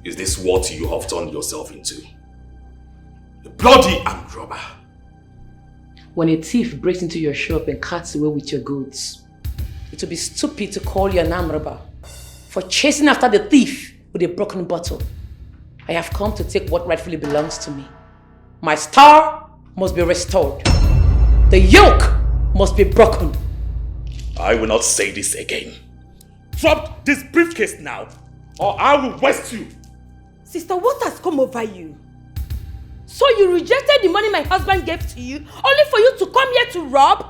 Is this what you have turned yourself into? A bloody armed robber. When a thief breaks into your shop and cuts away with your goods, it would be stupid to call you an armed robber for chasing after the thief with a broken bottle. I have come to take what rightfully belongs to me. My star must be restored. The yoke must be broken. I will not say this again. Drop this briefcase now, or I will waste you. Sister, what has come over you? So you rejected the money my husband gave to you, only for you to come here to rob?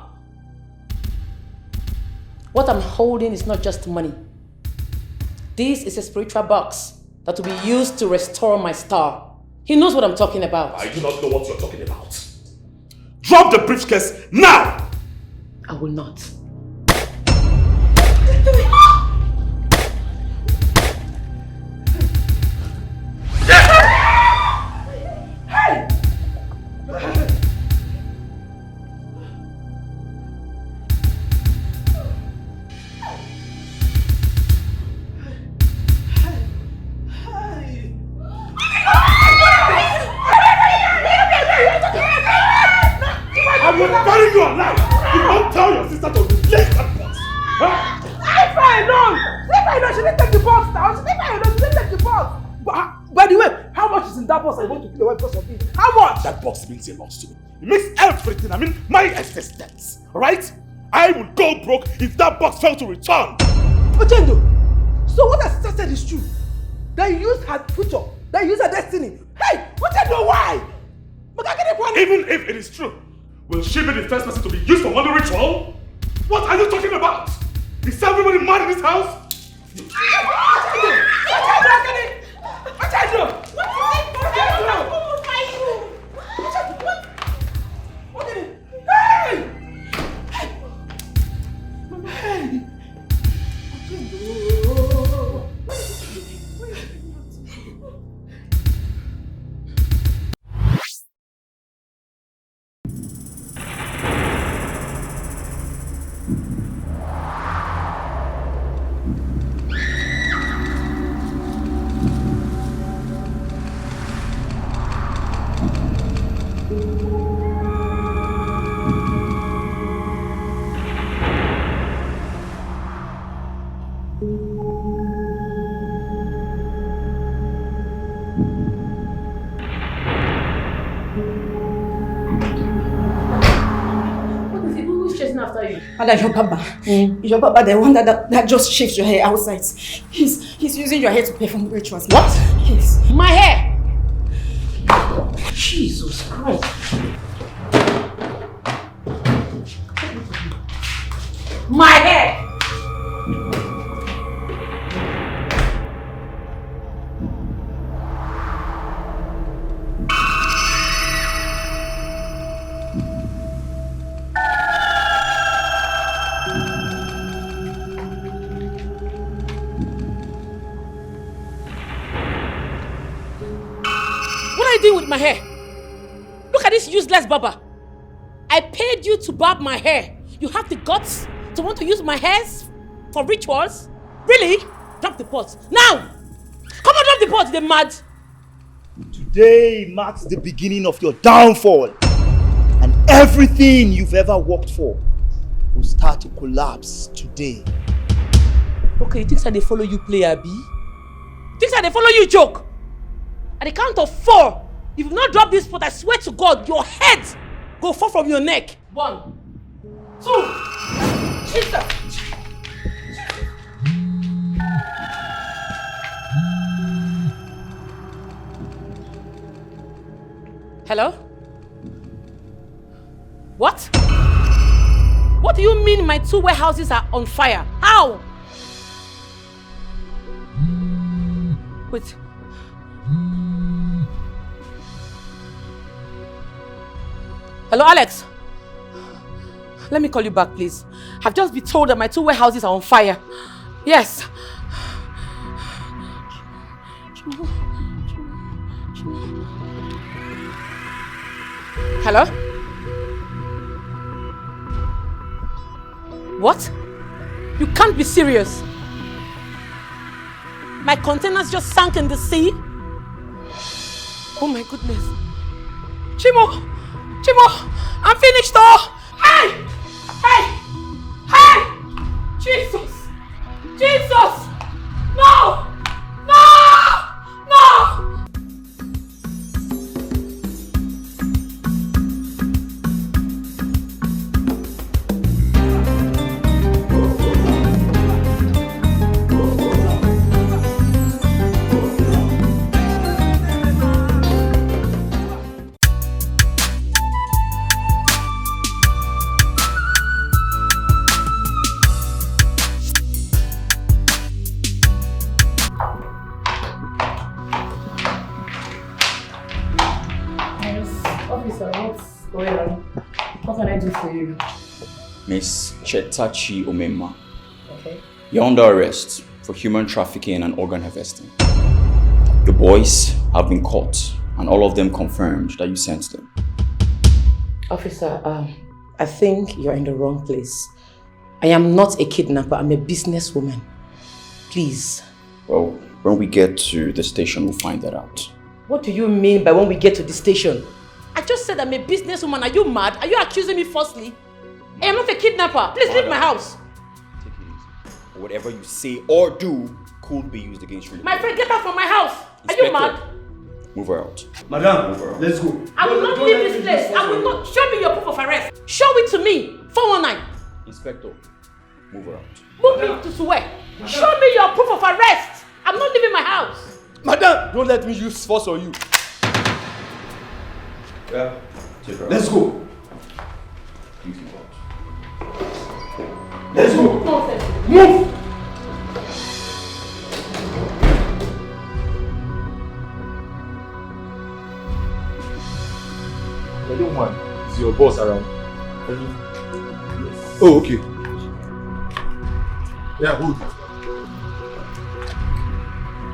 What I'm holding is not just money. This is a spiritual box that will be used to restore my star. He knows what I'm talking about. I do not know what you're talking about. Drop the briefcase now! I will not. I will bury you alive! You don't tell your sister to release that box! Huh? Leave her alone! Leave her alone! She didn't take the box now! Leave her alone! She didn't take the box! By the way, how much is in that box I want to kill away because of it? How much? That box means a lot to me. It means everything. I mean, my existence. Alright? I would go broke if that box failed to return. Ochendo, so what her sister said is true? They use her future. They use her destiny. Hey, Ochendo, why? Even if it is true, will she be the first person to be used for money ritual? What are you talking about? Is everybody mad in this house? And your Baba. Your Baba, the one that just shaved your hair outside. He's using your hair to perform rituals. What? Yes. My hair! Jesus Christ. My hair! With my hair. Look at this useless barber. I paid you to barb my hair. You have the guts to want to use my hairs for rituals? Really? Drop the pot. Now! Come on, drop the pot, they're mad. Today marks the beginning of your downfall. And everything you've ever worked for will start to collapse today. Okay, you think that they follow you play, Abi? Think that they follow you joke? At the count of 4, if you not drop this pot, I swear to God, your head go fall from your neck. 1, 2, Jesus. Hello? What? What do you mean my 2 warehouses are on fire? How? Wait. Hello, Alex. Let me call you back, please. I've just been told that my 2 warehouses are on fire. Yes. Hello? What? You can't be serious. My containers just sank in the sea? Oh my goodness. Chimo! I'm finished though! Hey! Jesus! No! What can I do for you? Miss Chetachi Omema. Okay. You're under arrest for human trafficking and organ harvesting. The boys have been caught and all of them confirmed that you sent them. Officer, I think you're in the wrong place. I am not a kidnapper, I'm a businesswoman. Please. Well, when we get to the station, we'll find that out. What do you mean by when we get to the station? I just said I'm a businesswoman. Are you mad? Are you accusing me falsely? I am not a kidnapper. Please leave my house. Take it easy. Whatever you say or do could be used against you. My friend, get out from my house. Are you mad? Move her out. Madam, let's go. I will not leave this place. I will not. Show me your proof of arrest. Show it to me. 419. Inspector, move her out. Move me to where? Show me your proof of arrest. I'm not leaving my house. Madam, don't let me use force on you. Yeah, take her out. Let's go. Please move out. Let's go. Nonsense. Move. I don't want. Is your boss around? Oh, okay. Yeah, hold it.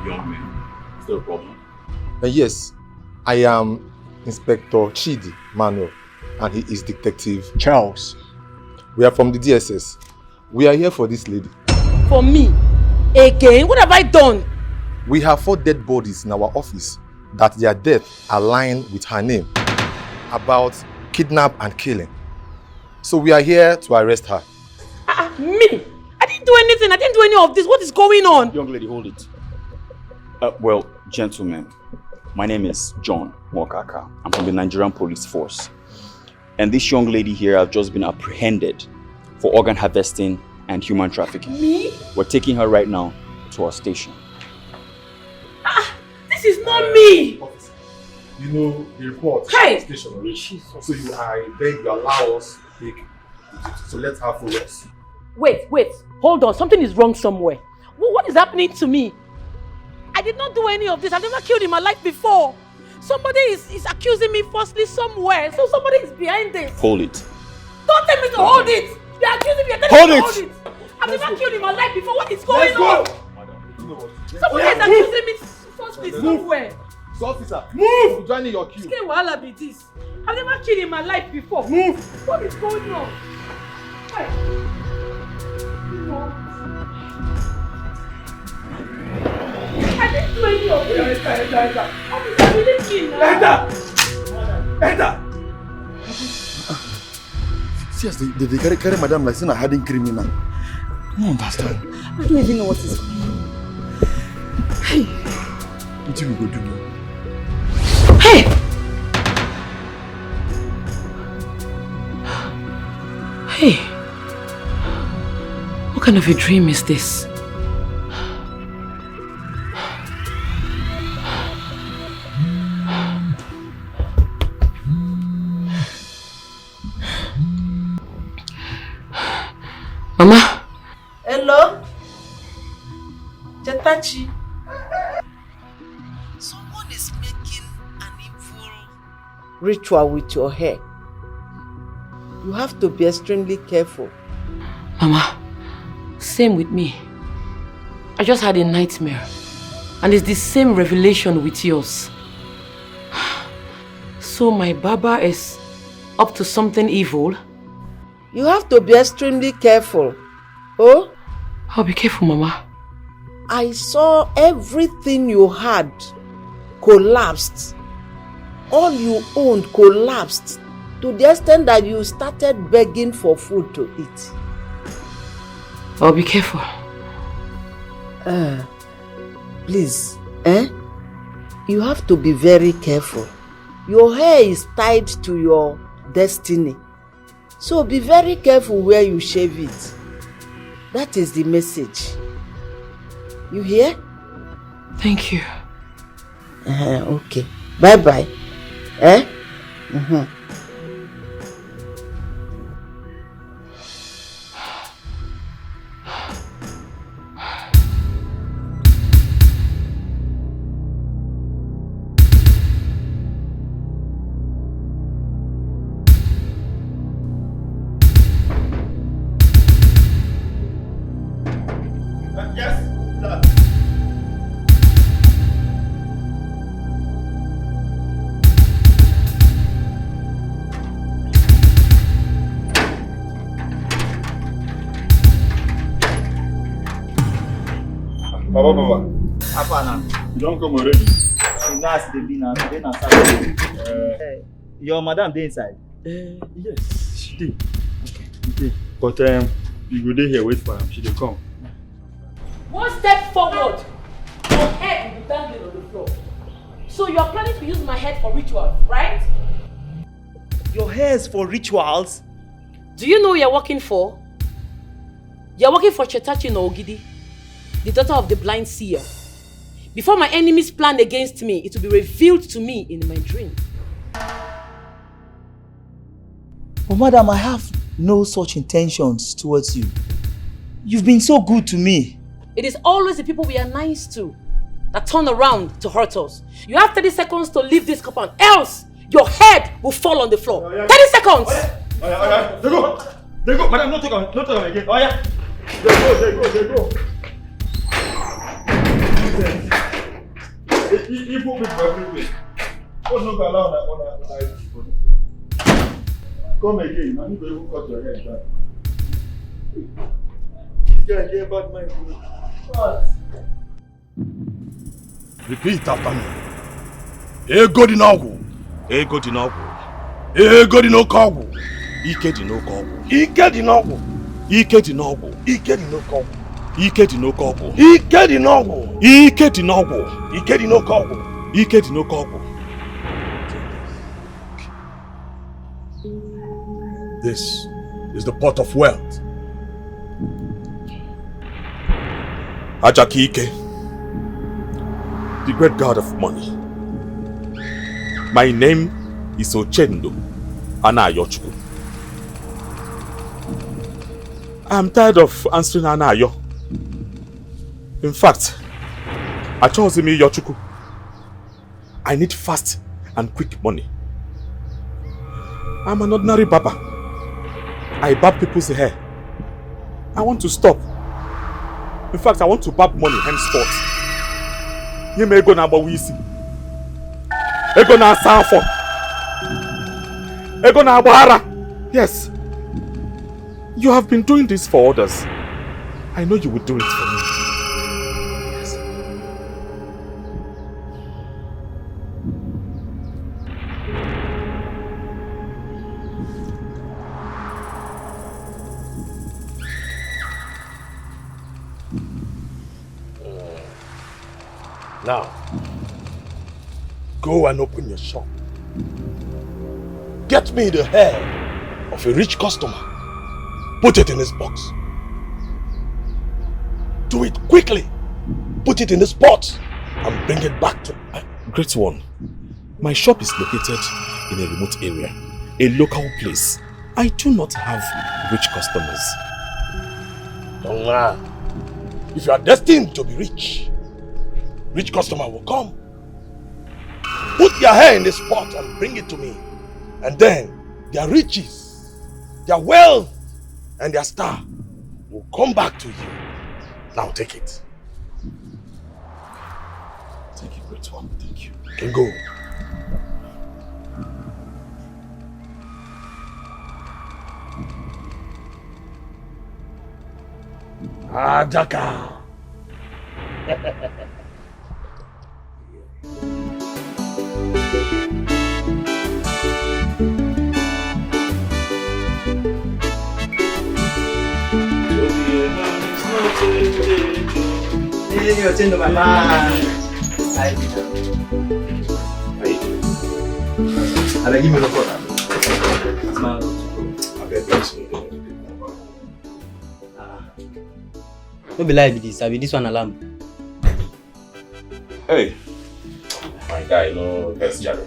Young man, is there a problem? Yes, I am Inspector Chidi Manuel, and he is Detective Charles. We are from the DSS. We are here for this lady. For me? Again? What have I done? We have 4 dead bodies in our office that their deaths align with her name about kidnap and killing. So we are here to arrest her. Me? I didn't do anything. I didn't do any of this. What is going on? Young lady, hold it. Well, gentlemen, my name is John Mokaka. I'm from the Nigerian Police Force. And this young lady here has just been apprehended for organ harvesting and human trafficking. Me? We're taking her right now to our station. This is not me. Officer, you know the report Hey! station already. So I beg you allow us to take to let her follow us. Wait. Hold on. Something is wrong somewhere. What is happening to me? I did not do any of this. I've never killed in my life before. Somebody is accusing me falsely somewhere. So somebody is behind this. Hold it. Don't tell me to hold it. You're accusing me. Hold Me it. to hold it. I've never killed in my life before. What is going Let's on? go. You know what? Somebody is accusing me falsely somewhere. So officer, move! Joining your queue. Can wahala be this? I've never killed in my life before. Move. What is going on? Hey. I didn't do any of this. Enter. I didn't kill now. Enter. See as they carry madam like saying a hardened criminal. I don't understand. I don't even know what is going on. Hey. What you go do now? Hey! Hey! What kind of a dream is this? Mama? Hello? Chetachi? Someone is making an evil ritual with your hair. You have to be extremely careful. Mama, same with me. I just had a nightmare. And it's the same revelation with yours. So my Barber is up to something evil? You have to be extremely careful. Oh? I'll be careful, Mama. I saw everything you had collapsed all you owned collapsed to the extent that you started begging for food to eat. Oh, be careful. Please, you have to be very careful. Your hair is tied to your destiny. So be very careful where you shave it. That is the message. You hear? Thank you. Okay. Bye-bye. Baba. Apana. You don't come already. Nice to be now. Your madam dey inside. Yes, she did. Okay. But you go there here, wait for her. She dey come. One step forward, your head will be dangling on the floor. So you are planning to use my head for rituals, right? Your hair is for rituals? Do you know who you're working for? You're working for Chetachi no Ogidi, the daughter of the blind seer. Before my enemies plan against me, it will be revealed to me in my dream. But madam, I have no such intentions towards you. You've been so good to me. It is always the people we are nice to that turn around to hurt us. You have 30 seconds to leave this compound, else your head will fall on the floor. 30 seconds! They go. Madam, not talk on again. Oh yeah. They go. He put me for everything. What's not allowed that one? Come again. I need to cut your hair down. Get back my food. What? Repeat after me. Ego di n'ọgwụ. Ego di n'ọgwụ. Ego di n'oke ọgwụ. Ike di n'oke ọgwụ. Ike di n'ọgwụ. Ike di n'ọgwụ. Ike di n'oke ọgwụ. Ike di n'oke ọgwụ. Ike di n'ọgwụ. Ike di n'ọgwụ. Ike di n'oke ọgwụ. Ike di n'oke ọgwụ. This is the pot of wealth. Ajakike, the great god of money. My name is Chinedu Anayochukwu. I'm tired of answering Anayo. In fact, I chose me Yochukwu. I need fast and quick money. I'm an ordinary barber. I barb people's hair. I want to stop. In fact, I want to barb money henceforth. You may go now, but we see. Ego na Sanford. Ego na Bahara. Yes. You have been doing this for others. I know you will do it for me. Yes. Now, go and open your shop. Get me the hair of a rich customer. Put it in this box. Do it quickly. Put it in this pot and bring it back to me. Great one. My shop is located in a remote area, a local place. I do not have rich customers. Young man, if you are destined to be rich, rich customer will come. Put their hair in this pot and bring it to me. And then their riches, their wealth, and their star will come back to you. Now take it. Thank you, great one. Thank you. You can go. Ajaka. Give me your change, mama. I give me the phone. Smile. Don't be like this. I be this one alarm. Hey, my guy, no, best Jaro.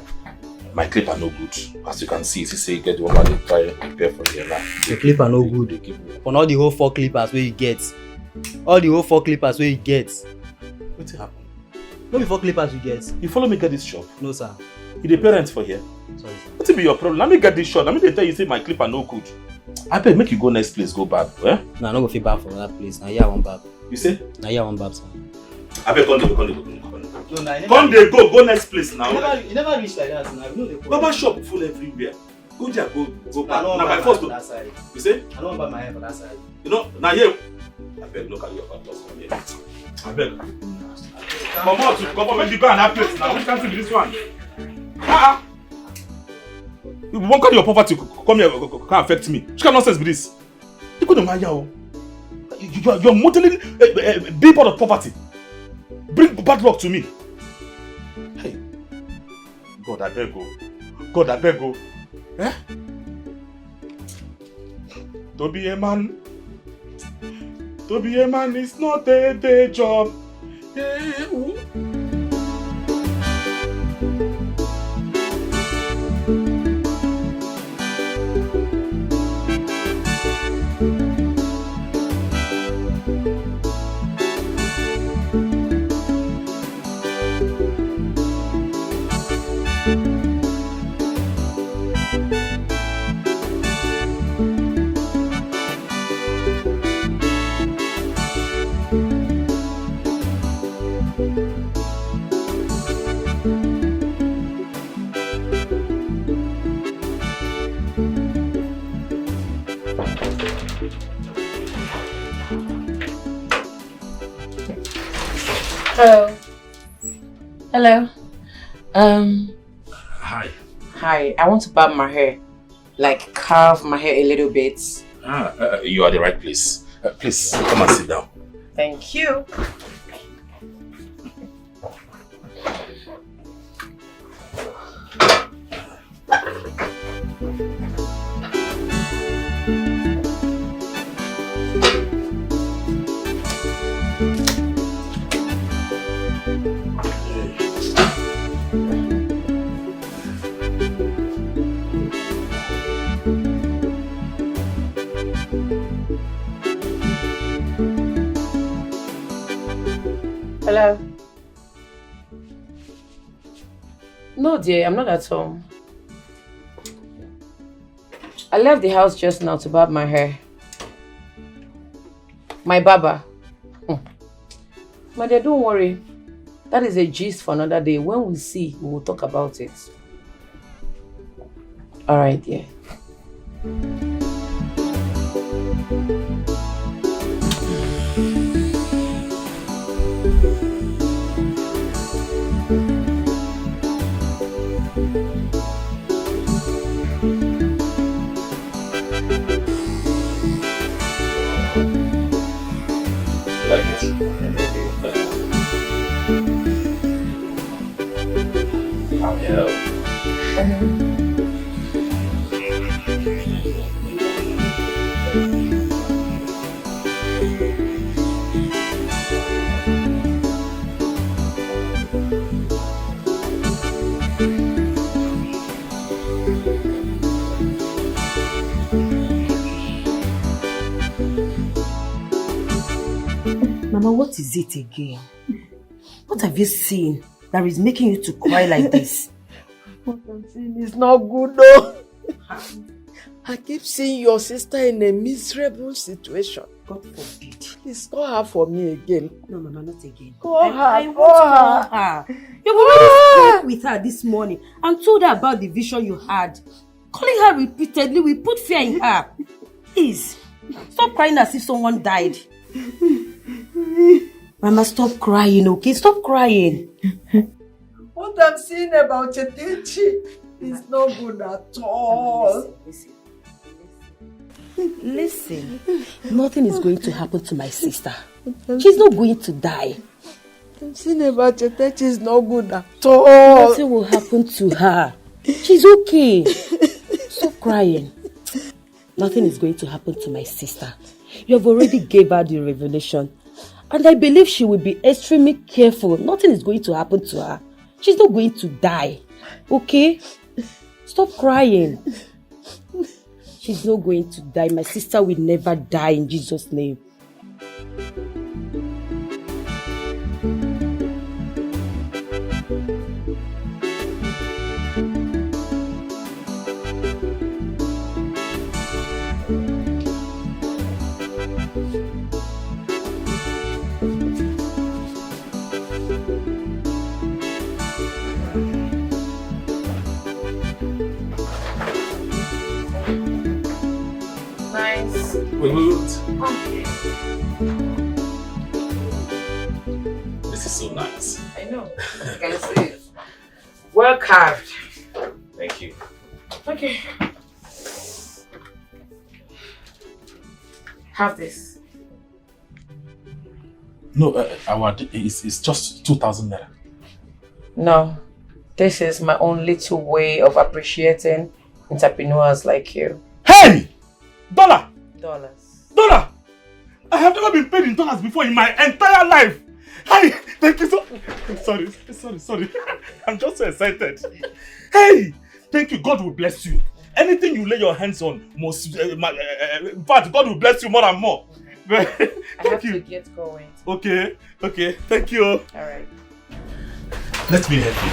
My clip are no good. As you can see, he say get the one that they try and prepare for the now. Your clip are no good. For all the whole 4 clippers where you get. All the whole 4 clippers where you get. What's happened? No be 4 clippers you get. You follow me get this shop? No, sir. You the parents for here? Sorry, sir. What be your problem? Let me get this shop. Let me tell you say my clip are no good. I bet make you go next place, go back. Eh? Nah, I no go feel bad for that place. Now here I want back. You say? Now here I want back, sir. I bet come they go next place now. You never reach like that now. You know the Baba shop full everywhere. Go there, go back. Now my first that side. You say? I don't buy my hair for that side. You know, now here. I beg, look at your father's from here. I beg. Come on to government the and that place now. Which country be this one? You won't call your poverty come here can affect me. Which kind of nonsense be this? You couldn't mind you. You're modeling a big part of poverty. Bring bad luck to me. Hey, God, I beg you. God, I beg you. Eh? To be a man. To be a man is not a day job. Yeah. Hello. Hello. Hi. Hi. I want to barb my hair. Like carve my hair a little bit. You are the right place. Please come and sit down. Thank you. Hello? No, dear, I'm not at home. I left the house just now to barb my hair. My barber. My dear, don't worry. That is a gist for another day. When we see, we will talk about it. Alright, dear. Mama, what is it again? What have you seen that is making you to cry like this? What I'm seeing is not good though. I keep seeing your sister in a miserable situation. God forbid. Please call her for me again. No, Mama, not again. Call her. I won't call her. You've already spoke with her this morning and told her about the vision you had. Calling her repeatedly will put fear in her. Please, stop crying as if someone died. Mama, stop crying, okay? Stop crying. What I'm seeing about Chetechi is not good at all. Listen. Nothing is going to happen to my sister. She's not going to die. I'm saying about your touch is not good at all. Nothing will happen to her. She's okay. Stop crying. Nothing is going to happen to my sister. You have already gave her the revelation. And I believe she will be extremely careful. Nothing is going to happen to her. She's not going to die. Okay? Stop crying. She's not going to die. My sister will never die in Jesus' name. Nice. Okay. This is so nice. I know. I can see it. Well carved. Thank you. Okay. Have this. No, it's just 2,000 naira. No. This is my own little way of appreciating entrepreneurs like you. Hey! Dollar! Dollars. Dollar! I have never been paid in dollars before in my entire life. Hey! Thank you so... Sorry. I'm just so excited. Hey! Thank you. God will bless you. Anything you lay your hands on, in fact, God will bless you more and more. I have to get going. Okay. Thank you. Alright. Let me help you.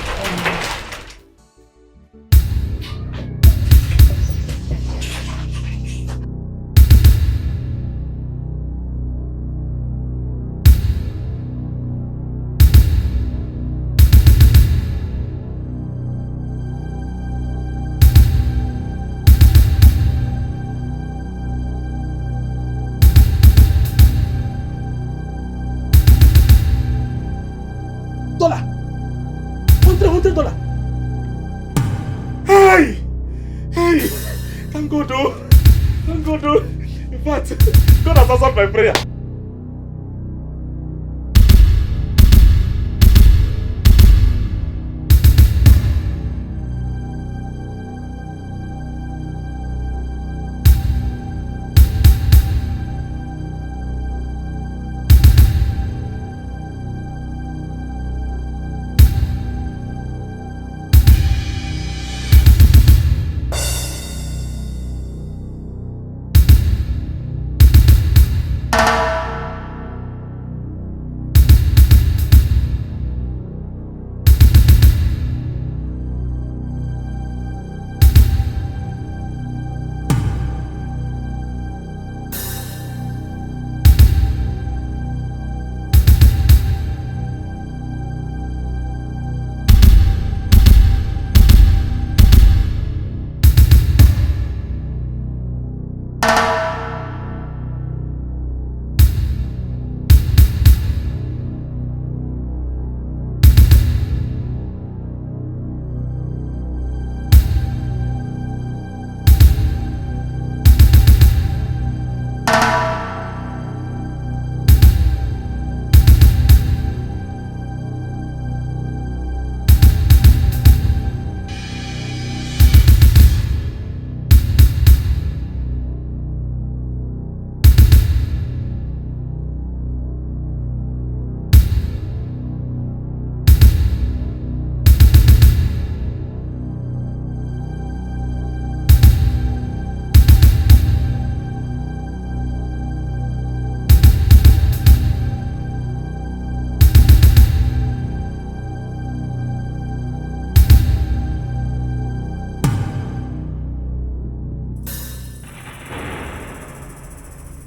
$100. Hey! Thank God, oh. In fact, God has answered my prayer.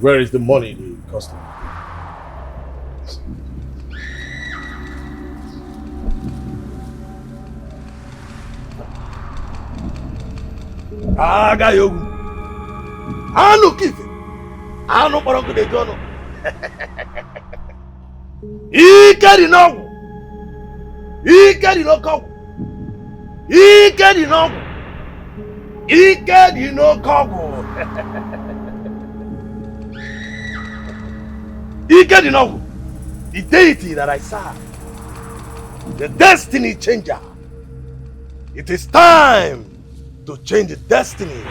Where is the money the customer? Agayogu. Anu kife. Anu paroko de jono. Ikeri no. Ikeri no ko. Ikeri no. Ikeri no ko. Igedinogu, the deity that I serve, the destiny changer. It is time to change the destiny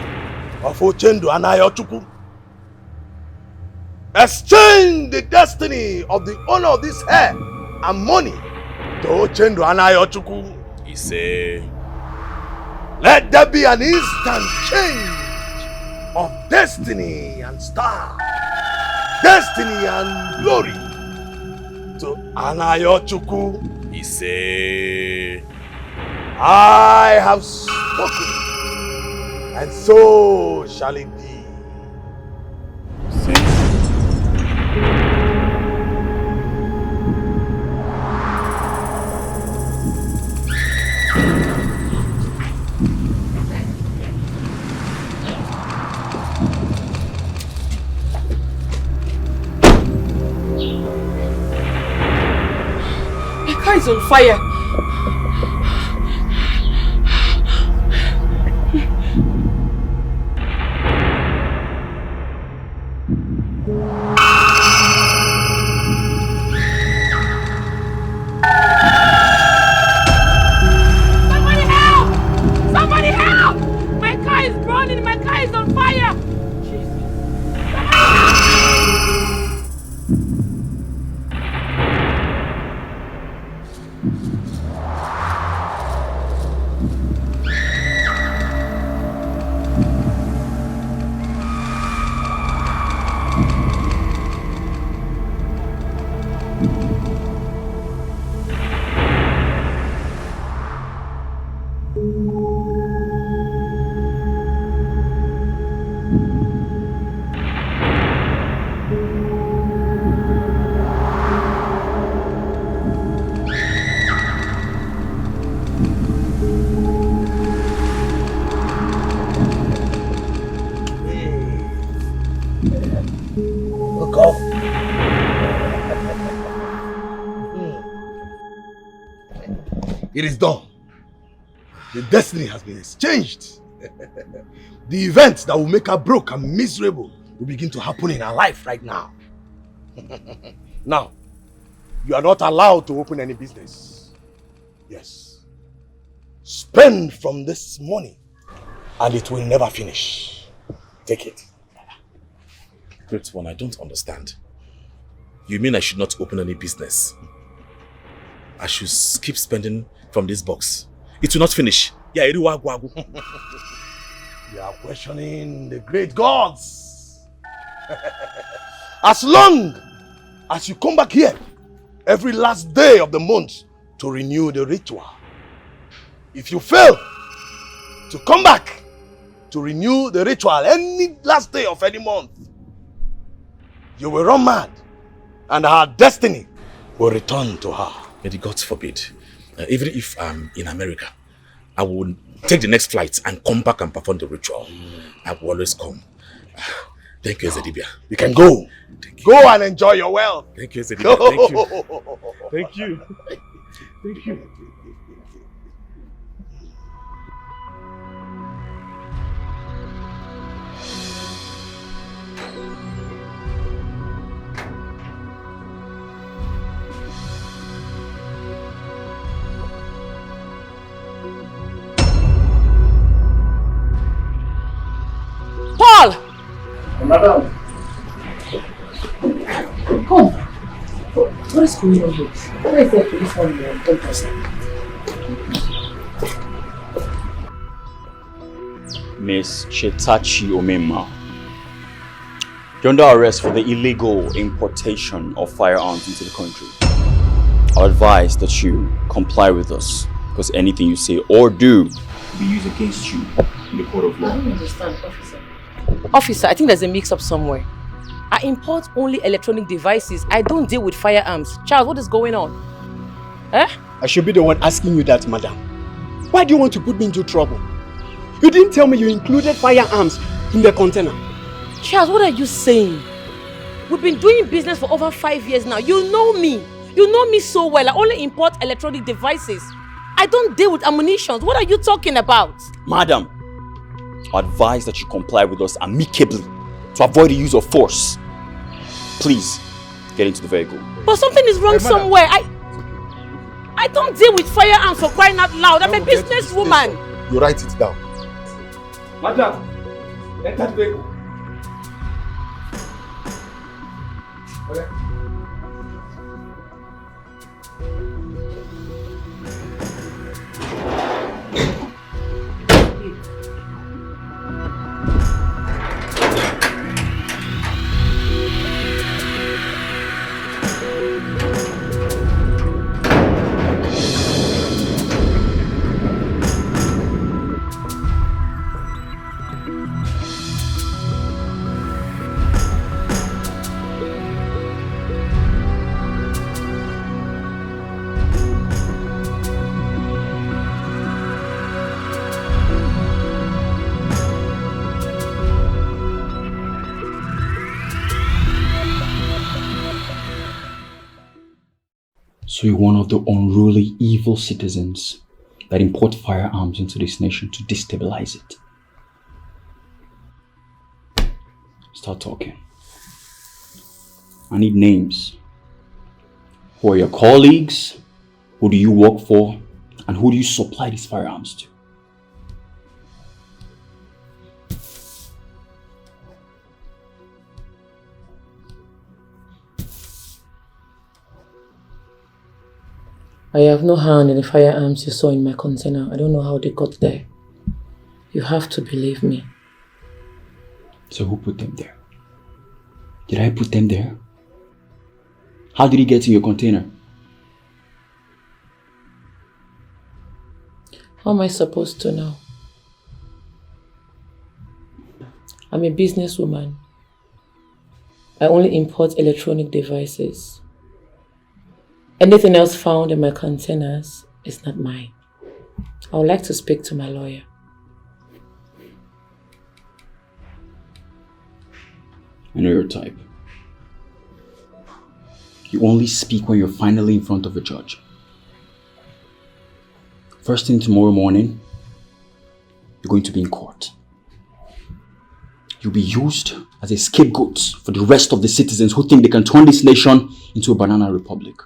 of Ochendu and Ayochukwu. Exchange the destiny of the owner of this hair and money to Ochendu and Ayochukwu. He say, let there be an instant change of destiny and star, destiny and glory to Anayochukwu. He say, I have spoken, and so shall it be. My car is on fire. It is done. The destiny has been exchanged. The events that will make her broke and miserable will begin to happen in her life right now. Now, you are not allowed to open any business. Yes. Spend from this money and it will never finish. Take it. Great one, I don't understand. You mean I should not open any business? I should keep spending from this box. It will not finish. Yeah, you are questioning the great gods. As long as you come back here every last day of the month to renew the ritual. If you fail to come back to renew the ritual any last day of any month, you will run mad and her destiny will return to her. May the gods forbid. Even if I'm in America, I will take the next flight and come back and perform the ritual. I will always come. Thank you, Zedibia. You can go. Go and enjoy your wealth. Thank you, Zedibia. Thank you. Thank you. Thank you. Paul! Madam. Come. What is going on here? Where is the police on the person? Miss Chetachi Omema, you're under arrest for the illegal importation of firearms into the country. I advise that you comply with us, because anything you say or do will be used against you in the court of law. I don't understand, officer. Officer, I think there's a mix-up somewhere. I import only electronic devices. I don't deal with firearms. Charles, what is going on? Eh? I should be the one asking you that, madam. Why do you want to put me into trouble? You didn't tell me you included firearms in the container. Charles, what are you saying? We've been doing business for over 5 years now. You know me. You know me so well. I only import electronic devices. I don't deal with ammunition. What are you talking about? Madam, I advise that you comply with us amicably to avoid the use of force. Please, Get into the vehicle. But something is wrong somewhere. I don't deal with firearms for crying out loud. I'm a businesswoman. You write it down. Madam, enter the vehicle. Okay. So you're one of the unruly, evil citizens that import firearms into this nation to destabilize it. Start talking. I need names. Who are your colleagues? Who do you work for? And who do you supply these firearms to? I have no hand in the firearms you saw in my container. I don't know how they got there. You have to believe me. So who put them there? Did I put them there? How did he get in your container? How am I supposed to know? I'm a businesswoman. I only import electronic devices. Anything else found in my containers is not mine. I would like to speak to my lawyer. I know your type. You only speak when you're finally in front of a judge. First thing tomorrow morning, you're going to be in court. You'll be used as a scapegoat for the rest of the citizens who think they can turn this nation into a banana republic.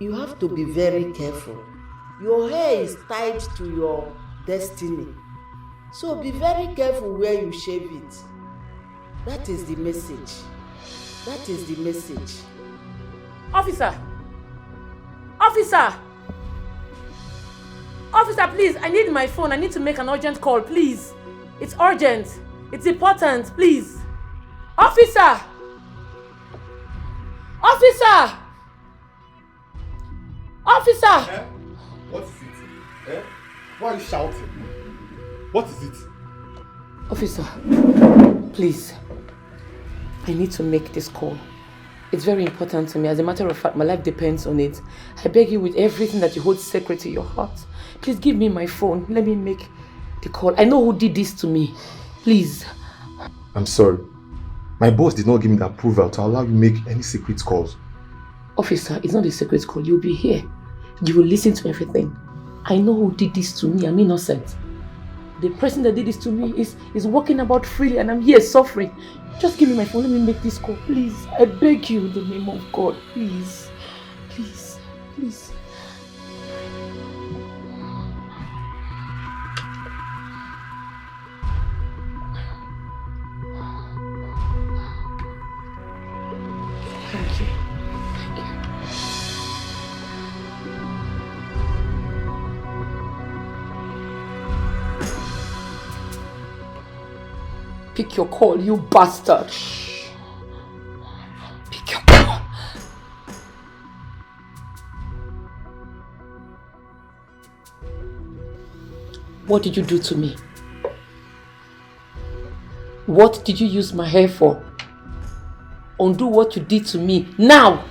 You have to be very careful. Your hair is tied to your destiny. So be very careful where you shave it. That is the message. That is the message. Officer! Officer! Officer, please, I need my phone. I need to make an urgent call, please. It's urgent. It's important, please. Officer! Officer! Officer! Eh? What is it? Eh? Why are you shouting? What is it? Officer, please. I need to make this call. It's very important to me. As a matter of fact, my life depends on it. I beg you with everything that you hold sacred to your heart. Please give me my phone. Let me make the call. I know who did this to me. Please. I'm sorry. My boss did not give me the approval to allow you to make any secret calls. Officer, it's not a secret call. You'll be here. You will listen to everything. I know who did this to me. I'm innocent. The person that did this to me is walking about freely and I'm here suffering. Just give me my phone. Let me make this call, please. I beg you in the name of God. Please. Please. Please. Thank you. Pick your call, you bastard. Pick your call. What did you do to me? What did you use my hair for? Undo what you did to me now.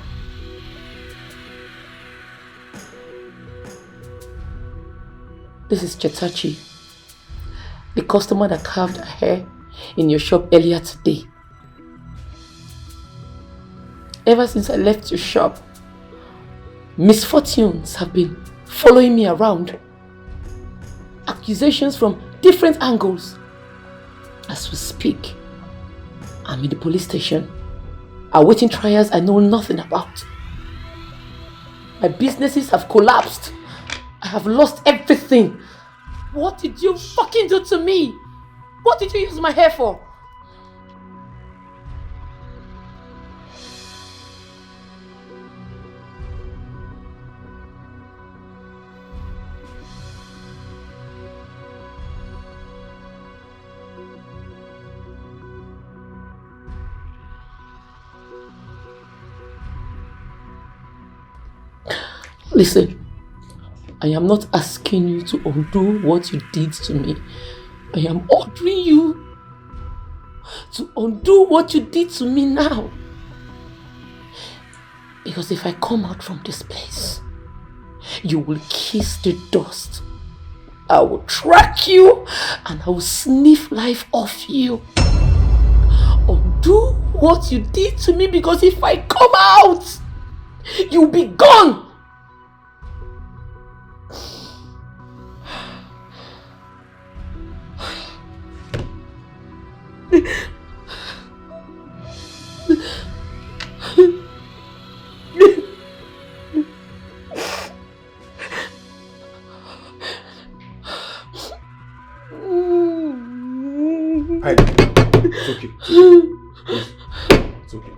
This is Chetachi, the customer that carved her hair in your shop earlier today. Ever since I left your shop, misfortunes have been following me around. Accusations from different angles. As we speak, I'm in the police station, awaiting trials I know nothing about. My businesses have collapsed. I have lost everything. What did you fucking do to me? What did you use my hair for? Listen, I am not asking you to undo what you did to me. I am ordering you to undo what you did to me now. Because if I come out from this place, you will kiss the dust. I will track you and I will sniff life off you. Undo what you did to me, because if I come out, you'll be gone. Hi. It's okay. It's okay.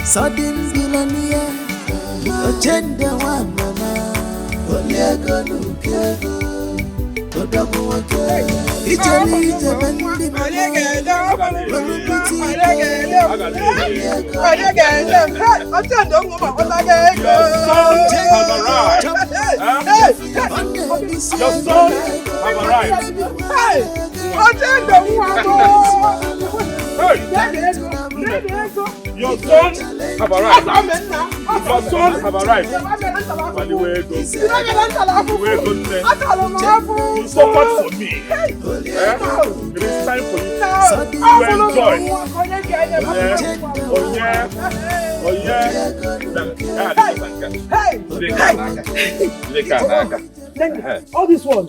Sudden Vilania, agenda one mama, Oliago Nukego, Odamuaka, Italy, Japan, Your son have arrived. Your son have arrived. You suffered for me. It is time for you to enjoy. Oh yeah. All this one.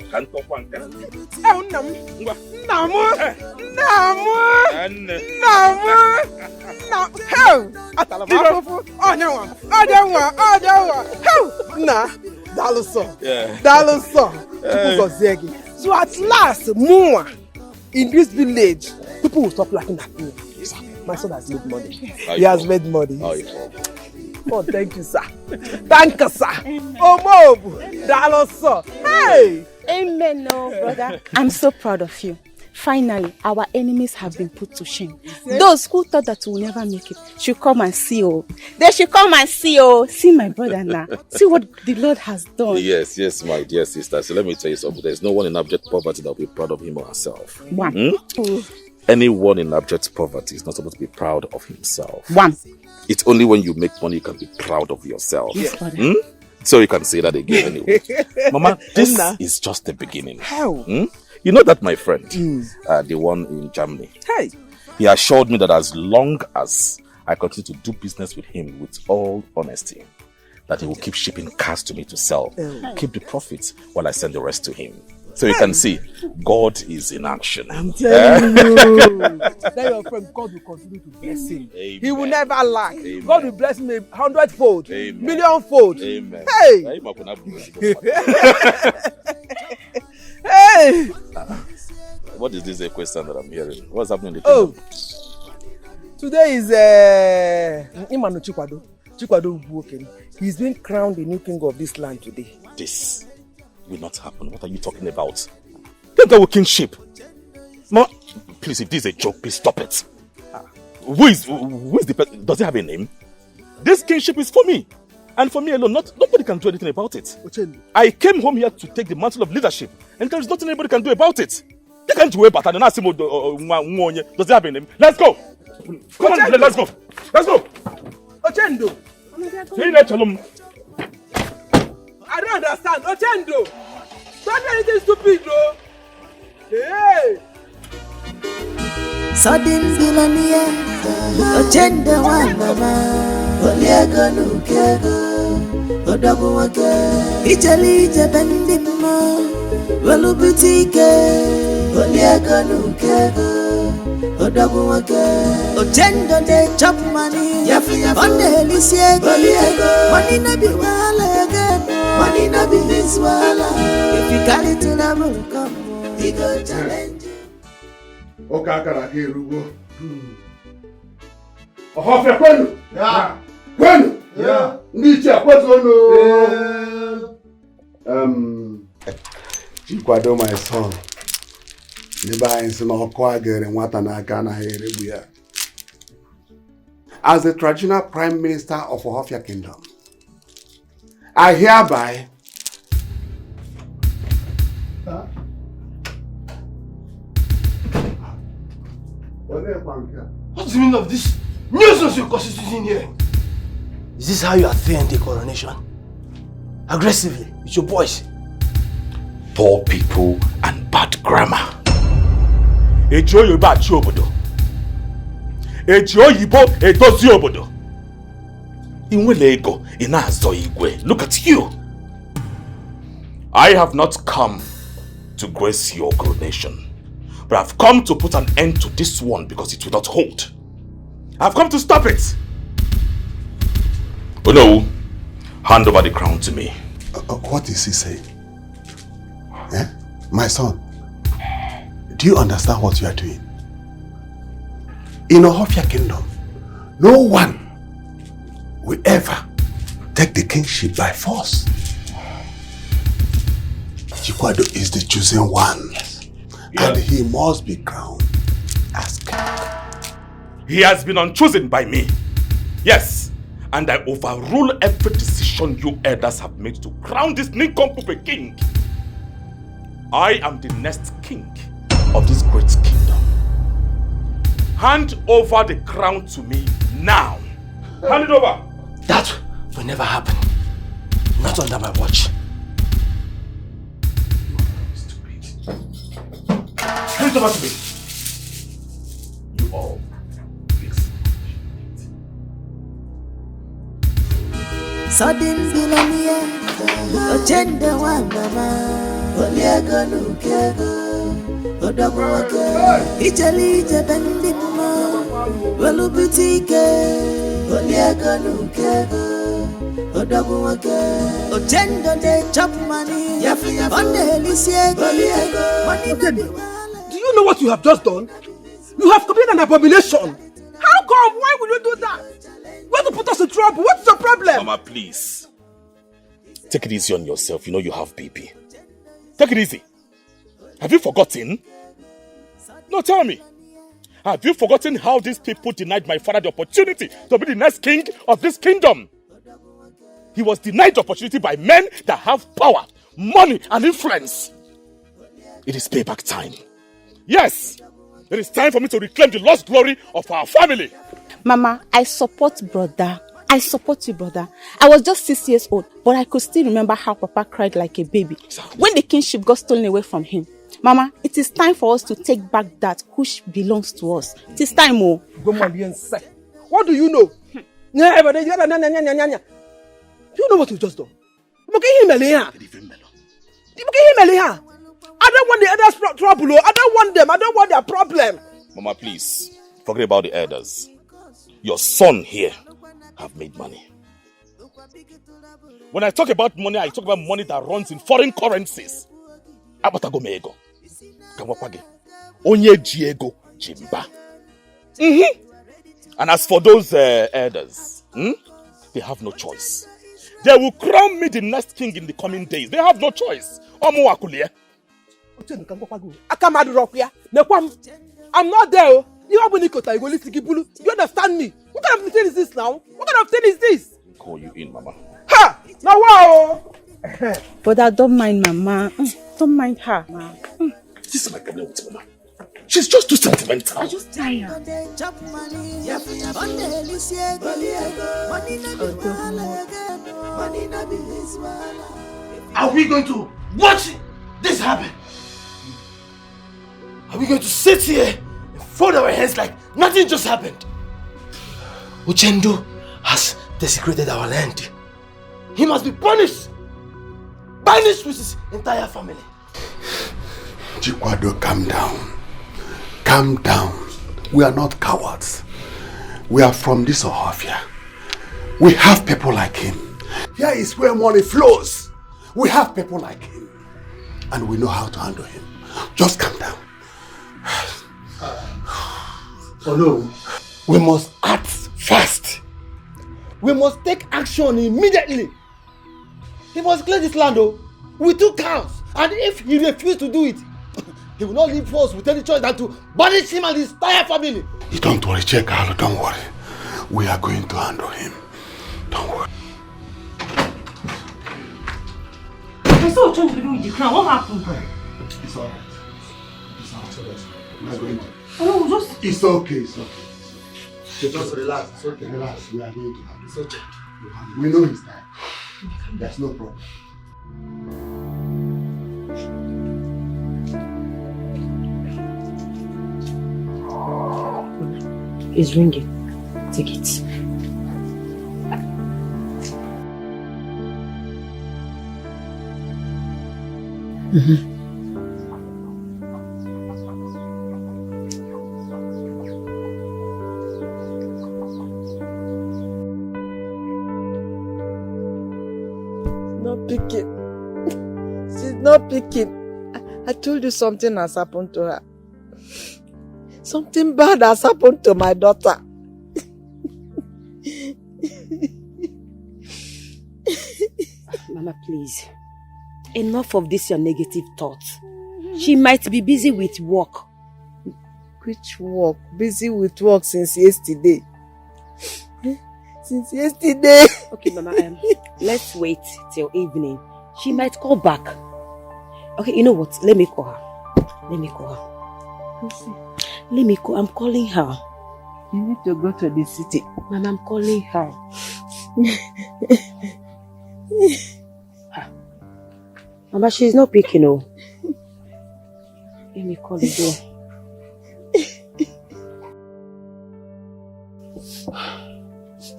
So at last, more in this village, people will stop laughing at me. My son has made money. He has made money. Oh, thank you, sir. Thank you, sir. Oh, Mob, Daloso. Hey! Amen, no, brother. I'm so proud of you. Finally, our enemies have been put to shame. Those who thought that we'll never make it should come and see, oh. They should come and see, oh. See my brother now. See what the Lord has done. Yes, my dear sister. So let me tell you something. There's no one in abject poverty that will be proud of him or herself. One. Anyone in abject poverty is not supposed to be proud of himself. One. It's only when you make money you can be proud of yourself. Yes, brother. So you can say that again anyway. Mama, this is just the beginning. How? You know that my friend, the one in Germany, Hey. he assured me that as long as I continue to do business with him with all honesty, that he will keep shipping cars to me to sell, keep the profits while I send the rest to him. So you can see, God is in action. I'm telling you. Tell your friend, God will continue to bless him. Amen. He will never lack. Amen. God will bless him 100-fold, Amen. million-fold. Amen. Hey! Hey! What is this question that I'm hearing? What's happening in the Oh, kingdom? today is Imanu Chikwado. Chikwado Ubuoken. He's been crowned the new king of this land today. This will not happen. What are you talking about? Don't go with kingship. Ma, please, if this is a joke, please stop it. Who is the person? Does he have a name? This kingship is for me. And for me alone, nobody can do anything about it. I came home here to take the mantle of leadership, and there is nothing anybody can do about it. They can't do it, but does he have a name? Let's go! Come on, let's go! Let's go! Ochendo! I don't understand. Ochendo! Don't do anything stupid, bro! Hey! Sudden billionaire, Ochendo one mama, Oliego Nukego, Odogo Wake, Italy Jabendimo, Welu Boutique, Oliego Nukego, Odogo Wake, Ochendo de chop money, on the Lycée, Oliego, money no be wala again, money no be his wala. If you carry to the will come, he go challenge. Okay, I gotta hear you. Ọ̀họ́fẹ́ kwenu. Kwenu. Ndị ichie kwenu. Chikwado my son. N'ebe anyị sị na ọkụ agere nwata n'aka anaghị eregbu ya. As the traditional prime minister of Ohofia Kingdom, I hereby What's the meaning of this nuisance you're constituting here? Is this how you are saying the coronation? Aggressively, with your voice? Poor people and bad grammar. Ejo Yoruba achi obodo. Ejo Oyibo edozi obodo. Inwele ego ina-azọ igwe. Look at you. I have not come to grace your coronation, but I've come to put an end to this one because it will not hold. I've come to stop it. Oh no, hand over the crown to me. What is he saying? Eh? My son, do you understand what you are doing? In Ohofia Kingdom, no one will ever take the kingship by force. Chikwado is the chosen one, and he must be crowned as king. He has been unchosen by me. Yes, and I overrule every decision you elders have made to crown this nincompoop a king. I am the next king of this great kingdom. Hand over the crown to me now. Hand it over. That will never happen. Not under my watch. Hand it over to me. You all. Sudden billionaire, Ochendo one mama, Oliego Nukego, Odogo Wake, Italy Jabendimo, Welu Boutique, Oliego Nukego, Odogo Wake, Ochendo de chop money, on the Lycée, Oliego, money. Do you know what you have just done? You have committed an abomination. How come? Why will you do that? You want to put us in trouble? What's your problem? Mama, please. Take it easy on yourself. You know you have baby. Take it easy. Have you forgotten? No, tell me. Have you forgotten how these people denied my father the opportunity to be the next king of this kingdom? He was denied the opportunity by men that have power, money, and influence. It is payback time. Yes, it is time for me to reclaim the lost glory of our family. Mama, I support brother. I support you, brother. I was just 6 years old, but I could still remember how Papa cried like a baby when the kingship got stolen away from him. Mama, it is time for us to take back that which belongs to us. It is time, oh. What do you know? Do you know what you've just done? I I don't want the elders' trouble. I don't want them. I don't want their problem. Mama, please, forget about the elders. Your son here have made money. When I talk about money, I talk about money that runs in foreign currencies. Abatago meego. Kawapage. Onye jiego jimba. And as for those elders, they have no choice. They will crown me the next king in the coming days. They have no choice. Omo akulie. I'm not there. You understand me? What kind of thing is this now? What kind of thing is this? Call you in, Mama. Ha! Now wow! But I don't mind Mama. Don't mind her. This is my problem with Mama. She's just too sentimental. I just tired. Are we going to watch this happen? Are we going to sit here and fold our hands like nothing just happened? Uchendu has desecrated our land. He must be punished. Banished with his entire family. Chikwado, calm down. Calm down. We are not cowards. We are from this Ohafia. We have people like him. Here is where money flows. We have people like him. And we know how to handle him. Just calm down. Oh no. We must act fast. We must take action immediately. He must clear this land with 2 cows. And if he refuses to do it, he will not leave us with any choice than to banish him and his entire family. You don't worry, Chekalo, don't worry. We are going to handle him. Don't worry. I saw John to do with the crown. What happened? It's alright. It's alright. We are going to. Oh, just... It's okay, it's okay. Just relax. It's okay. Relax. We are going to handle it. It's okay. We know his time. There's no problem. It's ringing. Take it. Not picking. She's not picking. I told you something has happened to her. Something bad has happened to my daughter. Mama, please. Enough of this your negative thoughts. She might be busy with work. Which work? Busy with work since yesterday. Since yesterday. Okay, Mama, let's wait till evening. She might call back. Okay, you know what? Let me call her. Let me call her. Let me call. I'm calling her. You need to go to the city. Mama, I'm calling her. Mama, she's not picking, oh. Let me call again.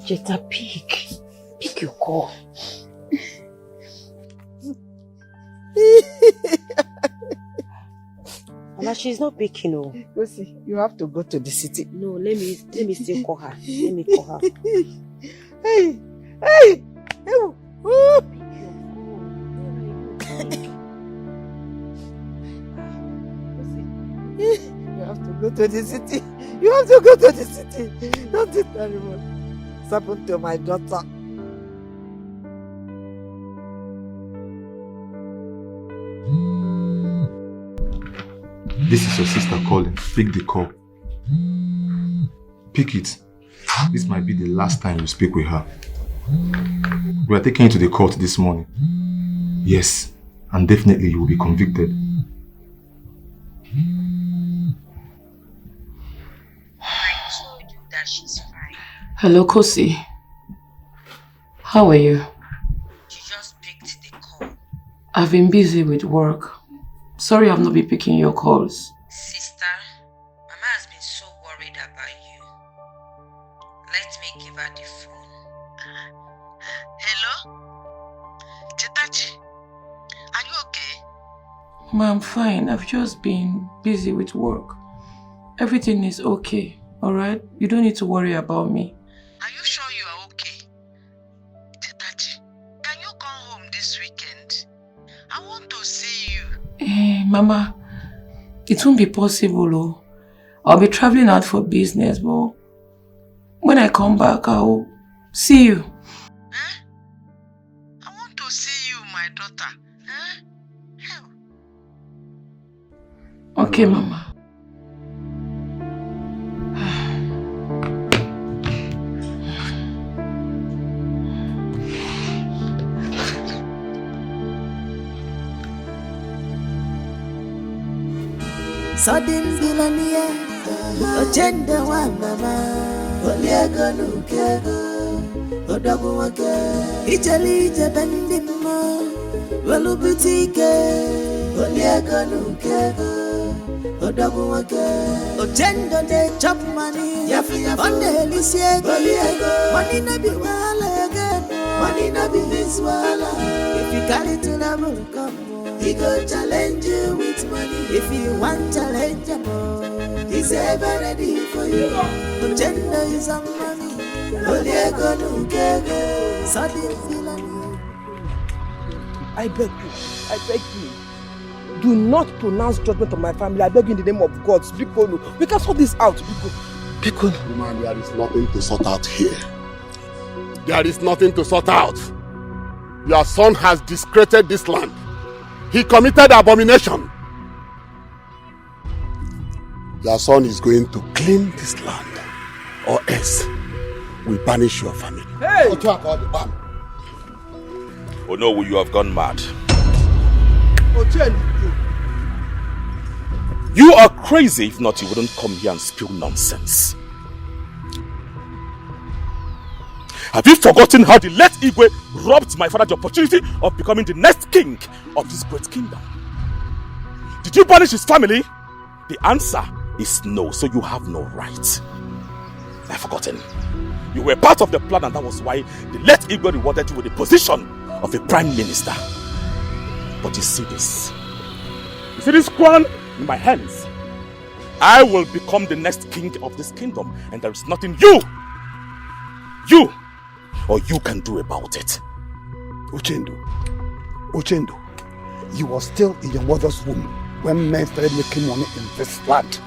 Jetta, pick. Pick your call. Mama, she's not picking, oh. Go see, you have to go to the city. No, let me still call her. Let me call her. Hey! Oh. You have to go to the city. You have to go to the city. Don't do terrible. It's happened to my daughter. This is your sister calling. Pick the call. Pick it. This might be the last time you speak with her. We are taking you to the court this morning. Yes, and definitely you will be convicted. I told you that she's fine. Hello, Kosi. How are you? She just picked the call. I've been busy with work. Sorry I've not been picking your calls. Sister, Mama has been so worried about you. Let me give her the phone. Hello? Chetachi, are you okay? Ma, I'm fine. I've just been busy with work. Everything is okay, alright? You don't need to worry about me. Are you sure you are okay? Tetachi, can you come home this weekend? I want to see you. Mama, it won't be possible, oh. I'll be traveling out for business, but when I come back, I'll see you. I want to see you, my daughter. Okay, Mama. Sudden billionaire, agenda one mama, Oliago Nukego, Odogo Wake, Italy, Jabandimo, Velubutike, Oliago Nukego, Odogo Wake, Ogendo de chop money, on the Lycia, money no be wala again, money no be his wala. If you carry to the come. He go challenge you with money. If you want challenge him, he's ever ready for you. Agenda is on money. Oliego Nukego, sudden villain. I beg you. Do not pronounce judgment on my family. I beg you in the name of God. Speak on. We can sort this out. Speak on. Woman, there is nothing to sort out here. There is nothing to sort out. Your son has discredited this land. He committed abomination. Your son is going to clean this land, or else we banish your family. Hey! Oh no, you have gone mad. You are crazy. If not, you wouldn't come here and spew nonsense. Have you forgotten how the late Igwe robbed my father the opportunity of becoming the next king of this great kingdom? Did you banish his family? The answer is no, so you have no right. I've forgotten. You were part of the plan, and that was why the late Igwe rewarded you with the position of a prime minister. But you see this? You see this crown in my hands? I will become the next king of this kingdom, and there is nothing you can do about it. Uchendo, you were still in your mother's womb when men started making money in this land.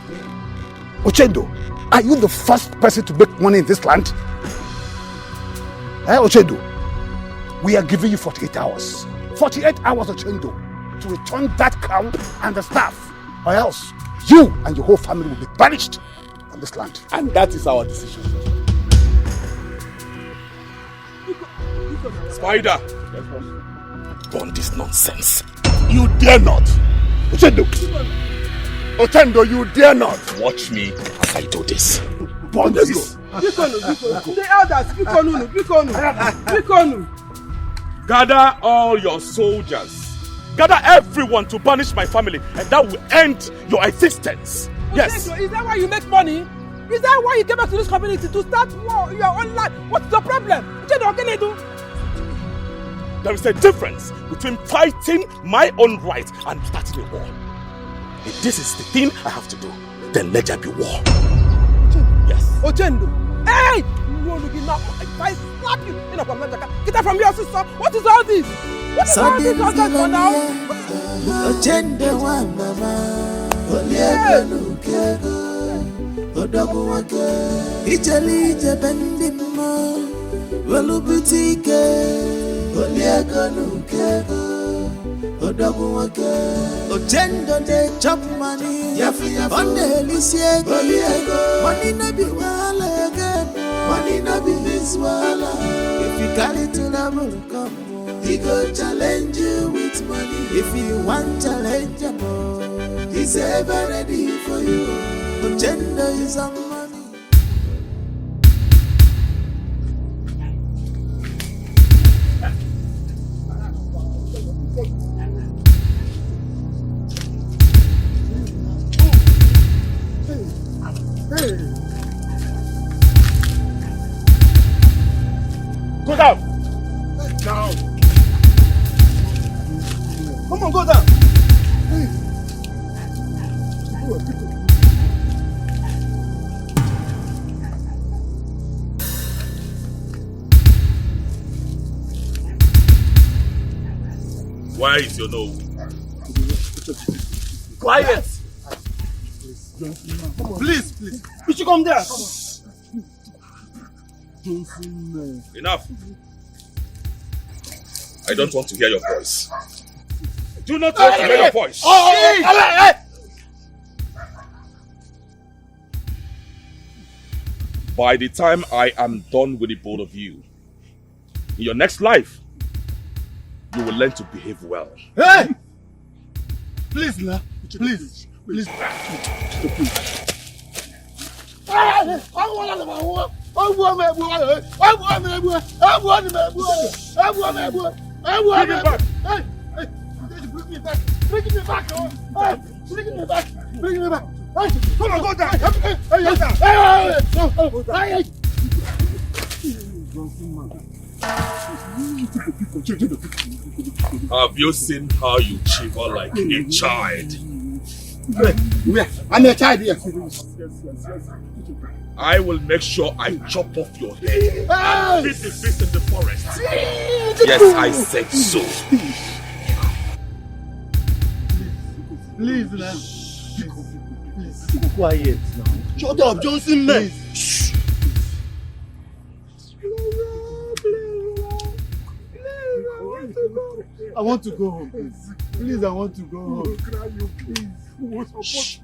Uchendo, are you the first person to make money in this land? Uchendo, we are giving you 48 hours. 48 hours, Uchendo, to return that crown and the staff, or else you and your whole family will be banished from this land. And that is our decision. Spider! Burn this nonsense. You dare not! Ochendo, you dare not! Watch me as I do this. Burn this! The elders, Gather all your soldiers. Gather everyone to banish my family, and that will end your existence. Yes. Is that why you make money? Is that why you came back to this community to start war in your own life? What's the problem? There is a difference between fighting my own rights and starting a war. If this is the thing I have to do, then let there be war. Yes. Ochendo! Hey! You want to be now? If I slap you in a commander, get that from your sister. What is all this? What is all this nonsense for now? Ochendo one mama, Oliego Nukego, Odogo Wake, Italy Jabandimo, Velubutike. Oliego Nukego, Odogo Wake, Ogendo de chop money, on the Lycia, money no be wala again, money no be his wala. If you carry to the come, he go challenge you with money. If you want challenge him, he's ever ready for you. Ogendo is on money. Go down! Down! Come on, go down! Where is your no? Quiet! Please, please. You should come there. Enough. I don't want to hear your voice. Do not want to hear your voice. By the time I am done with the both of you, in your next life, you will learn to behave well. Hey! Please, la. Please. Please. Bring me back. Come on, go down. Have you seen how you shiver like a child? I'm a child here. I will make sure I chop off your head and beat the beast in the forest. Yes, I said so. Please, man. Please, be quiet now. Shut up, Johnson, man. Shh. I want to go home, please. Please, I want to go home. Cry, you please. Shh.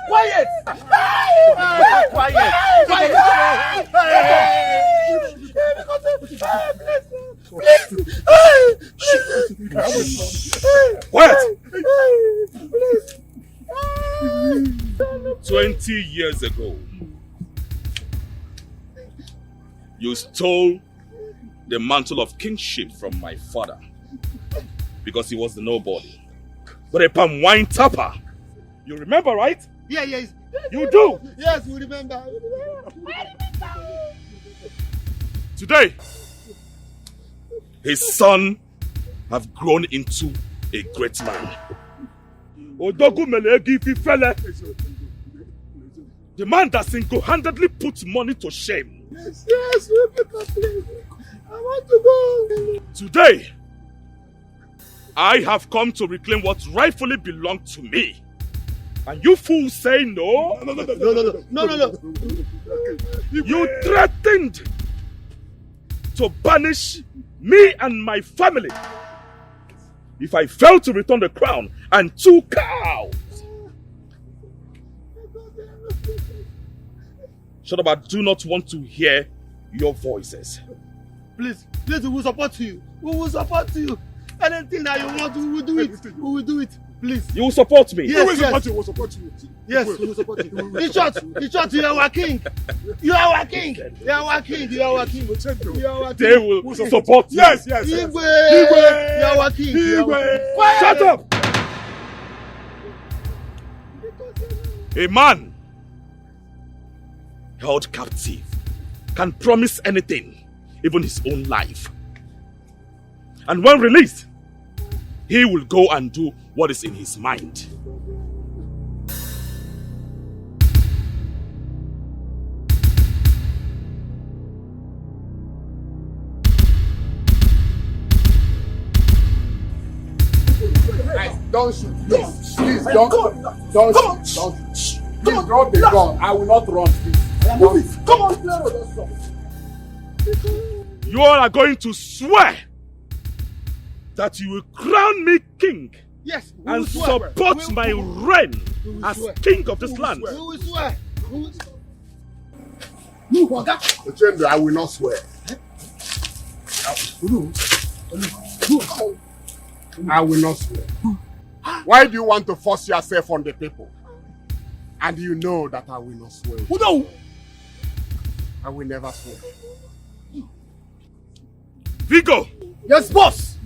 Quiet! Quiet! Quiet! 20 years ago, you stole the mantle of kingship from my father because he was the nobody, but a palm wine tapper. You remember, right? Yeah, yes. You do? Yes, we remember. Today, his son have grown into a great man. The man that single-handedly puts money to shame. Yes, Rebecca, please. I want to go. Today, I have come to reclaim what rightfully belonged to me. And you fools say no? No. You threatened to banish me and my family if I fail to return the crown and 2 cows. Shut up, I do not want to hear your voices. Please, we will support you. We will support you. Anything that you want, we will do it. We will do it. Please. You will support me? Yes, we will support you. Yes, we will support you. In short, you are our king. You are our king. You are our king. You are our king. You are our king. They will support you. Yes. Igwe. You are our king. Shut up! A man held captive can promise anything, even his own life. And when released, he will go and do what is in his mind. Don't shoot. Please, don't shoot. Please drop the gun. I will not run, please. Move it. Come on, You all are going to swear that you will crown me king. Yes, and support my reign as king of this land. We will swear. Chinedu, I will not swear. I will not swear. Why do you want to force yourself on the people? And you know that I will not swear. No. I will never swear. Vigo! Yes, boss!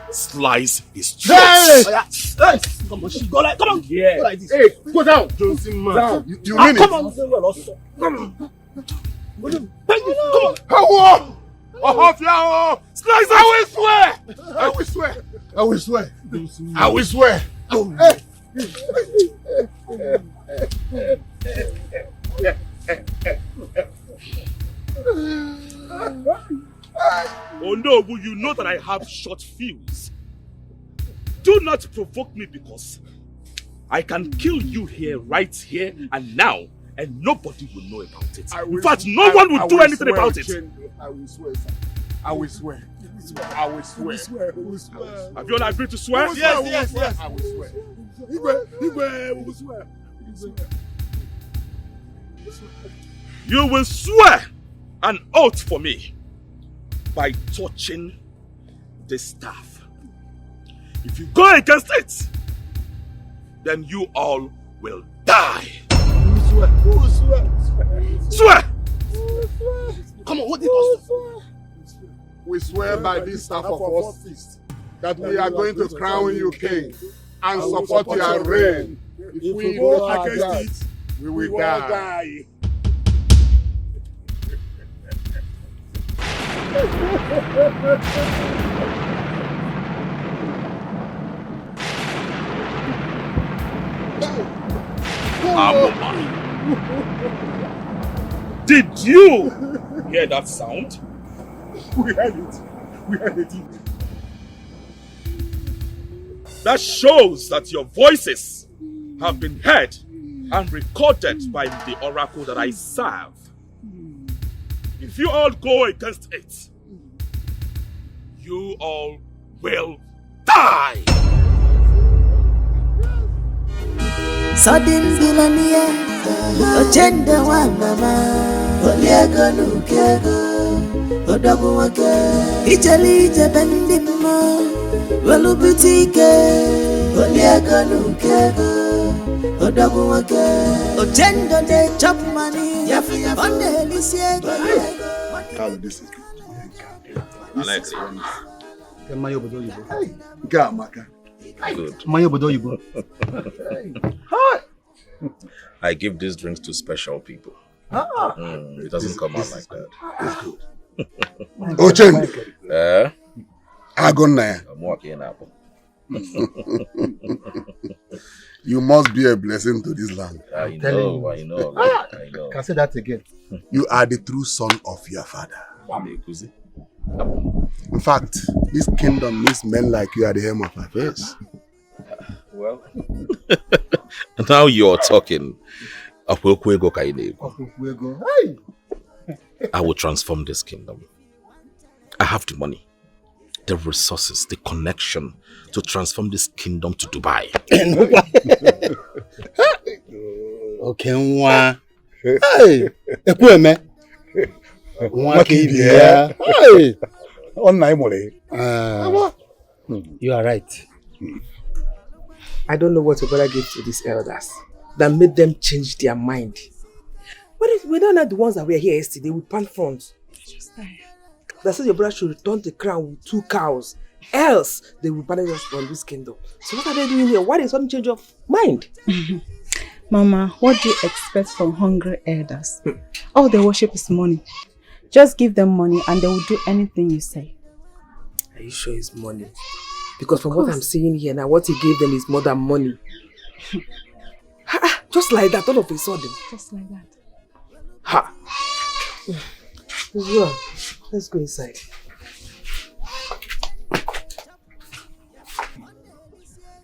Slice his throat. Hey! Come on, go like, come on. Yeah. Go like this. Hey, go down. Johnson, man. Down. You mean come it? on. Come on. Slice! I will swear! I will swear! I will swear! I will swear! Oh no, you know that I have short fuse. Do not provoke me because I can kill you here, right here and now, and nobody will know about it. In fact, no one will do anything about it. I will swear, sir. I will swear. I will swear. Have you all agreed to swear? Yes. I will swear. We will swear. You will swear an oath for me by touching this staff. If you go against it, then you all will die. Swear! Come on, what did you swear? We swear by this staff of office that we are going to crown you king and support your reign. If we go against it, we will die. Did you hear that sound? We heard it. That shows that your voices have been heard and recorded by the oracle that I serve. If you all go against it, you all will die. Sudden billionaire, agenda one mama, Oliago Nukego, Odabuake, Italy, Jabendimo, Velubutike, Oliago Nukego, Odabuake, agenda de chop money, on the Lycia. This is good. I like it. Good. I give these drinks to special people. It doesn't come out like that. It's good. Ochen. Agonaya. I'm walking up. You must be a blessing to this land. I know. Can I say that again? You are the true son of your father. In fact, this kingdom needs men like you at the helm of affairs. Well, now you're talking. I will transform this kingdom. I have the money, the resources, the connection to transform this kingdom to Dubai. Okay, hey, Ekweme. Hey, you are right. I don't know what your brother gave to these elders that made them change their mind. But if we don't have the ones that were here yesterday with pan front. That says your brother should return the crown with 2 cows. Else, they will banish us from this kingdom. So what are they doing here? Why is sudden change of mind? Mama, what do you expect from hungry elders? All they worship is money. Just give them money and they will do anything you say. Are you sure it's money? Because from what I'm seeing here now, what he gave them is more than money. Just like that, all of a sudden. Just like that. Ha! Well, let's go inside.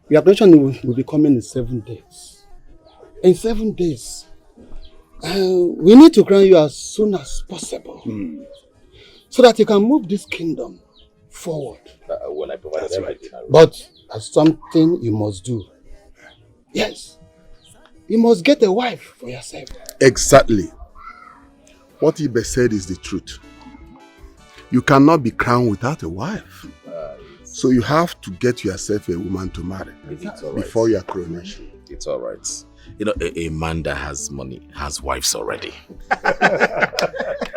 Your operation will be coming in 7 days. In 7 days, we need to crown you as soon as possible. So that you can move this kingdom forward. When I provide everything. But there's something you must do. Yes. You must get a wife for yourself. Exactly. What Ibe said is the truth. You cannot be crowned without a wife. So you have to get yourself a woman to marry before your coronation. It's all right. You know, a man that has money has wives already.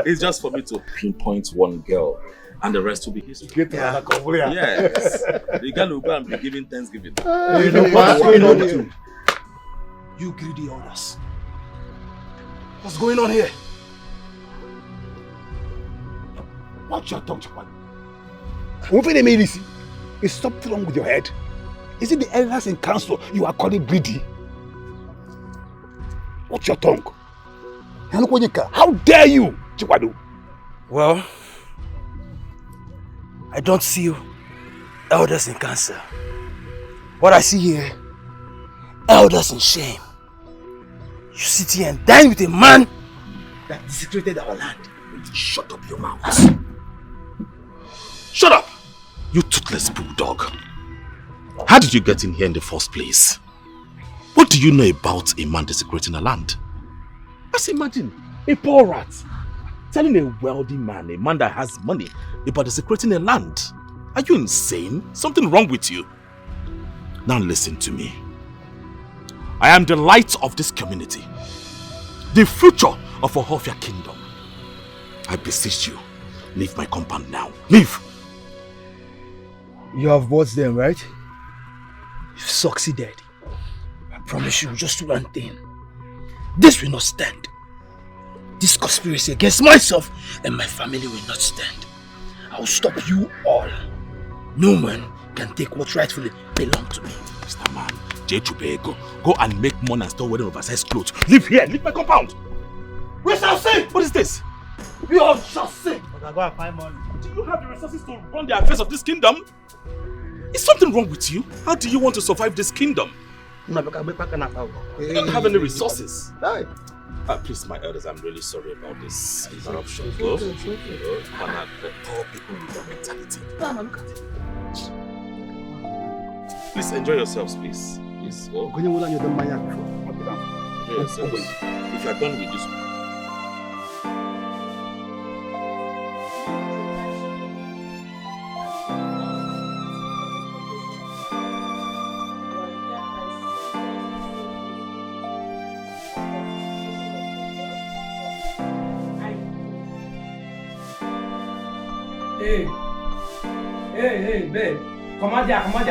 It's just for me to pinpoint one girl and the rest will be history. Yes. The girl will go and be giving Thanksgiving. You know what's going on here? You greedy others. What's going on here? Watch your tongue, Chapman. Is something wrong with your head? Is it the elders in council you are calling greedy? Watch your tongue. How dare you, Chinedu? Well, I don't see elders in cancer. What I see here, elders in shame. You sit here and dine with a man that desecrated our land. Shut up your mouth. Shut up! You toothless bulldog. How did you get in here in the first place? What do you know about a man desecrating a land? Just imagine a poor rat telling a wealthy man, a man that has money, about desecrating a land. Are you insane? Something wrong with you? Now listen to me. I am the light of this community, the future of Ohofia kingdom. I beseech you, leave my compound now. Leave! You have watched them, right? You've succeeded. I promise you just one thing. This will not stand. This conspiracy against myself and my family will not stand. I will stop you all. No man can take what rightfully belongs to me. Mr. Man, go and make money and start wearing oversized clothes. Leave here, leave my compound. We shall see. What is this? We all shall see. Go and find money. Do you have the resources to run the affairs of this kingdom? Is something wrong with you? How do you want to survive this kingdom? You don't have any resources. Please, my elders, I'm really sorry about this interruption. Poor people with your mentality. Please enjoy yourselves, please. Please. Oh. Enjoy yourselves. If you are done with this. Hey, babe. Come on there. Come on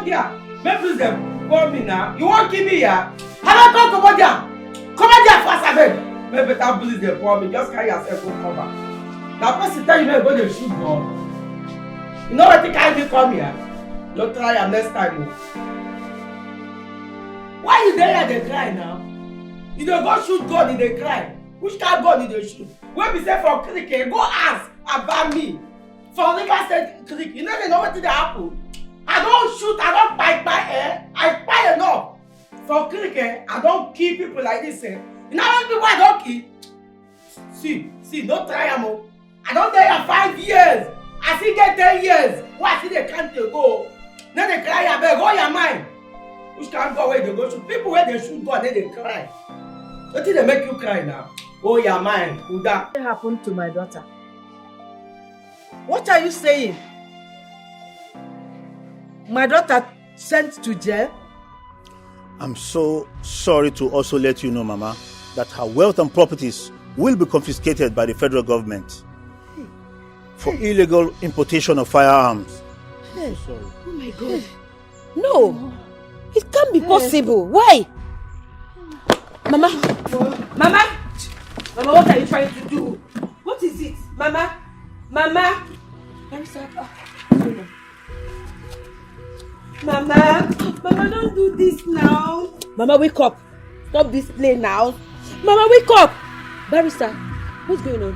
there. Babe, please call me now. You won't kill me here? How about come on there? Come on there fast, babe. Babe, better please they call me. Just carry yourself to cover. Now, person tell you to go to shoot gun. You know what you carry me come here? Don't try am next time. Why you there they cry now? You don't go shoot gun, they cry. Which kind of gun they shoot? When we say for cricket, go ask about me. For River State cricket, you know they know what did happen. I don't shoot, I don't bite by air. I buy enough. For cricket, I don't kill people like this. You know how many people I don't kill? See, don't try am. I don't there 5 years. I still get 10 years. Why see they can't go? Then they cry, I beg, go your mind. Which can't go where they go shoot? People where they shoot go and then they cry. What did they make you cry now? Oh, your mind, Uda. What happened to my daughter? What are you saying? My daughter sent to jail? I'm so sorry to also let you know, Mama, that her wealth and properties will be confiscated by the federal government for illegal importation of firearms. Hey. Sorry. Oh my God. No, it can't be possible. Why? Mama, what are you trying to do? What is it? Mama. Mama, don't do this now. Mama, wake up. Stop this play now. Mama, wake up. Barrister, what's going on?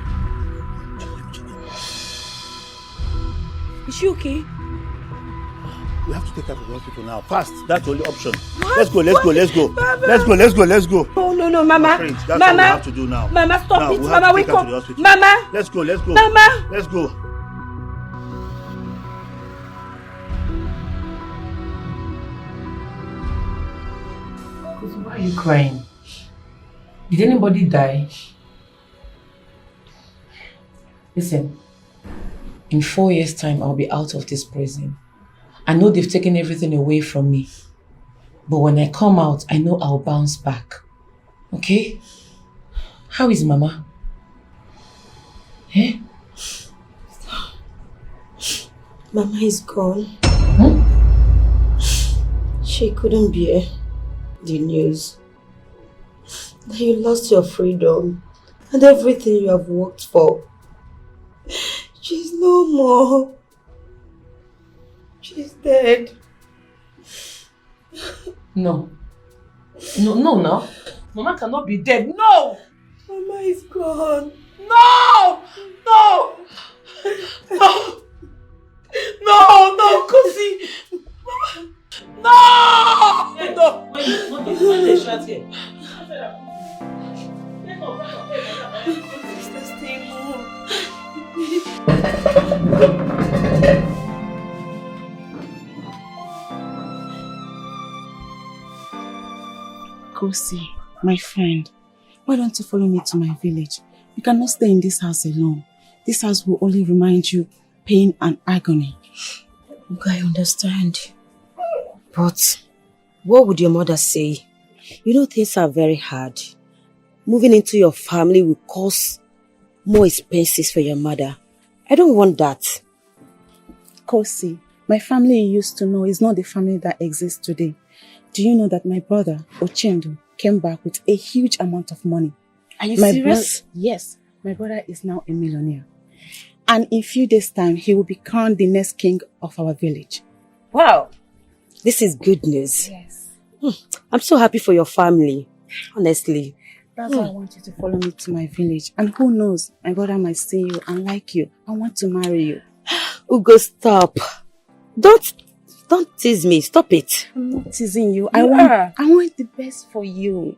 Is she okay? We have to take her to the hospital now. Fast. That's the only option. What? Let's go. No, Mama. That's what we have to do now. Mama, stop now, it. Mama, wake up. Mama. Let's go. Mama. Let's go. Why are you crying? Did anybody die? Listen, in 4 years' time, I'll be out of this prison. I know they've taken everything away from me. But when I come out, I know I'll bounce back. Okay? How is Mama? Eh? Mama is gone. She couldn't bear the news that you lost your freedom and everything you have worked for. She's no more. She's dead. No. No. Mama cannot be dead. No! Mama is gone. No! No! No! No, no, Kosi! No! No! Wait, shut here. Kosi, my friend, why don't you follow me to my village? You cannot stay in this house alone. This house will only remind you pain and agony. Look, I understand. But what would your mother say? You know things are very hard. Moving into your family will cause more expenses for your mother. I don't want that. Kosi, my family you used to know is not the family that exists today. Do you know that my brother, Chinedu, came back with a huge amount of money? Are you serious? Yes, my brother is now a millionaire. And in a few days' time, he will be crowned the next king of our village. Wow, this is good news. Yes. I'm so happy for your family, honestly. That's why I want you to follow me to my village. And who knows, my brother might see you and like you. I want to marry you. Ugo, stop. Don't tease me. Stop it. I'm not teasing you. I want the best for you.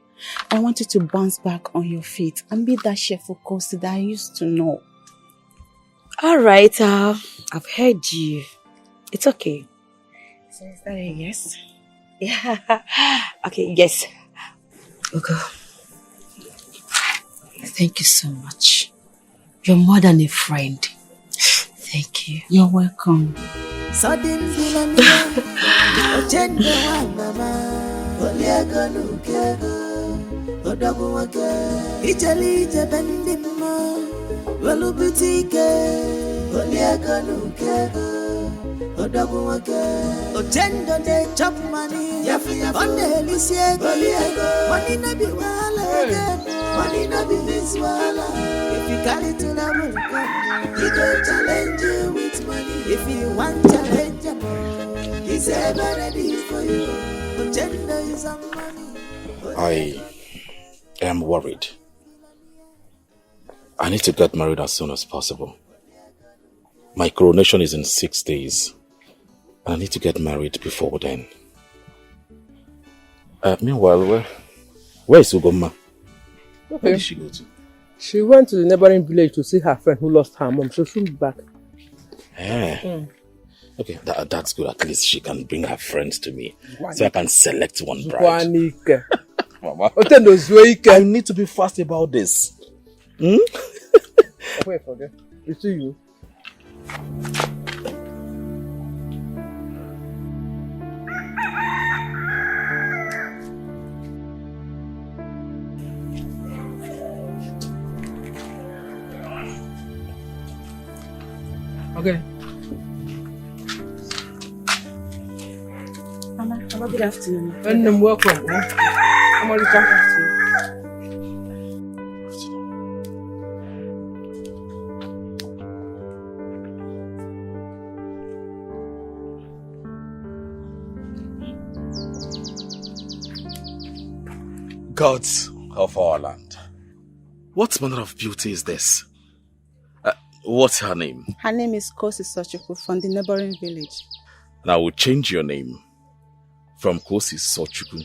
I want you to bounce back on your feet and be that cheerful Kosi that I used to know. All right, I've heard you. It's okay. So is that a yes? Yeah. Okay, yes. Ugo, thank you so much. You're more than a friend. Thank you. You're welcome. Otendo de chop money, on the helice, money no be wala, money no be miswala. If you carry to the moon, he go challenge you with money. If you want challenge, he's ever ready for you. Otendo is a money. I am worried. I need to get married as soon as possible. My coronation is in 6 days. And I need to get married before then. Meanwhile, where is Ugoma? Okay. Where did she go to? She went to the neighboring village to see her friend who lost her mom, so she'll be back. Okay, that's good. At least she can bring her friends to me. So I can select one bride. Mama. I need to be fast about this. Wait for them. It's to you. Okay. Mama, good afternoon. And welcome. I'm already talking to you. Gods of our land, what manner of beauty is this? What's her name? Her name is Kosi Sochukwu from the neighboring village. And I will change your name from Kosi Sochukwu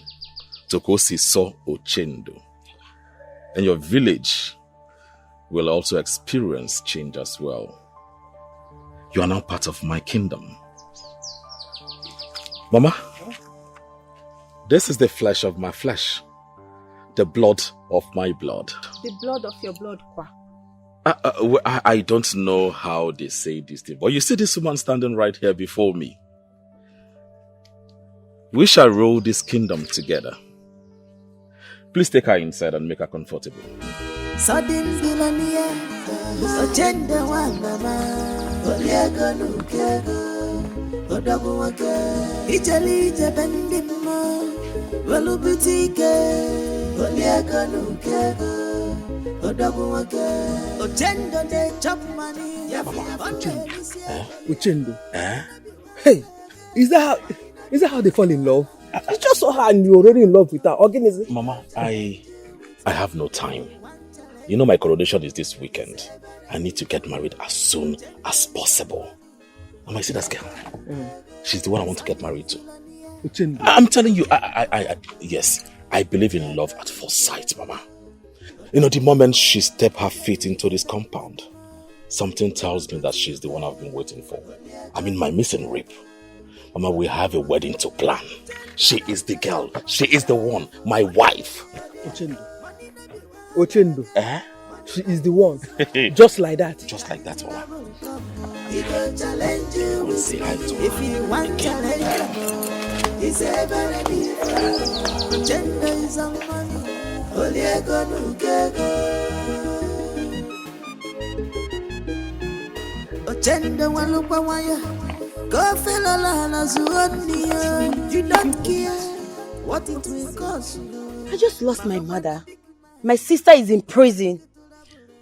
to Kosi So Ochendo. And your village will also experience change as well. You are now part of my kingdom. Mama, this is the flesh of my flesh, the blood of my blood. The blood of your blood, Kwa. I don't know how they say this thing, but you see this woman standing right here before me. We shall rule this kingdom together. Please take her inside and make her comfortable. Uchendo. Hey, is that how they fall in love? You just saw her and you're already in love with her. Organism. Mama, I have no time. You know my coronation is this weekend. I need to get married as soon as possible. Am I see that girl? She's the one I want to get married to. I'm telling you, yes, I believe in love at first sight, Mama. You know, the moment she stepped her feet into this compound, something tells me that she's the one I've been waiting for. I mean, my missing rib. Mama, we have a wedding to plan. She is the girl. She is the one. My wife. Ochendo. She is the one. Just like that. Just like that, Mama. Say hi to her. If you want challenge, it's ever different. Gender is a money. Oliego nukego. Ochendo walupa waya. Go fella la zuonia. You don't care what it will cost. I just lost my mother. My sister is in prison.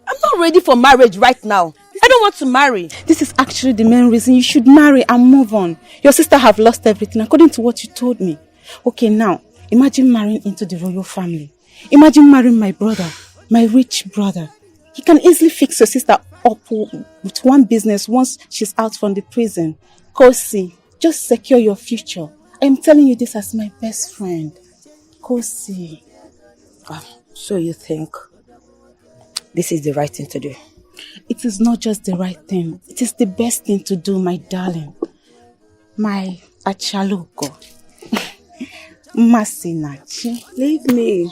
I'm not ready for marriage right now. I don't want to marry. This is actually the main reason you should marry and move on. Your sister have lost everything according to what you told me. Okay, now, imagine marrying into the royal family. Imagine marrying my brother, my rich brother. He can easily fix your sister up with one business once she's out from the prison. Kosi, just secure your future. I'm telling you this as my best friend. Kosi. So you think this is the right thing to do? It is not just the right thing. It is the best thing to do, my darling. My Achaloko. Masinachi. Leave me.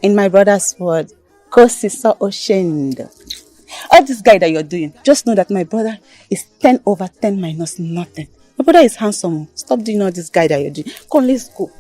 In my brother's word, Kosi so oshendo. All this guy that you're doing, just know that my brother is 10 over 10 minus nothing. My brother is handsome. Stop doing all this guy that you're doing. Come, let's go.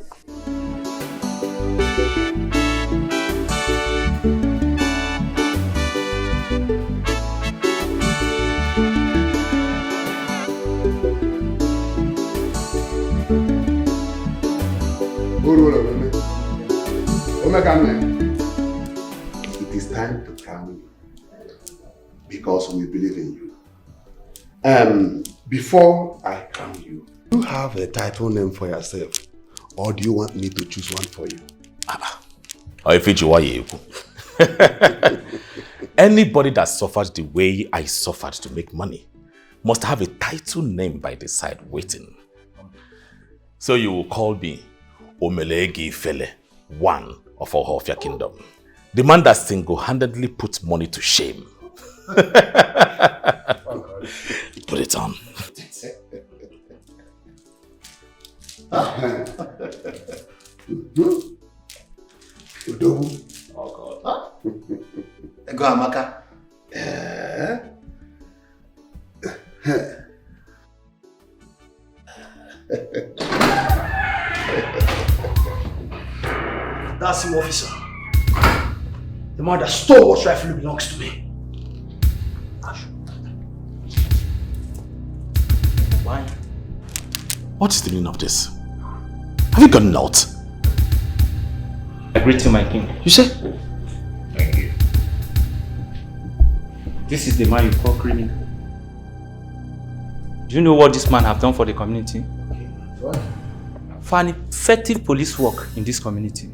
It is time to crown you because we believe in you. Before I crown you, do you have a title name for yourself, or do you want me to choose one for you? Anybody that suffered the way I suffered to make money must have a title name by the side waiting. So you will call me Omelegi Fele, one of Ohofia Kingdom. The man that single-handedly puts money to shame. Put it on. Oh God. Go Amaka. That's him, officer. The man that stole what rightfully belongs to me. Why? What is the meaning of this? Have you gotten out? I greet you, my king. You say? Thank you. This is the man you call criminal. Do you know what this man have done for the community? What? For an effective police work in this community,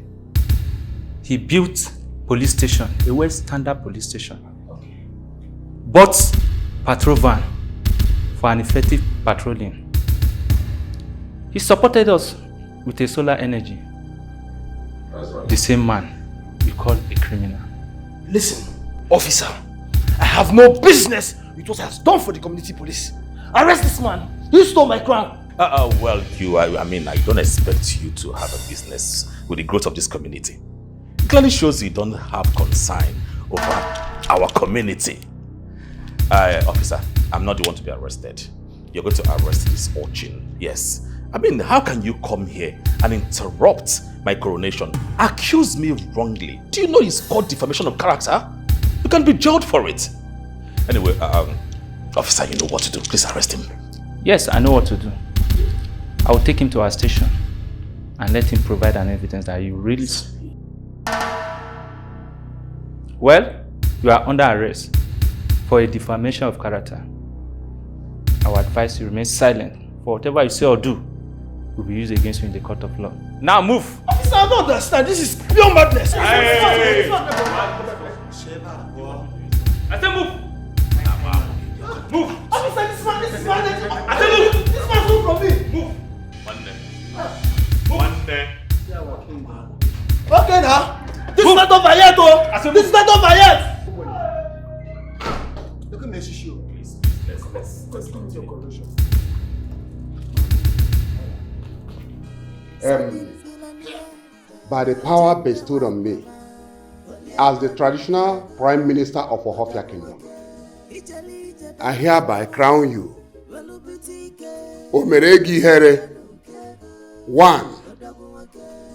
he built police station, a well-standard police station. Bought patrol van for an effective patrolling. He supported us with a solar energy. That's right. The same man we call a criminal. Listen, officer, I have no business with what I have done for the community police. Arrest this man. He stole my crown. Well, I mean, I don't expect you to have a business with the growth of this community. It clearly shows you don't have concern over our community. Officer, I'm not the one to be arrested. You're going to arrest this urchin. Yes. I mean, how can you come here and interrupt my coronation? Accuse me wrongly. Do you know it's called defamation of character? You can be jailed for it. Anyway, officer, you know what to do. Please arrest him. Yes, I know what to do. I will take him to our station and let him provide an evidence that you really... Well, you are under arrest for a defamation of character. I would advise you remain silent, for whatever you say or do will be used against you in the court of law. Now move! Officer, I don't understand. This is pure madness. I said move! Move! Officer, this man. I said move! This man's moved from me. Move! One day. Okay now. This is not over yet, oh. This is not over yet. Look at me, show. Please, let's continue. Coronation. By the power bestowed on me as the traditional Prime Minister of Ohofia Kingdom, I hereby crown you Omeregi Here, one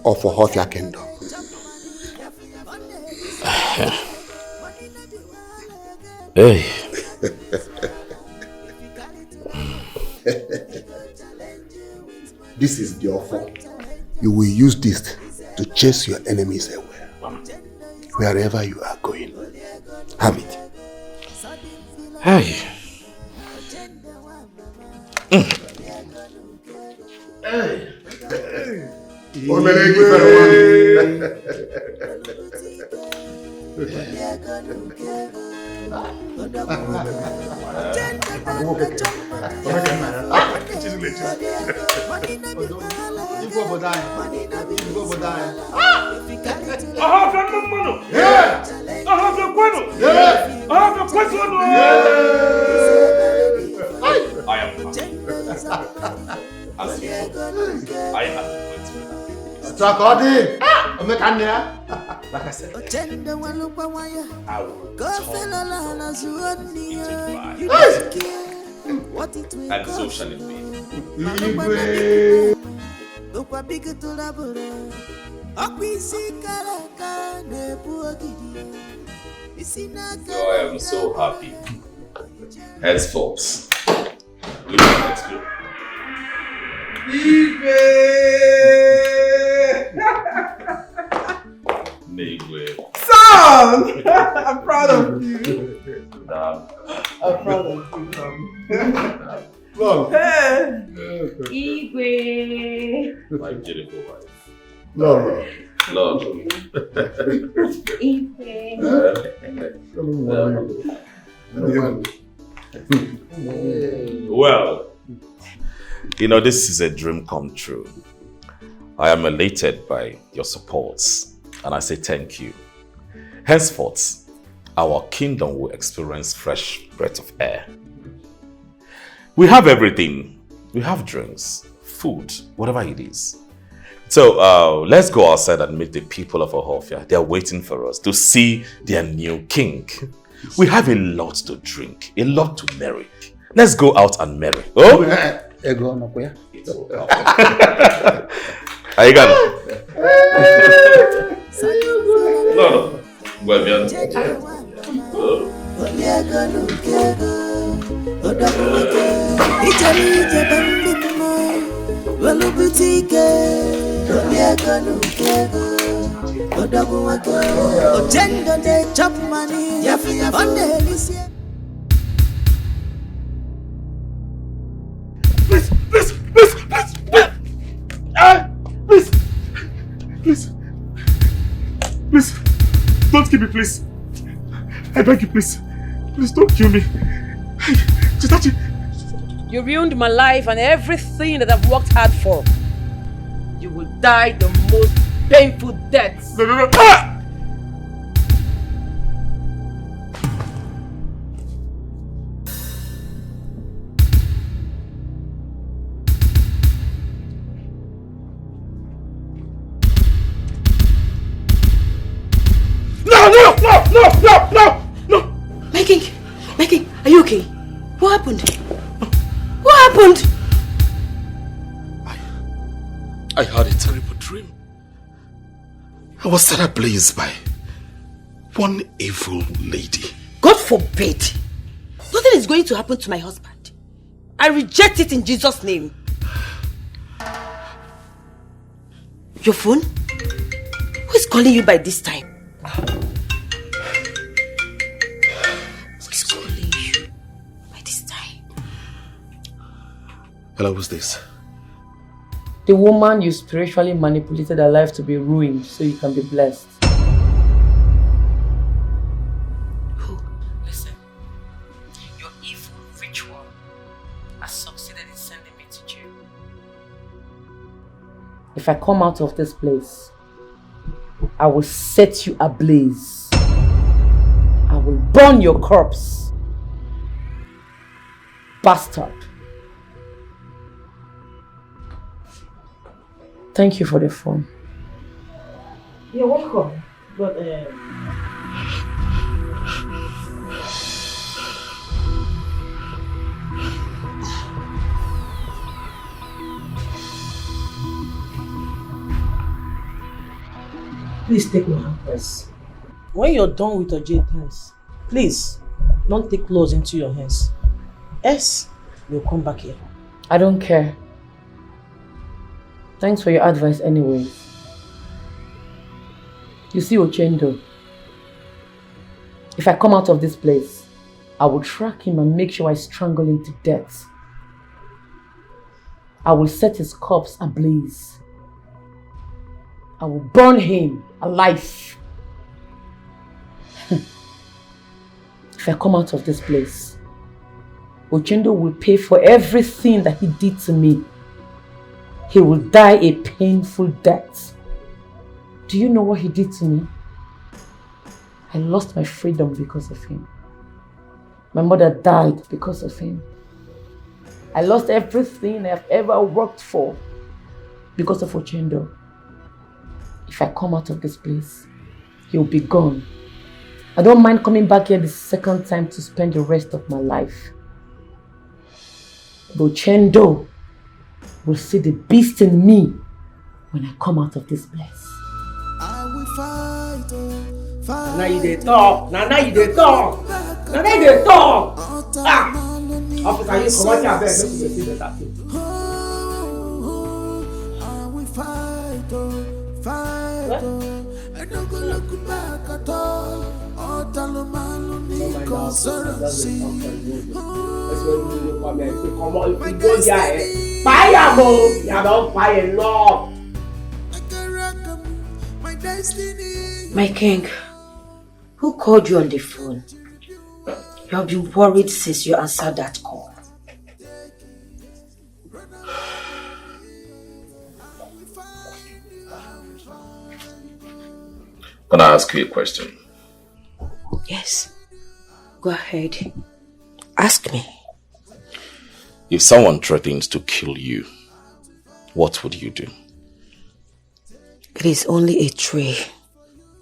of Ohofia Kingdom. Hey. This is the offer. You will use this to chase your enemies away, wherever you are going. Have it. Hey. Hey. Like I said, I will and so shall it be. So I am so happy. Henceforth, we will explore. Son! I'm proud of you. I'm proud of you, son. Igwe. My beautiful wife. Lord. Well, you know, this is a dream come true. I am elated by your supports, and I say thank you. Henceforth, our kingdom will experience fresh breath of air. We have everything. We have drinks, food, whatever it is. So let's go outside and meet the people of Ohofia. They are waiting for us to see their new king. We have a lot to drink, a lot to marry. Let's go out and marry. Oh? Are you gonna? No. Well, bien. Please, don't kill me, please. I beg you, please. Please don't kill me. You ruined my life and everything that I've worked hard for. You will die the most painful death. No. Ah! No! My king, are you okay? What happened? What happened? I had a terrible dream. I was set ablaze by one evil lady. God forbid! Nothing is going to happen to my husband. I reject it in Jesus' name. Your phone? Who is calling you by this time? Hello, who's this? The woman you spiritually manipulated her life to be ruined so you can be blessed. If I come out of this place, I will set you ablaze. I will burn your corpse. Bastard. Thank you for the phone. You're welcome. But please take my hand first. When you're done with your jade hands, please don't take laws into your hands. Else, you'll come back here. I don't care. Thanks for your advice anyway. You see Ochendo, if I come out of this place, I will track him and make sure I strangle him to death. I will set his corpse ablaze. I will burn him alive. If I come out of this place, Ochendo will pay for everything that he did to me. He will die a painful death. Do you know what he did to me? I lost my freedom because of him. My mother died because of him. I lost everything I've ever worked for because of Ochendo. If I come out of this place, he'll be gone. I don't mind coming back here the second time to spend the rest of my life. But Ochendo will see the beast in me when I come out of this place. Now you dey talk. Now you dey talk. Now you dey talk. Ah! Officer, you come out here, make you see the tattoo. My king, who called you on the phone? You have been worried since you answered that call. Can I ask you a question? Yes. Go ahead. Ask me. If someone threatens to kill you, what would you do? It is only a tree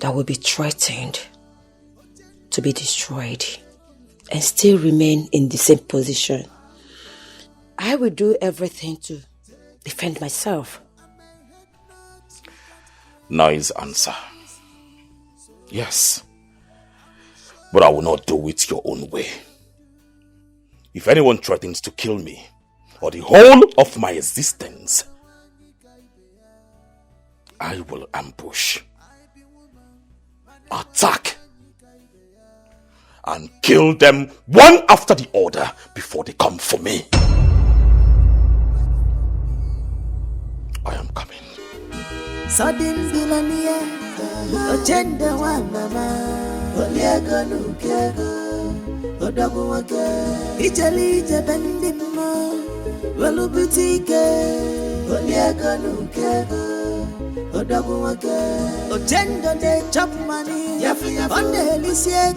that will be threatened to be destroyed and still remain in the same position. I will do everything to defend myself. Nice answer. Yes. But I will not do it your own way. If anyone threatens to kill me, or the whole of my existence, I will ambush, attack, and kill them one after the other before they come for me. I am coming. Sudden Bilania, Ochendo Mama, Oliago Nukego, Odabuake, Italy Jabendimo, Velubutike, Oliago Nukego, Odabuake, Ochendo de chop money, on the Lycée,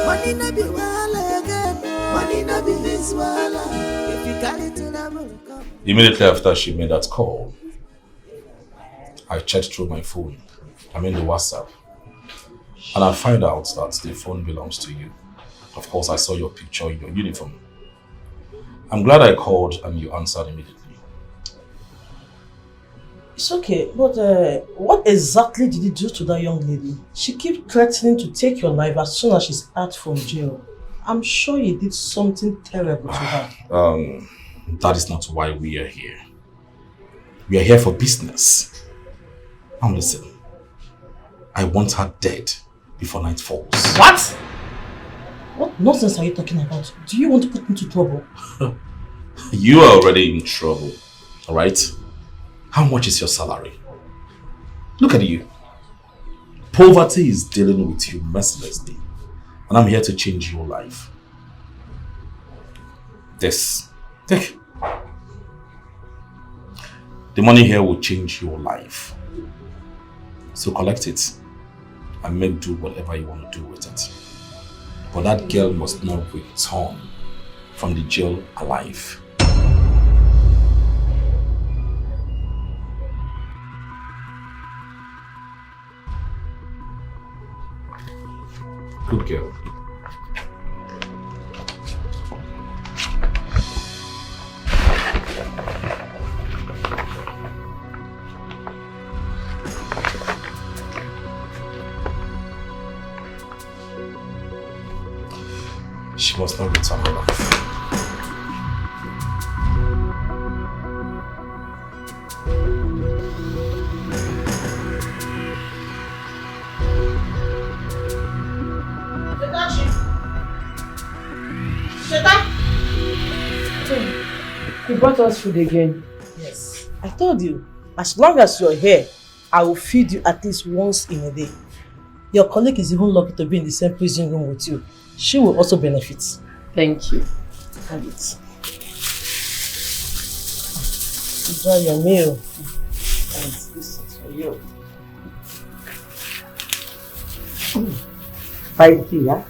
money no be wala again, money no be this wala, if you carry to the Immediately after she made that call, I checked through my phone, the WhatsApp, and I find out that the phone belongs to you. Of course, I saw your picture in your uniform. I'm glad I called and you answered immediately. It's okay, but what exactly did you do to that young lady? She keeps threatening to take your life as soon as she's out from jail. I'm sure you did something terrible to her. That is not why we are here. We are here for business. And listen, I want her dead before night falls. What? What nonsense are you talking about? Do you want to put me into trouble? You are already in trouble, alright? How much is your salary? Look at you. Poverty is dealing with you mercilessly, and I'm here to change your life. This. Take. The money here will change your life. So collect it and make do whatever you want to do with it. But that girl must not return from the jail alive. Good girl. She must not return alive. You brought us food again. Yes. I told you, as long as you're here, I will feed you at least once in a day. Your colleague is even lucky to be in the same prison room with you. She will also benefit. Thank you. Have it. Enjoy your meal. And this is for you. Thank you, yeah?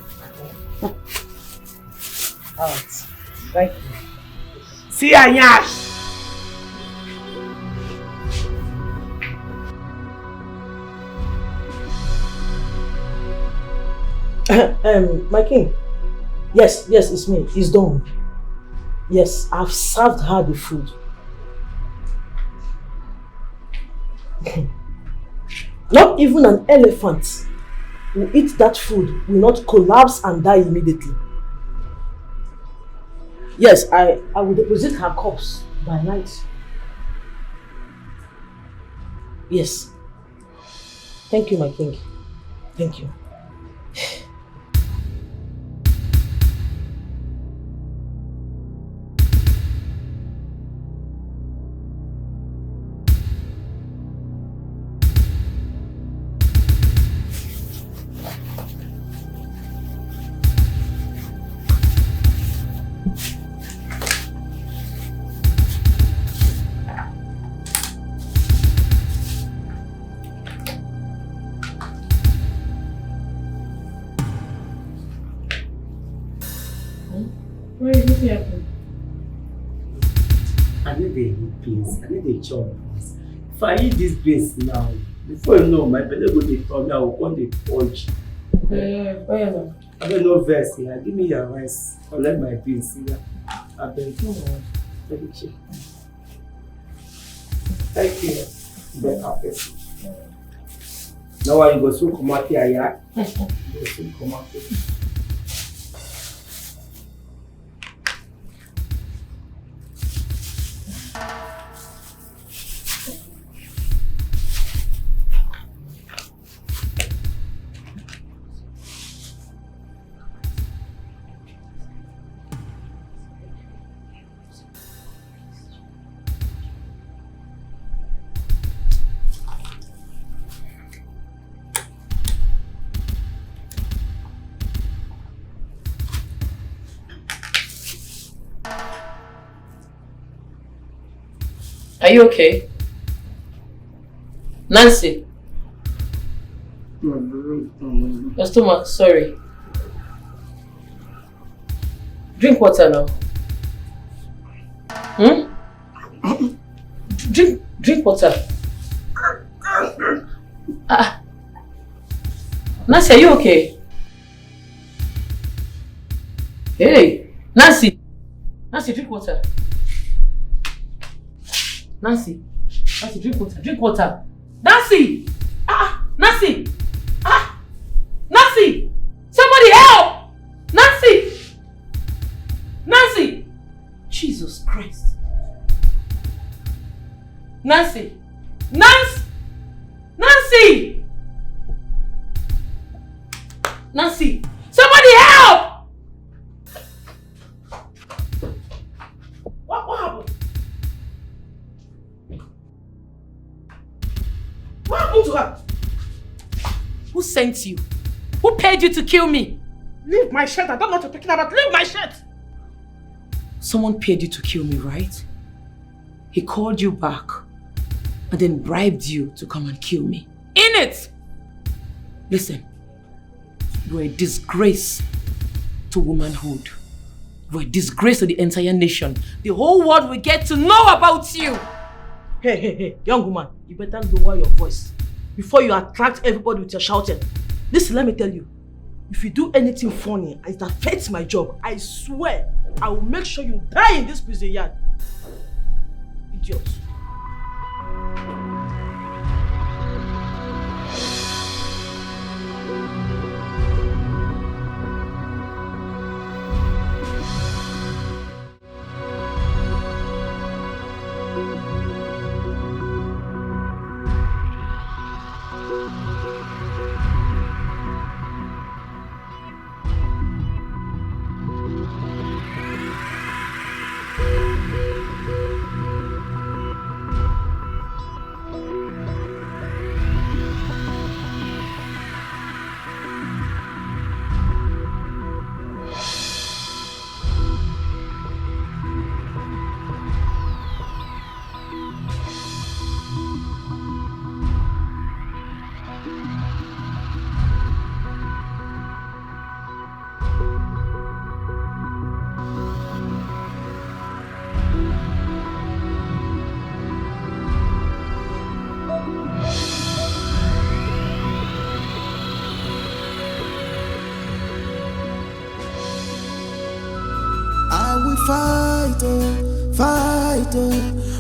Alright. Thank you. See ya, Nyash! My king. Yes, it's me. It's done. Yes, I've served her the food. Not even an elephant who eats that food will not collapse and die immediately. Yes, I will deposit her corpse by night. Yes. Thank you, my king. Thank you. I need a beans. I need a chop. If I eat these beans now, before you know, my belly will be turn. I will come the punch. I don't know verse here. Give me your rice. Collect my beans here. I beg you. Let me check. Thank you. Better person. Now I go so come out here, yeah? Go so come out here. Are you okay? Nancy? Your stomach, sorry. Drink water now. Drink water. Nancy, are you okay? Hey, Nancy! Nancy, drink water. Nancy, drink water. Drink water. Nancy! Nancy! Nancy! Somebody help! Nancy! Nancy! Jesus Christ. Nancy! Nancy! Nancy! Somebody help! What happened? What happened to her? Who sent you? Who paid you to kill me? Leave my shirt. I don't know what you're talking about. Leave my shirt. Someone paid you to kill me, right? He called you back and then bribed you to come and kill me. In it! Listen, you are a disgrace to womanhood. You are a disgrace to the entire nation. The whole world will get to know about you. Hey, young woman, you better lower your voice before you attract everybody with your shouting. Listen, let me tell you, if you do anything funny and it affects my job, I swear I will make sure you die in this prison yard. Idiot. Fight,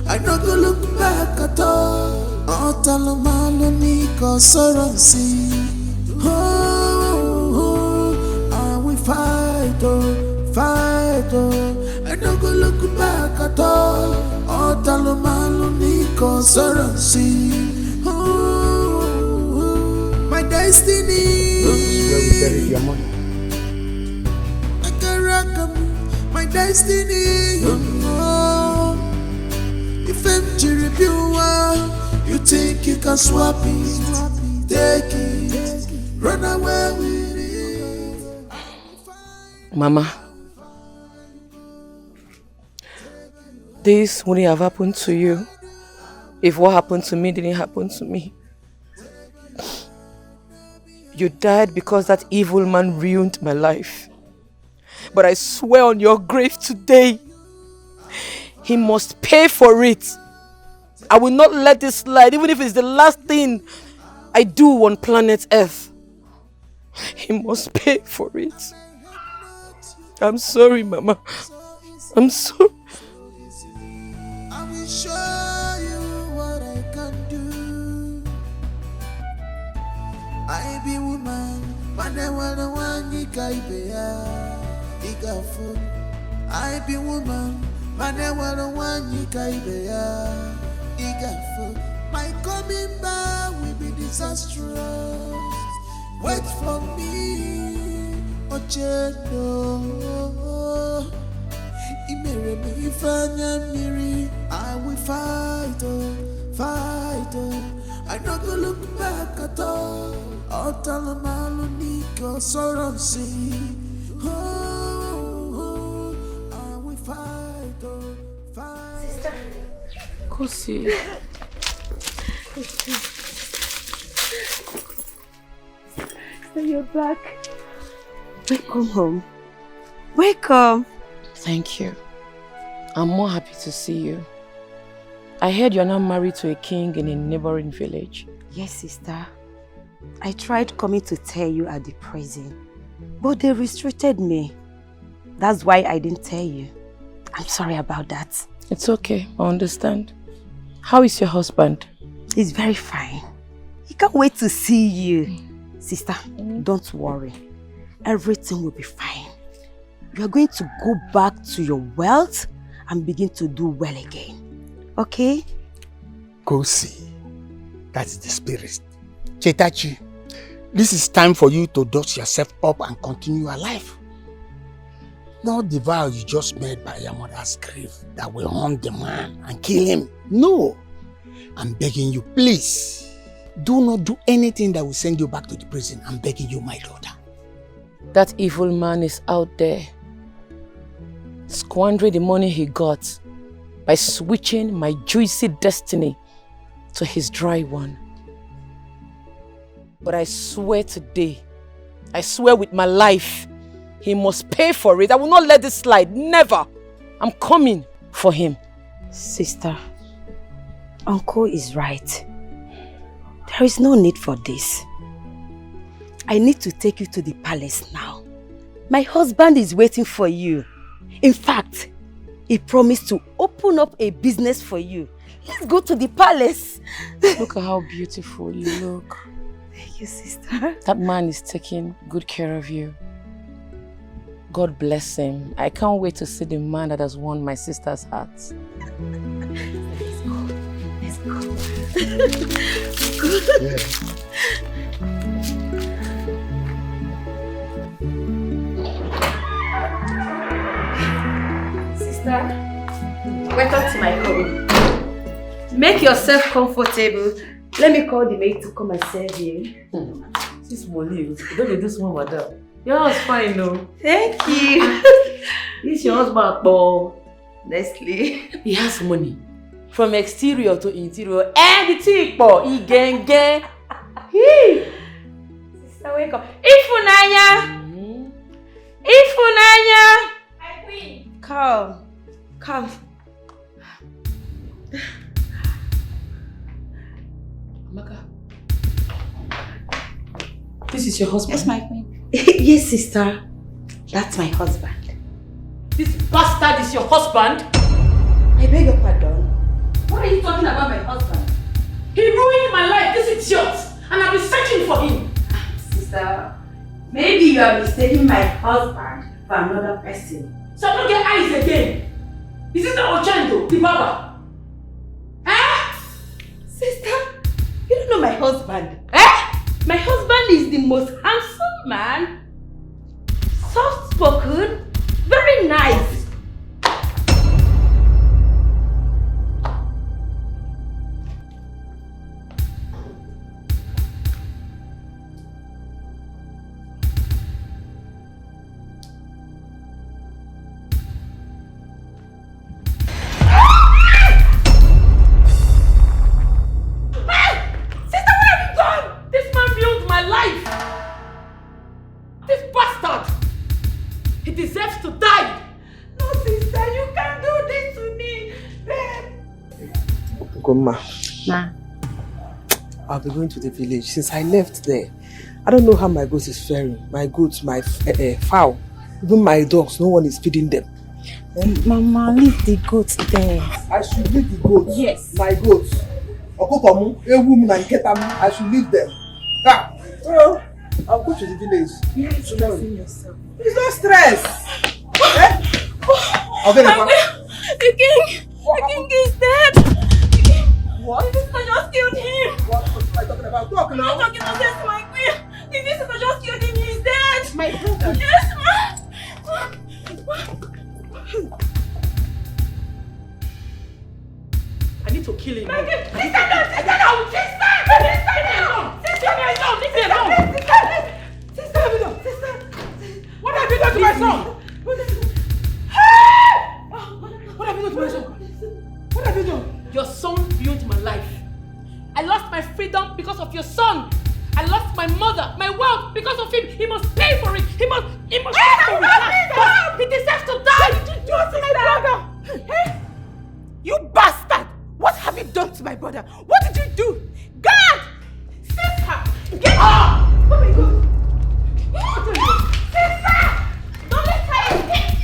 I don't go look back at all. Otalomalo niko soransi. I will fight, I don't go look back at all. Otalomalo niko soransi. My destiny. This is where we bury your money. My destiny, if I'm you think you can swap it, take it, run away with it. Mama, this wouldn't have happened to you if what happened to me didn't happen to me. You died because that evil man ruined my life. But I swear on your grave today, he must pay for it. I will not let this slide, even if it's the last thing I do on planet Earth. He must pay for it. I'm sorry, Mama. I'm sorry. I will show you what I can do. I be woman, but I want the one you can be. I be woman, but I want the one you can be. My coming back will be disastrous. Wait for me, Ochendo. I will fight, I don't go look back at all. Otalomalo niko soransi. I will fight. Sister, go see. So you're back. Welcome home. Welcome. Thank you. I'm more happy to see you. I heard you're now married to a king in a neighboring village. Yes, sister. I tried coming to tell you at the prison, but they restricted me. That's why I didn't tell you. I'm sorry about that. It's okay, I understand. How is your husband? He's very fine. He can't wait to see you. Sister, don't worry. Everything will be fine. You are going to go back to your wealth and begin to do well again. Okay? Go see. That's the spirit. Chetachi, this is time for you to dust yourself up and continue your life. Not the vow you just made by your mother's grave that will hunt the man and kill him. No. I'm begging you, please. Do not do anything that will send you back to the prison. I'm begging you, my daughter. That evil man is out there, squandering the money he got by switching my juicy destiny to his dry one. But I swear today, I swear with my life, he must pay for it. I will not let this slide, never. I'm coming for him. Sister, Uncle is right. There is no need for this. I need to take you to the palace now. My husband is waiting for you. In fact, he promised to open up a business for you. Let's go to the palace. Look at how beautiful you look. Thank you, sister. That man is taking good care of you. God bless him. I can't wait to see the man that has won my sister's heart. Let's go. Let's go. Yeah. Sister, welcome to my home. Make yourself comfortable. Let me call the maid to come and serve you. This money, don't do this one, madam. Your house fine, no? Thank you. This your husband, Paul. Nestle. He has money. From exterior to interior. And the thing, Paul. He gang. Sister, wake up. Ifunanya! Ifunanya! My queen. Come. Amaka. This is your husband? Yes, my queen. Yes, sister. That's my husband. This bastard is your husband? I beg your pardon. What are you talking about my husband? He ruined my life, this idiot! And I've been searching for him. Sister, maybe you are mistaking my husband for another person. So I don't get eyes again. Is this the Ochendo, the Barber? Sister, you don't know my husband. My husband is the most handsome man, soft-spoken, very nice. Ma. I'll be going to the village. Since I left there, I don't know how my goat is faring. My goats, my fowl, even my dogs, no one is feeding them. Mama, leave the goats there. I should leave the goats? Yes. My goats. I should leave them. I'll go to the village. Yes, yourself. It's no stress. The king is dead. What? The visitor just killed him. What am I talking about? Talk now. You're talking nonsense, my queen. The visitor just killed him. He's dead. My brother. Yes, ma. I need to kill him. My queen, sister, no, sister, no. Sister, what have you done to my son? What have you done to my son? What have you done? Your son ruined my life. I lost my freedom because of your son. I lost my mother, my wealth because of him. He must pay for it. He must pay for it. He deserves to die. What did you do to my brother? Hey? You bastard! What have you done to my brother? What did you do? God! Sister! Get up! Oh my God! Sister! Don't let her escape!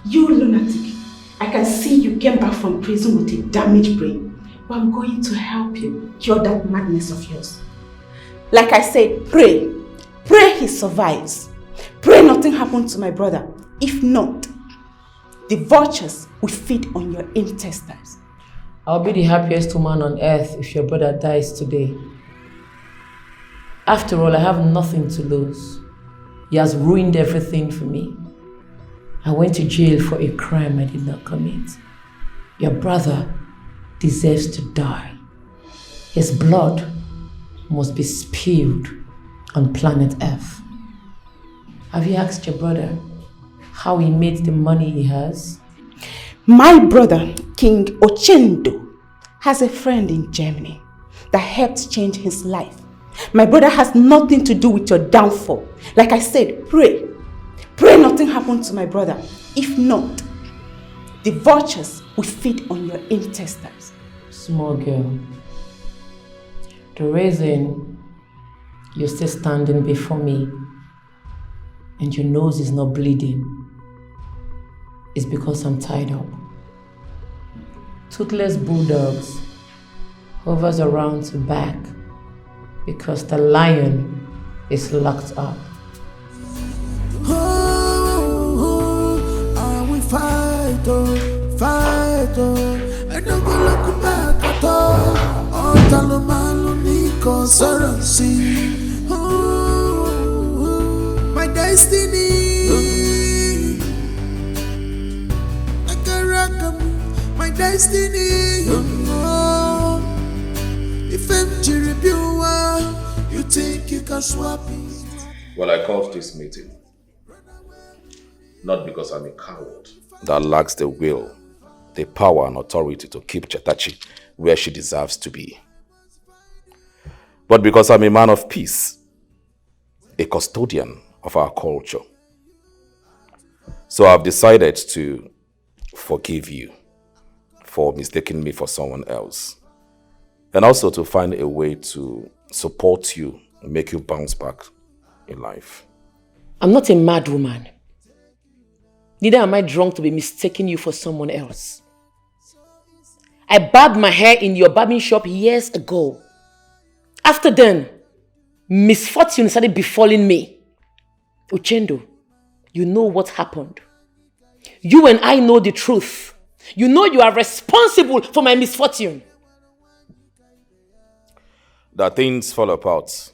You lunatic. I can see you came back from prison with a damaged brain. But I'm going to help you cure that madness of yours. Like I said, pray. Pray he survives. Pray nothing happens to my brother. If not, the vultures will feed on your intestines. I'll be the happiest woman on earth if your brother dies today. After all, I have nothing to lose. He has ruined everything for me. I went to jail for a crime I did not commit. Your brother deserves to die. His blood must be spilled on planet Earth. Have you asked your brother How he made the money he has? My brother, King Chinedu, has a friend in Germany that helped change his life. My brother has nothing to do with your downfall. Like I said, pray. Pray nothing happens to my brother. If not, the vultures will feed on your intestines. Small girl, the reason you're still standing before me and your nose is not bleeding is because I'm tied up. Toothless bulldogs hovers around to back because the lion is locked up. I will fight, fight, I don't go look back at all. Oh, Talomalo Nico Saransi. My destiny. I can rock my destiny. If I'm you think you can swap it. Well, I called this meeting not because I'm a coward that lacks the will, the power and authority to keep Chetachi where she deserves to be, but because I'm a man of peace, a custodian of our culture. So I've decided to forgive you for mistaking me for someone else, and also to find a way to support you and make you bounce back in life. I'm not a mad woman. Neither am I drunk to be mistaking you for someone else. I barbed my hair in your barbing shop years ago. After then, misfortune started befalling me. Uchendo, you know what happened. You and I know the truth. You know you are responsible for my misfortune. That things fall apart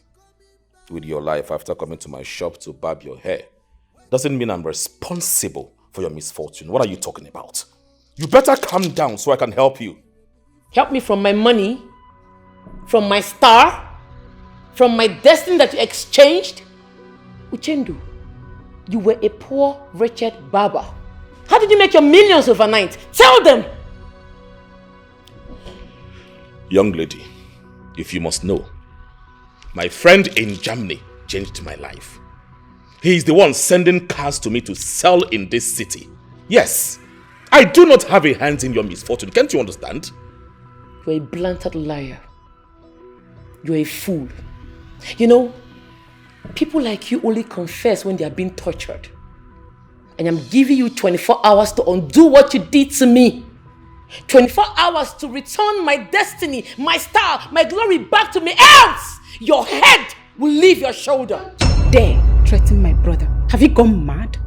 with your life after coming to my shop to barb your hair doesn't mean I'm responsible for your misfortune. What are you talking about? You better calm down so I can help you. Help me from my money, from my star, from my destiny that you exchanged. Uchendu, you were a poor, wretched barber. How did you make your millions overnight? Tell them! Young lady, if you must know, my friend in Germany changed my life. He is the one sending cars to me to sell in this city. Yes, I do not have a hand in your misfortune. Can't you understand? You're a blunted liar. You're a fool. You know, people like you only confess when they are being tortured. And I'm giving you 24 hours to undo what you did to me. 24 hours to return my destiny, my star, my glory back to me. Else, your head will leave your shoulder. Dare threaten my brother. Have you gone mad?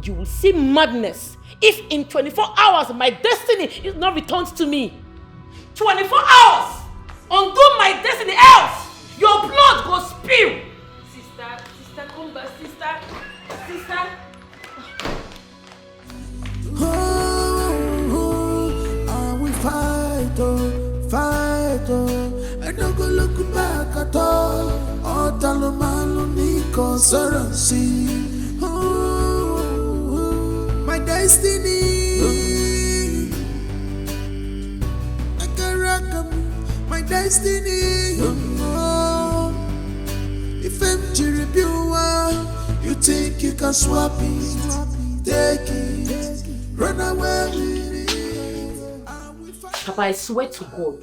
You will see madness if in 24 hours my destiny is not returned to me. 24 hours! Undo my destiny, else your blood will spill. Sister, come back, sister. I will fight, fight, I don't go look back at all. Oh, Talomalo Nico Saransi. My destiny. I can rock my destiny. If I'm you think you can swap it, take it, run away. Papa, I swear to God,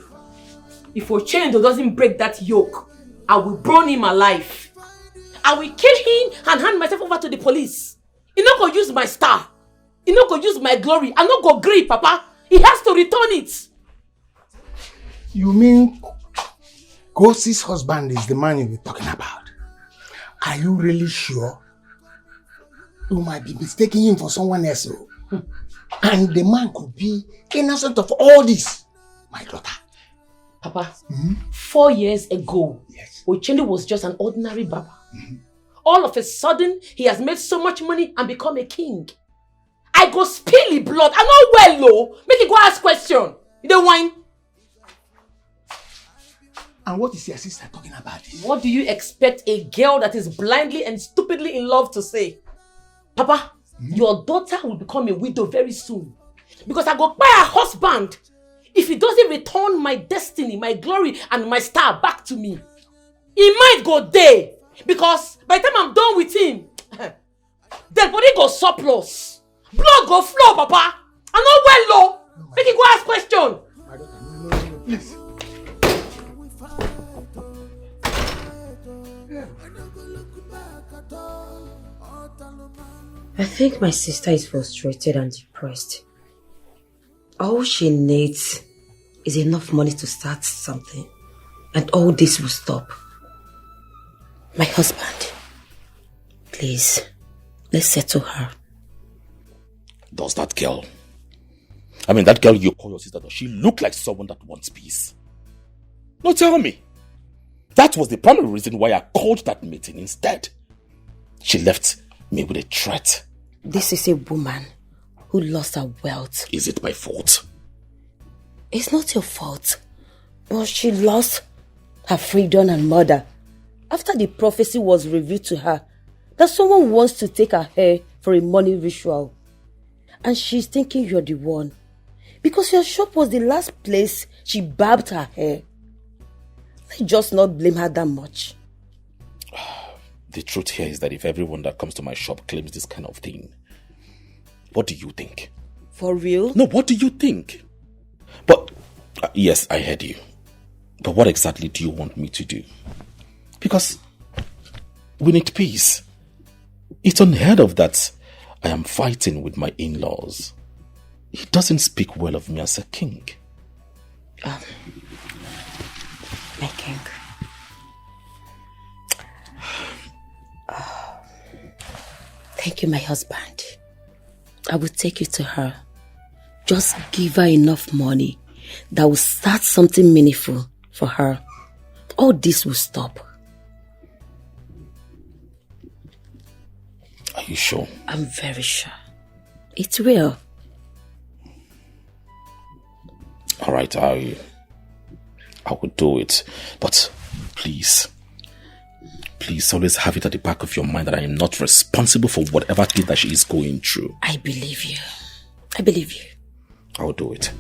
if Chinedu doesn't break that yoke, I will burn him alive. I will kill him and hand myself over to the police. He not gonna use my star. He not gonna use my glory. I'm not gonna agree, Papa. He has to return it. You mean Kosi's husband is the man you were talking about? Are you really sure? You might be mistaking him for someone else. And the man could be innocent of all this. My daughter. Papa, 4 years ago, Chinedu was just an ordinary barber. All of a sudden, he has made so much money and become a king. I go spill his blood. I'm not well, though. Make you go ask question. You don't whine. And what is your sister talking about? What do you expect a girl that is blindly and stupidly in love to say? Papa, Your daughter will become a widow very soon. Because I go buy a husband if he doesn't return my destiny, my glory, and my star back to me. He might go there. Because by the time I'm done with him, dead body go surplus. Blood go flow, Papa. I know well, low. Make you go ask question. Please. I think my sister is frustrated and depressed. All she needs is enough money to start something, and all this will stop. My husband, please, let's settle her. Does that girl, that girl you call your sister, does she look like someone that wants peace? No, tell me. That was the primary reason why I called that meeting instead. She left me with a threat. This is a woman who lost her wealth. Is it my fault? It's not your fault. But she lost her freedom and mother after the prophecy was revealed to her that someone wants to take her hair for a money ritual. And she's thinking you're the one. Because your shop was the last place she barbed her hair. Let's just not blame her that much. The truth here is that if everyone that comes to my shop claims this kind of thing, what do you think? For real? No, what do you think? But, yes, I heard you. But what exactly do you want me to do? Because we need peace. It's unheard of that I am fighting with my in-laws. He doesn't speak well of me as a king. My king. Thank you, my husband. I will take you to her. Just give her enough money that will start something meaningful for her. All this will stop. Are you sure? I'm very sure. It will. All right, I will do it. But please always have it at the back of your mind that I am not responsible for whatever thing that she is going through. I believe you. I believe you. I will do it.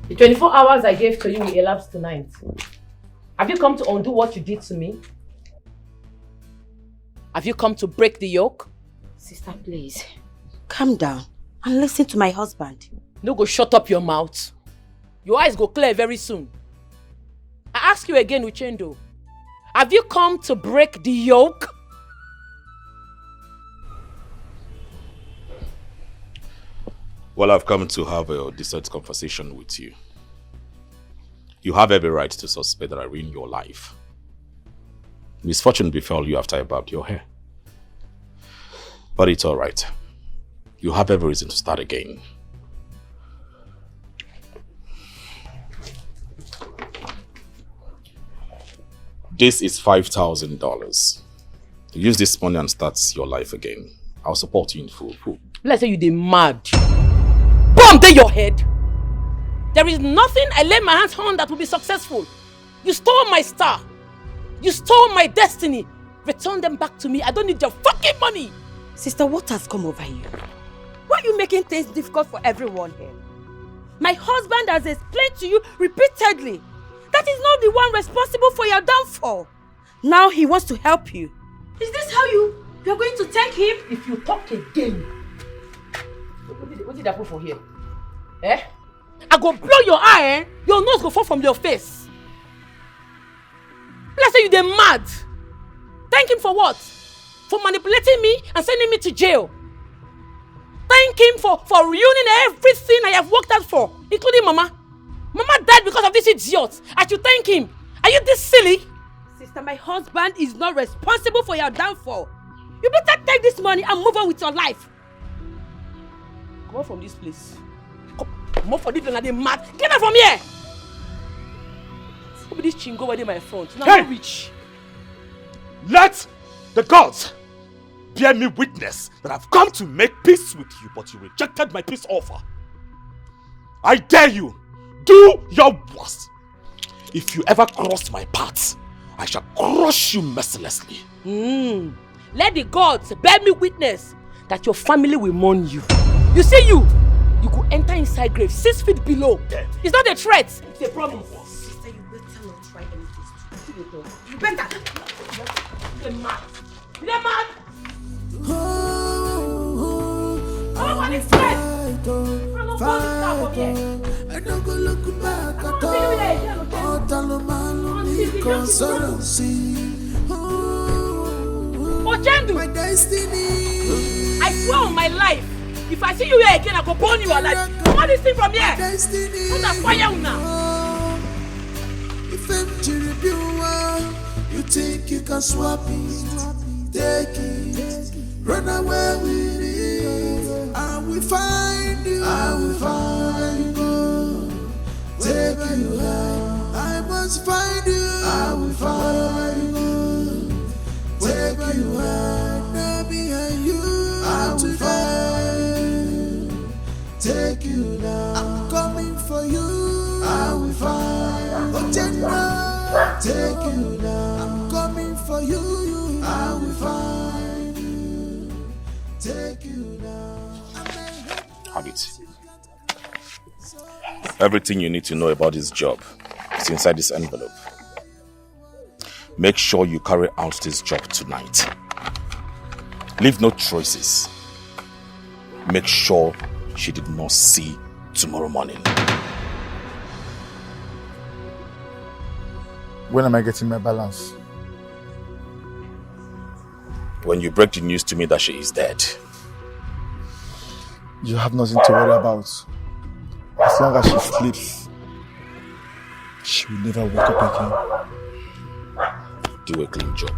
The 24 hours I gave to you will elapse tonight. Have you come to undo what you did to me? Have you come to break the yoke? Sister, please, calm down and listen to my husband. No go shut up your mouth. Your eyes go clear very soon. I ask you again, Chinedu. Have you come to break the yoke? Well, I've come to have a decent conversation with you. You have every right to suspect that I ruined your life. Misfortune befell you after I barbed your hair. But it's alright. You have every reason to start again. This is $5,000. Use this money and start your life again. I'll support you in full. Let's say you dey mad. Bomb in your head. There is nothing I lay my hands on that will be successful. You stole my star. You stole my destiny. Return them back to me. I don't need your fucking money. Sister, what has come over you? Why are you making things difficult for everyone here? My husband has explained to you repeatedly that he's not the one responsible for your downfall. Now he wants to help you. Is this how you're going to thank him? If you talk again. What did I put for here? Eh? I go blow your eye, eh? Your nose go fall from your face. Let's say you dey mad. Thank him for what? For manipulating me and sending me to jail. thank him for ruining everything I have worked out for, including Mama. Mama died because of this idiot. I should thank him. Are you this silly? Sister, my husband is not responsible for your downfall. You better take this money and move on with your life. Come on from this place. Come on for this place, they mad. Get out from here! Look at this chingo where they my front. Now I'm rich. Let the gods bear me witness that I've come to make peace with you, but you rejected my peace offer. I dare you, do your worst. If you ever cross my path, I shall crush you mercilessly. Let the gods bear me witness that your family will mourn you. You see you could enter inside grave 6 feet below. It's not a threat, it's a promise. Sister, you better not try anything stupid. You better. You're mad. You're mad. Oh, what is that? I don't go look back at all. My destiny. I swear on my life, if I see you here again, I go burn you alive. Come on, this thing from here. Put a fire now. If empty reviewer, you think you can swap it, take it, run away with it. I will find you. I will find you. Take you out. I must find you. I will find you. Take you out. Now behind you. I will find. Take you down. I'm coming for you. I will find. Oh, General. Take you down. I'm coming for you. I will find you. Take you down. Have it. Everything you need to know about this job is inside this envelope. Make sure you carry out this job tonight. Leave no traces. Make sure she did not see tomorrow morning. When am I getting my balance? When you break the news to me that she is dead. You have nothing to worry about. As long as she sleeps, she will never wake up again. Do a clean job.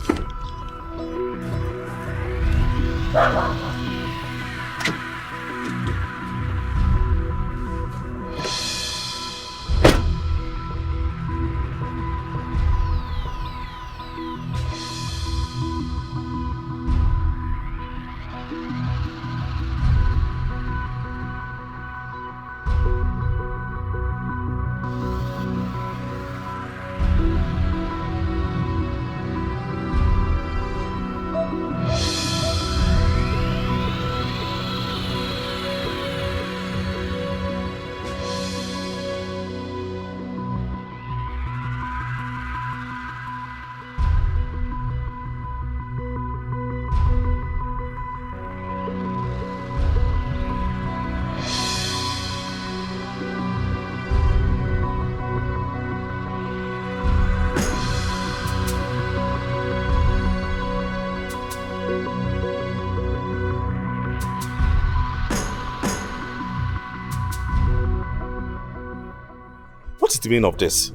What is the meaning of this?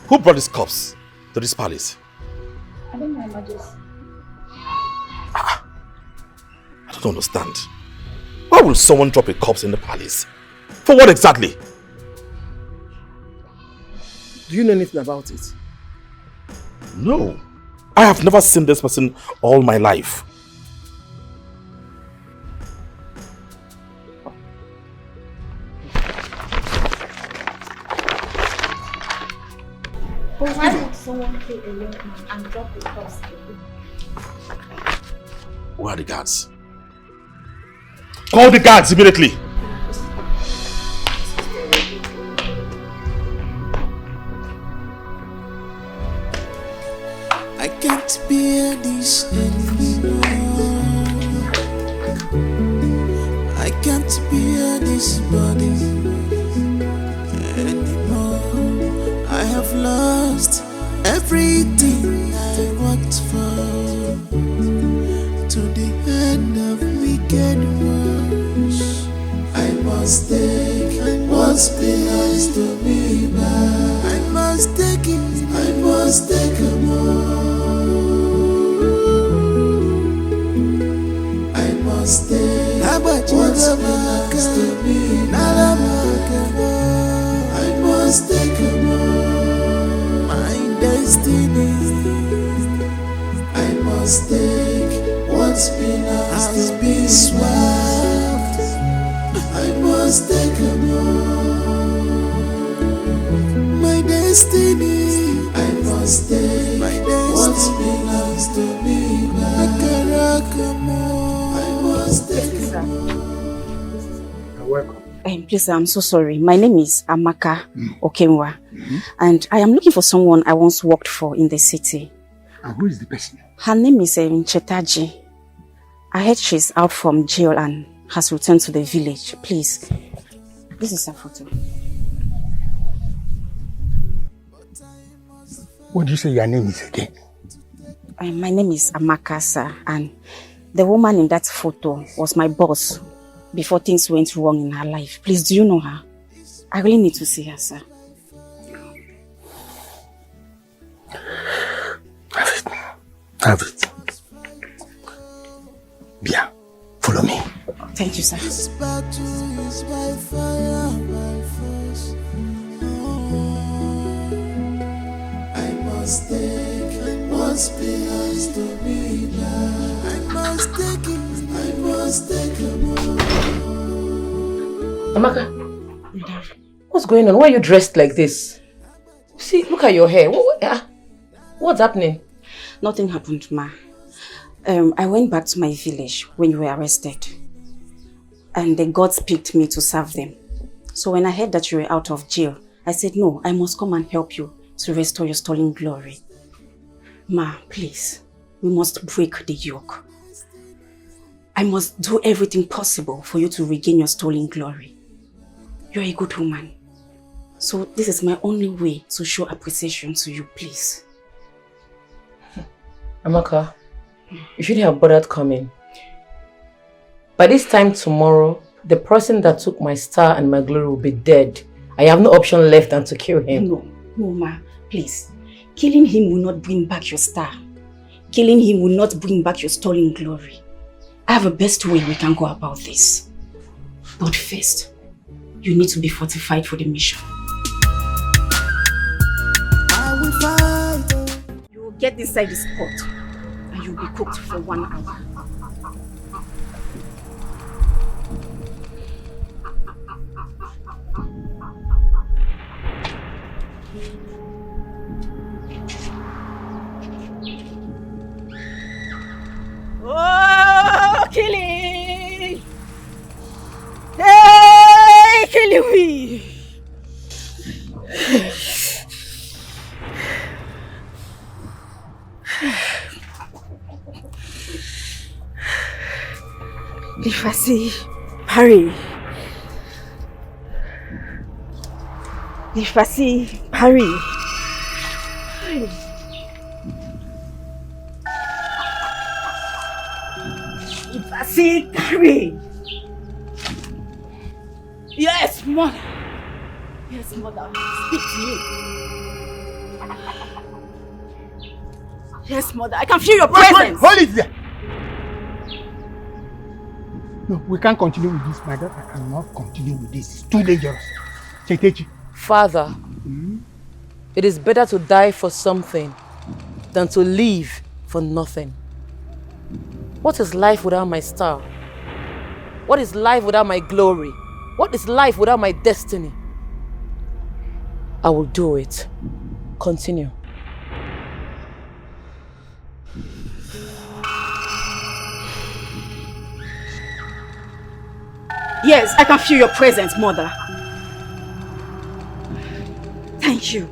Who brought these corpse to this palace? I don't know, Majesty. I don't understand. Why will someone drop a corpse in the palace? For what exactly? Do you know anything about it? No. I have never seen this person all my life. But why would someone kill a young man and drop the corpse away? Where are the guards? Call the guards immediately! I can't bear this anymore. I can't bear this body anymore. I have lost everything I worked for to the end of me. wicked ones. I must take what belongs to me back. I must take it. I must take them all. I must take what belongs to me back. I must take them all. My destiny. I must take what's belongs to be swept. I must take them all. My destiny. I must take what belongs to me back. I must take them all. You're welcome. Please, I'm so sorry. My name is Amaka Okenwa, and I am looking for someone I once worked for in the city. And who is the person? Her name is Chetaji. I heard she's out from jail and has returned to the village. Please, this is her photo. What do you say your name is again? My name is Amaka, sir, and the woman in that photo was my boss before things went wrong in her life. Please, do you know her? I really need to see her, sir. Have it. Bien. Follow me. Thank you, sir. This battle is by fire, by force. I must take what belongs to me back. I must take it. I must take them all. Amaka, what's going on? Why are you dressed like this? See, look at your hair. What's happening? Nothing happened, ma. I went back to my village when you were arrested. And the gods picked me to serve them. So when I heard that you were out of jail, I said, no, I must come and help you to restore your stolen glory. Ma, please, we must break the yoke. I must do everything possible for you to regain your stolen glory. You're a good woman. So this is my only way to show appreciation to you, please. Amaka, you shouldn't have bothered coming. By this time tomorrow, the person that took my star and my glory will be dead. I have no option left than to kill him. No, ma, please. Killing him will not bring back your star. Killing him will not bring back your stolen glory. I have a best way we can go about this. But first, you need to be fortified for the mission. I will fight. You will get inside this pot and you'll be cooked for 1 hour. Oh, killing! Hey, killing me! If I see Harry, if I see Harry, if I see Harry, yes, mother, yes, mother, speak to me. Yes, mother, I can feel your presence. Hold it there. No, we can't continue with this. My daughter cannot continue with this. It's too dangerous. Chetechi. Father, it is better to die for something than to live for nothing. What is life without my star? What is life without my glory? What is life without my destiny? I will do it. Continue. Yes, I can feel your presence, mother. Thank you.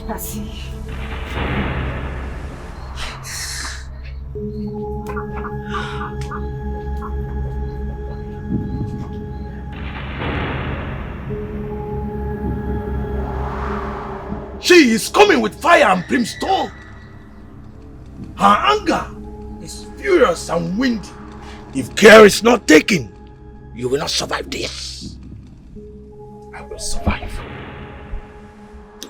Percy. She is coming with fire and brimstone. Her anger is furious and windy. If care is not taken, you will not survive this. I will survive.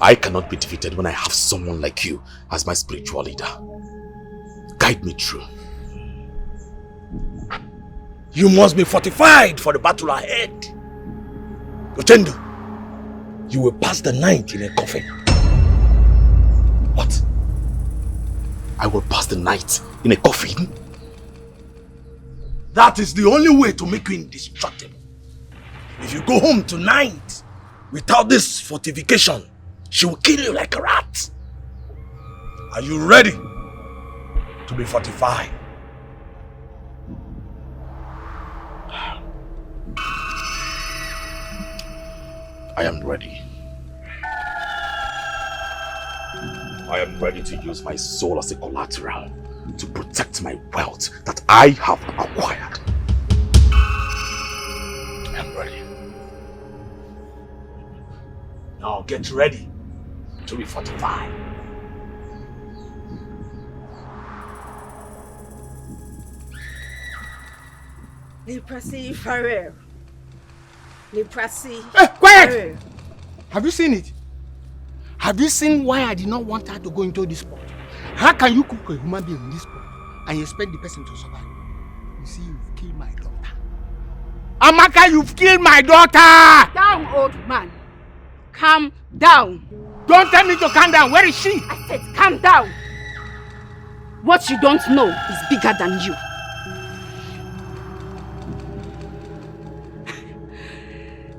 I cannot be defeated when I have someone like you as my spiritual leader. Guide me through. You must be fortified for the battle ahead. Chinedu, you will pass the night in a coffin. What? I will pass the night in a coffin? That is the only way to make you indestructible. If you go home tonight without this fortification, she will kill you like a rat. Are you ready to be fortified? I am ready. I am ready to use my soul as a collateral to protect my wealth that I have acquired. I am ready. Now get ready to be fortified. Leprosy Farrell. Leprosy. Hey, quiet! Farrell. Have you seen it? Have you seen why I did not want her to go into this pot? How can you cook a human being in this pot and you expect the person to survive? You see, you've killed my daughter. Amaka, you've killed my daughter! Down, old man. Calm down. Don't tell me to calm down. Where is she? I said calm down. What you don't know is bigger than you.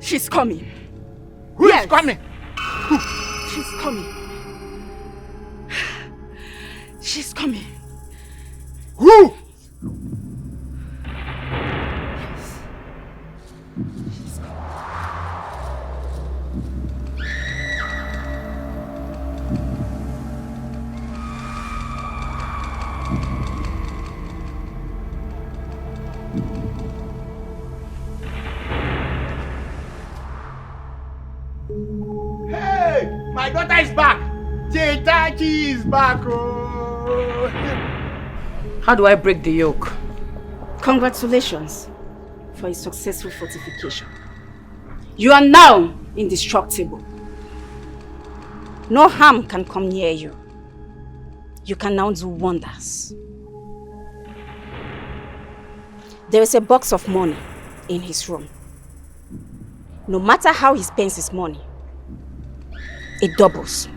She's coming. Who is coming? She's coming. She's coming. Who? She's coming. Hey, my daughter is back. Chetachi is back. Oh. How do I break the yoke? Congratulations for a successful fortification. You are now indestructible. No harm can come near you. You can now do wonders. There is a box of money in his room. No matter how he spends his money, it doubles.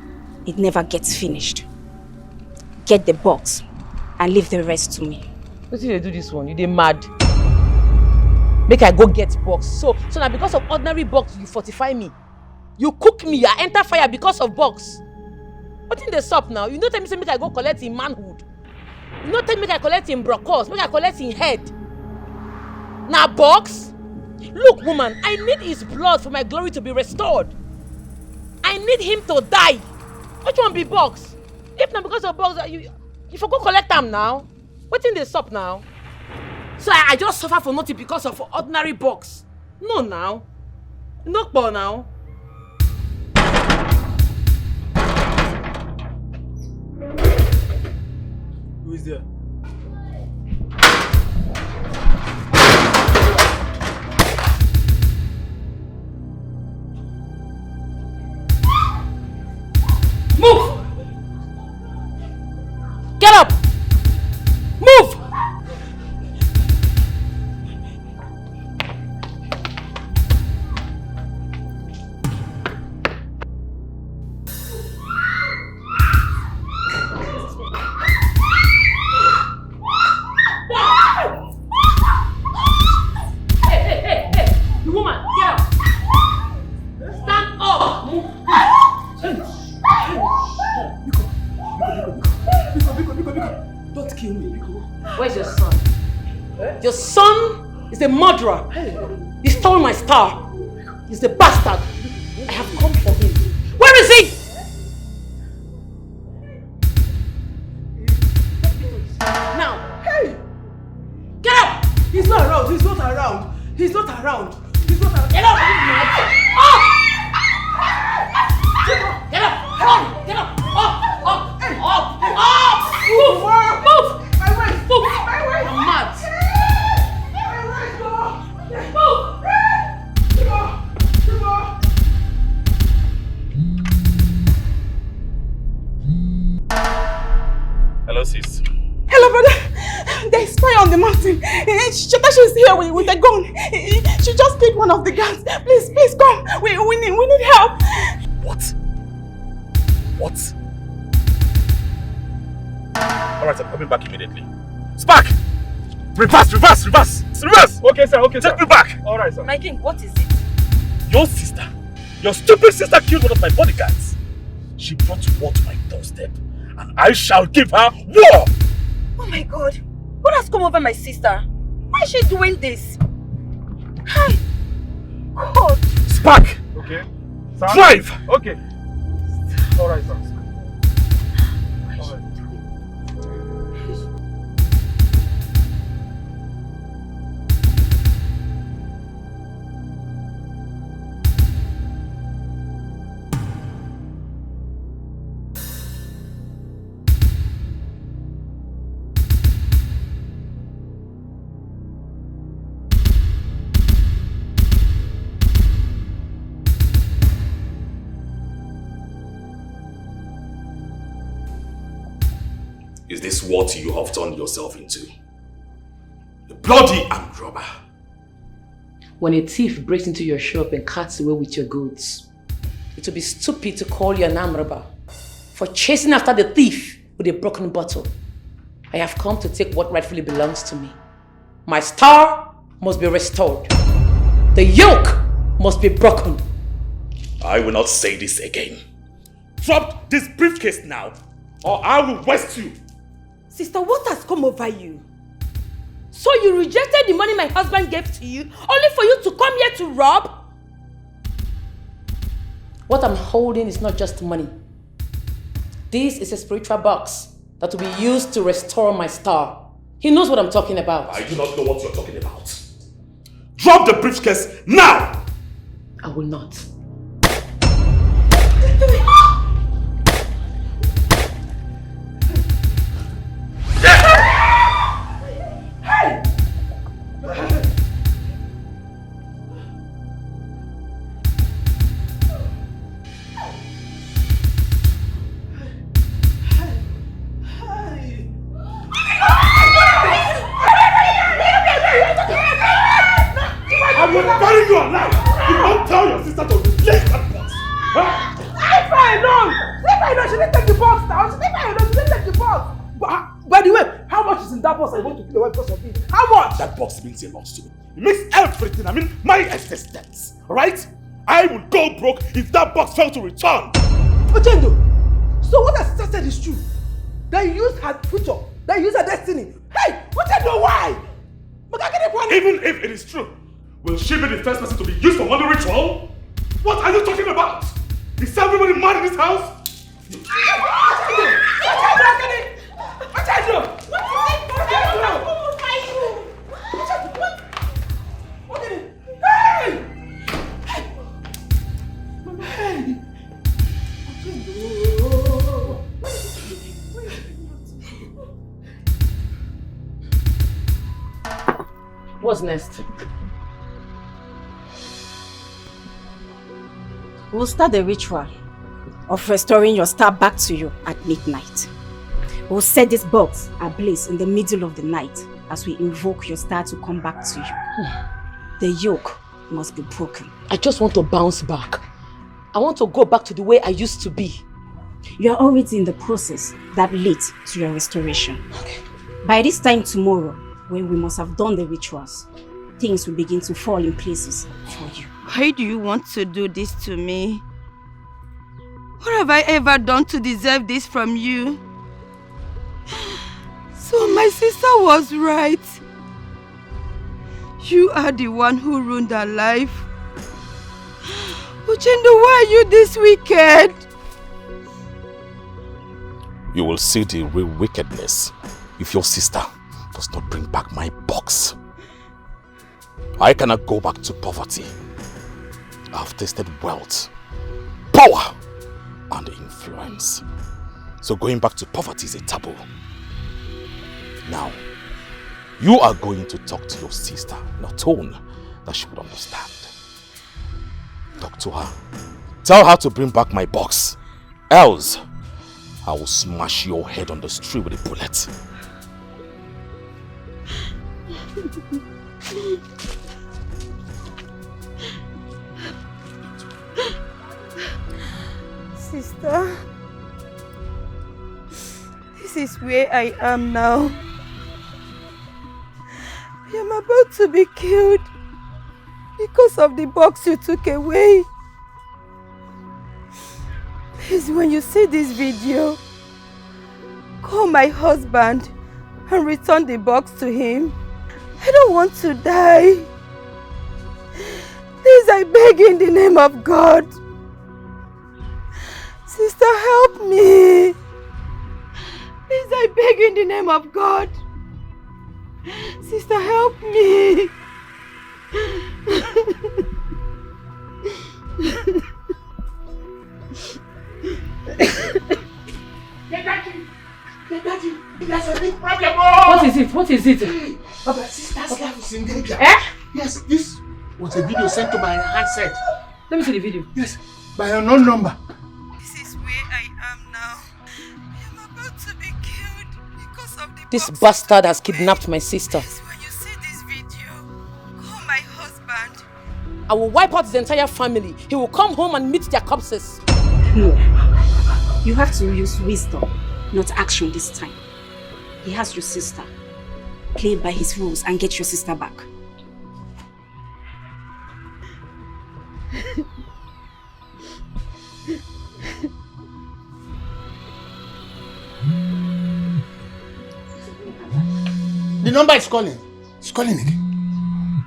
It never gets finished. Get the box and leave the rest to me. What did they do this one? You dey mad? Make I go get box. So now because of ordinary box, you fortify me. You cook me, I enter fire because of box. What in the shop now? You don't tell me say make I go collect in manhood. You don't tell me make I collect in brocos, make I collect in head. Now box? Look, woman, I need his blood for my glory to be restored. I need him to die. Which one be box? If not because of box, you forgot collect them now. What in the shop now? So I just suffer for nothing because of ordinary box. No now. No for now. Who is there? Move! Get up! Move! Hey! You woman, get up! Stand up! Move! Don't kill me, Biko. Where's your son? Your son is a murderer. He stole my star. He's a bastard. I have come for him. Where is he? sis? Hello, brother. There's fire on the mountain. She's here with a gun. She just killed one of the guards. Please come. We need help. What? Alright, I'm coming back immediately. Spark! Reverse! Okay, sir. Take me back! Alright, sir. My king, what is it? Your sister, your stupid sister killed one of my bodyguards. She brought war to my doorstep, and I shall give her war! Oh my God. What has come over my sister? Why is she doing this? Hi. God. Spark! Okay. Sir? Drive! Okay. Alright, sir. Is this what you have turned yourself into? A bloody armed robber. When a thief breaks into your shop and cuts away with your goods, it would be stupid to call you an armed robber for chasing after the thief with a broken bottle. I have come to take what rightfully belongs to me. My star must be restored. The yoke must be broken. I will not say this again. Drop this briefcase now, or I will waste you. Sister, what has come over you? So you rejected the money my husband gave to you, only for you to come here to rob? What I'm holding is not just money. This is a spiritual box that will be used to restore my star. He knows what I'm talking about. I do not know what you're talking about. Drop the briefcase now! I will not. I will bury you alive! You don't tell your sister to release that box! Huh? Leave her alone! She didn't take the box now! She didn't take the box! By the way, how much is in that box I want to kill away because of it? How much? That box means a lot to me. It means everything. I mean, my existence. Alright? I would go broke if that box failed to return. Chinedu, so what her sister said is true? They use her future. They use her destiny. Hey, Chinedu, why? Even if it is true, will she be the first person to be used for money ritual? What are you talking about? Is everybody mad in this house? What's next? We'll start the ritual of restoring your star back to you at midnight. We'll set this box ablaze in the middle of the night as we invoke your star to come back to you. The yoke must be broken. I just want to bounce back. I want to go back to the way I used to be. You are already in the process that led to your restoration. Okay. By this time tomorrow, when we must have done the rituals, things will begin to fall in places for you. Why do you want to do this to me? What have I ever done to deserve this from you? So my sister was right. You are the one who ruined her life. Chinedu, why are you this wicked? You will see the real wickedness if your sister does not bring back my box. I cannot go back to poverty. I've tasted wealth, power, and influence. So going back to poverty is a taboo. Now, you are going to talk to your sister in a tone that she would understand. Talk to her. Tell her to bring back my box. Else, I will smash your head on the street with a bullet. Sister, this is where I am now. I am about to be killed because of the box you took away. Please, when you see this video, call my husband and return the box to him. I don't want to die. Please, I beg you in the name of God. Sister, help me. Please, I beg you in the name of God. Sister, help me. Daddy, there's a big problem. Oh! What is it? What is it? Papa, sister's life is in danger. Eh? Yes, this was a video sent to my handset. Let me see the video. Yes, by an unknown number. This is where I am now. I am about to be killed because of the This bastard has kidnapped my sister. When you see this video, call my husband. I will wipe out his entire family. He will come home and meet their corpses. No. You have to use wisdom, not action this time. He has your sister. Play by his rules and get your sister back. The number is calling. It's calling again.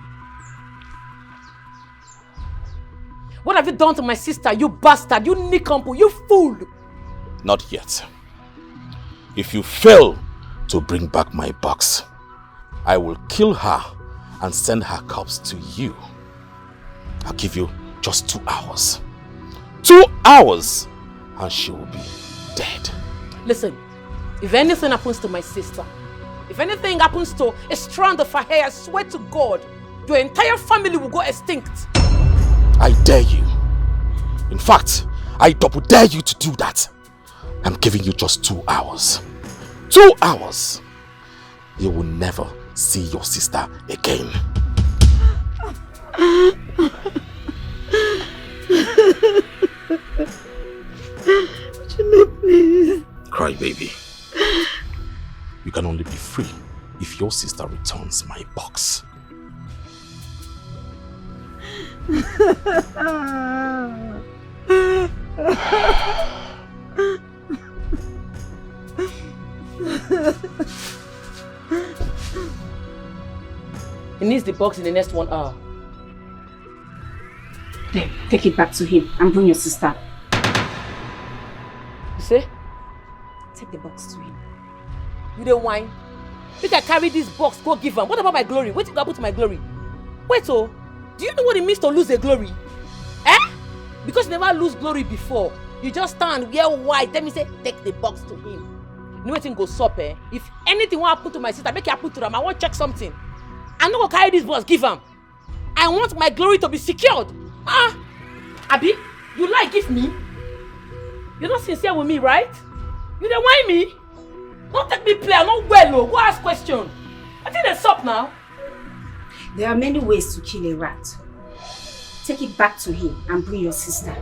What have you done to my sister, you bastard, you nincompoop, you fool? Not yet. If you fail to bring back my box, I will kill her and send her corpse to you. I'll give you just 2 hours. 2 hours and she will be dead. Listen, if anything happens to my sister, if anything happens to a strand of her hair, I swear to God, your entire family will go extinct. I dare you. In fact, I double dare you to do that. I'm giving you just 2 hours. 2 hours. You will never see your sister again. Please. Cry, baby. You can only be free if your sister returns my box. He needs the box in the next 1 hour. Then take it back to him and bring your sister. You say? Take the box to him. You don't whine. You can carry this box, go give him. What about my glory? What did you happen to my glory? Wait, oh, do you know what it means to lose a glory? Eh? Because you never lose glory before. You just stand, wear white. Let me say, take the box to him. You know what thing goes up, eh? If anything will happen to my sister, make it happen to them. I want to check something. I'm not going to carry this box, give him. I want my glory to be secured. Ah, Abi, you like give me? You're not sincere with me, right? You don't whine me? Don't take me play, I'm not well, oh. Go ask question. I think that's up now. There are many ways to kill a rat. Take it back to him and bring your sister.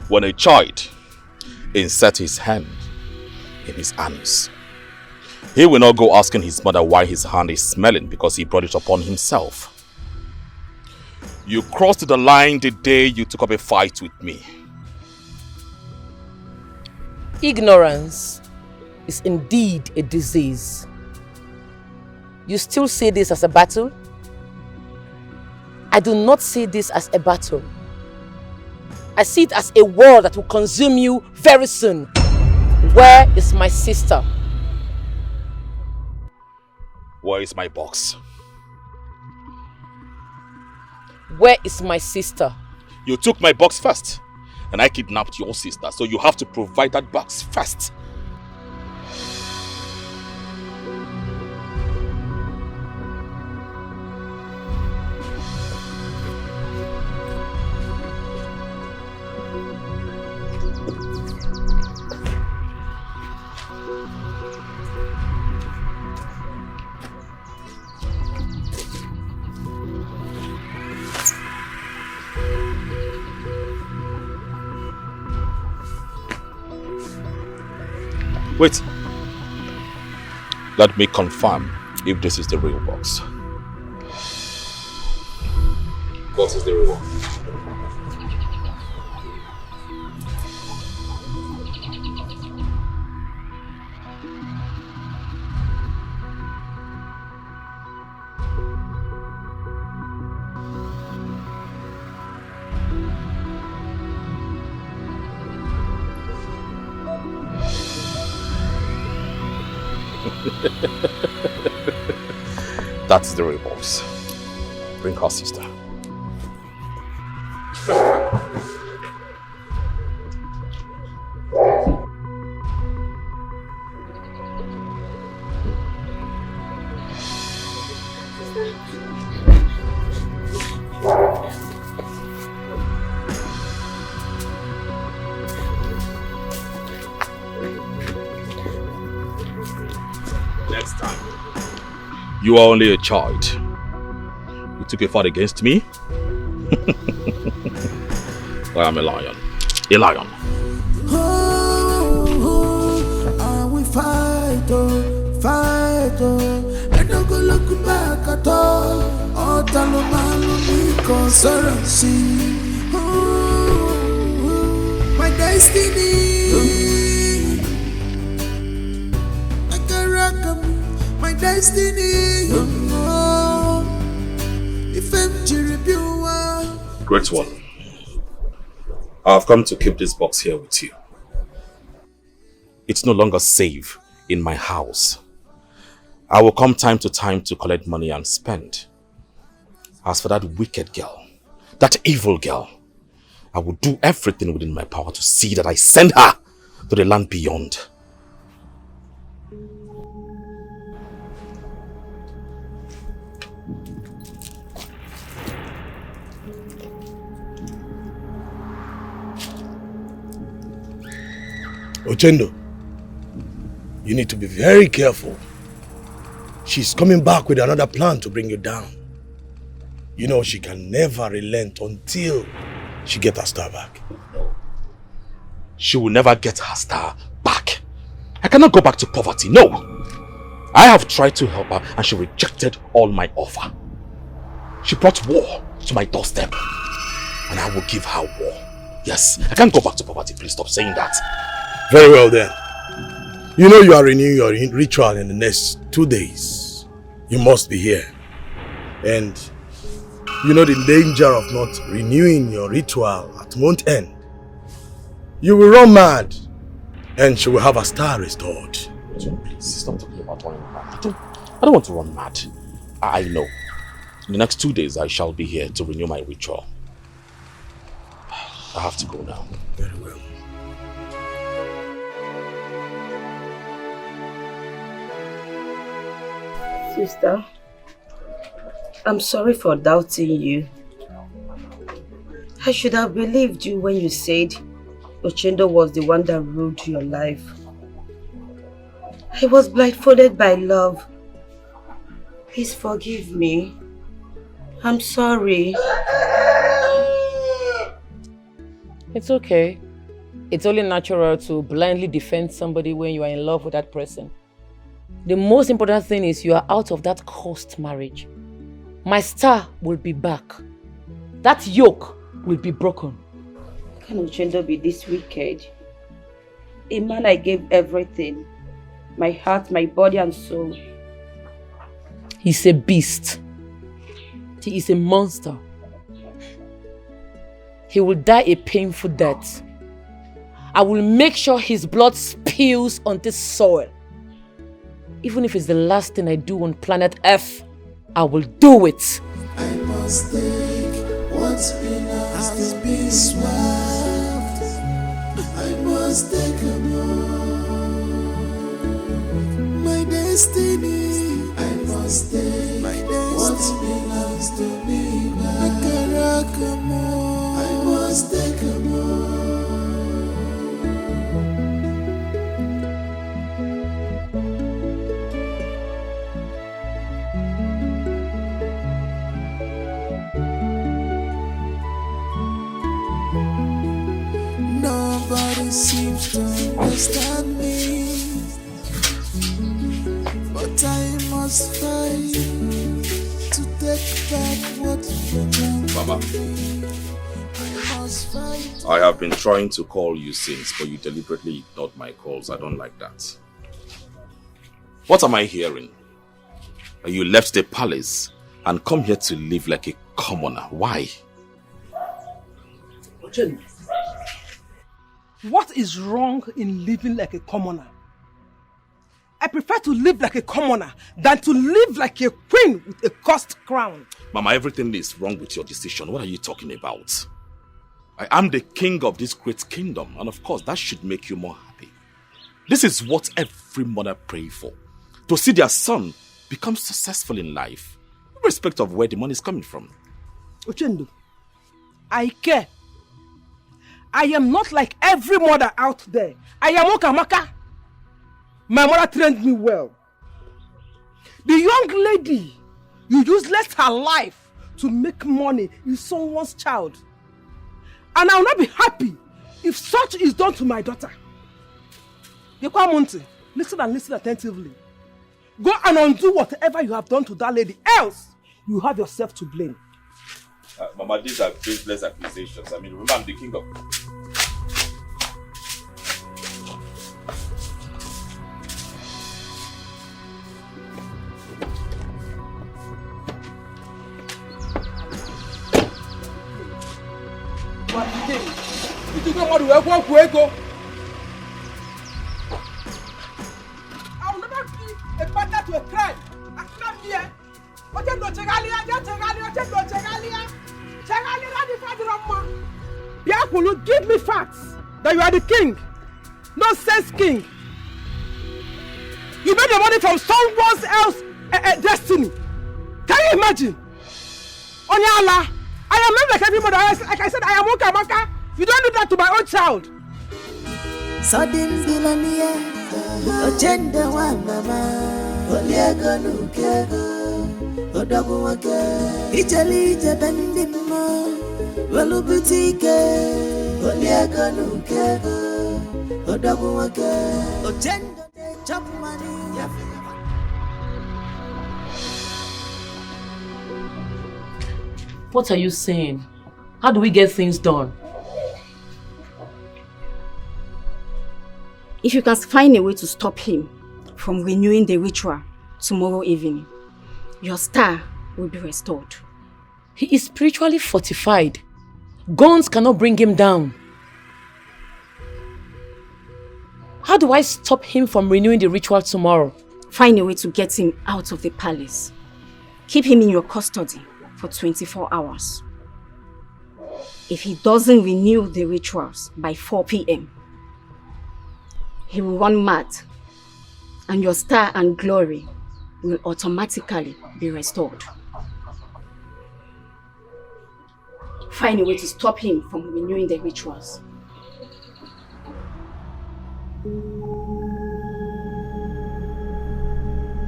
When a child inserts his hand in his anus, he will not go asking his mother why his hand is smelling because he brought it upon himself. You crossed the line the day you took up a fight with me. Ignorance is indeed a disease. You still see this as a battle? I do not see this as a battle. I see it as a war that will consume you very soon. Where is my sister? Where is my box? Where is my sister? You took my box first, and I kidnapped your sister, so you have to provide that box first. Wait. Let me confirm if this is the real box. What is the real one? That's the real box. Bring her sister. Next time, you are only a child. You took a fight against me? I am a lion. A lion. And we fight, fight, and no go look back at all. All Talomalo, conspiracy. My destiny. My destiny, if I'm Great one. I've come to keep this box here with you. It's no longer safe in my house. I will come time to time to collect money and spend. As for that wicked girl, that evil girl, I will do everything within my power to see that I send her to the land beyond. Ochendo, you need to be very careful. She's coming back with another plan to bring you down. You know she can never relent until she gets her star back. She will never get her star back. I cannot go back to poverty, no. I have tried to help her and she rejected all my offer. She brought war to my doorstep and I will give her war. Yes, I can't go back to poverty. Please stop saying that. Very well then. You know you are renewing your ritual in the next 2 days. You must be here. And you know the danger of not renewing your ritual at month end. You will run mad and she will have her star restored. Please stop talking about running mad. I don't want to run mad. I know. In the next 2 days I shall be here to renew my ritual. I have to go now. Very well. Sister, I'm sorry for doubting you. I should have believed you when you said Ochendo was the one that ruled your life. I was blindfolded by love. Please forgive me. I'm sorry. It's okay. It's only natural to blindly defend somebody when you are in love with that person. The most important thing is you are out of that cursed marriage. My star will be back. That yoke will be broken. Can Uchendo be this wicked? A man I gave everything. My heart, my body and soul. He's a beast. He is a monster. He will die a painful death. I will make sure his blood spills on this soil. Even if it's the last thing I do on planet Earth, I will do it. I must take what's been asked to be swapped. I must take a move. My destiny. I must take what's been asked to me back. I must take a move. Nobody seems to understand me, but I must fight to take back what you done. Mama, I must fight. I have been trying to call you since, but you deliberately ignored my calls. I don't like that. What am I hearing? You left the palace and come here to live like a commoner. Why? Uchendo, what is wrong in living like a commoner? I prefer to live like a commoner than to live like a queen with a cursed crown. Mama, everything is wrong with your decision. What are you talking about? I am the king of this great kingdom, and of course that should make you more happy. This is what every mother prays for. To see their son become successful in life, irrespective of where the money is coming from. Uchendo, I care. I am not like every mother out there. I am Okamaka. My mother trained me well. The young lady you useless her life to make money is someone's child. And I will not be happy if such is done to my daughter. Yekwa Monte, listen and listen attentively. Go and undo whatever you have done to that lady, else you have yourself to blame. Mama, these are baseless accusations. I mean, remember, I'm the king of... I will never give a partner to a crime. I cannot hear. Biakulu, give me facts that you are the king. Nonsense king. You made the money from someone else's destiny. Can you imagine? Onyala, I am not like every mother. Like I said, I am Okamaka. You don't do that to my own child. Sudden Dilania, Ochenda Wanama, Oliago Nukago, Odaguaka, Italy, Jabandima, Velubutike, Oliago Nukago, Odaguaka, Ochenda, chop money. What are you saying? How do we get things done? If you can find a way to stop him from renewing the ritual tomorrow evening, your star will be restored. He is spiritually fortified. Guns cannot bring him down. How do I stop him from renewing the ritual tomorrow? Find a way to get him out of the palace. Keep him in your custody for 24 hours. If he doesn't renew the rituals by 4 p.m., he will run mad, and your star and glory will automatically be restored. Find a way to stop him from renewing the rituals.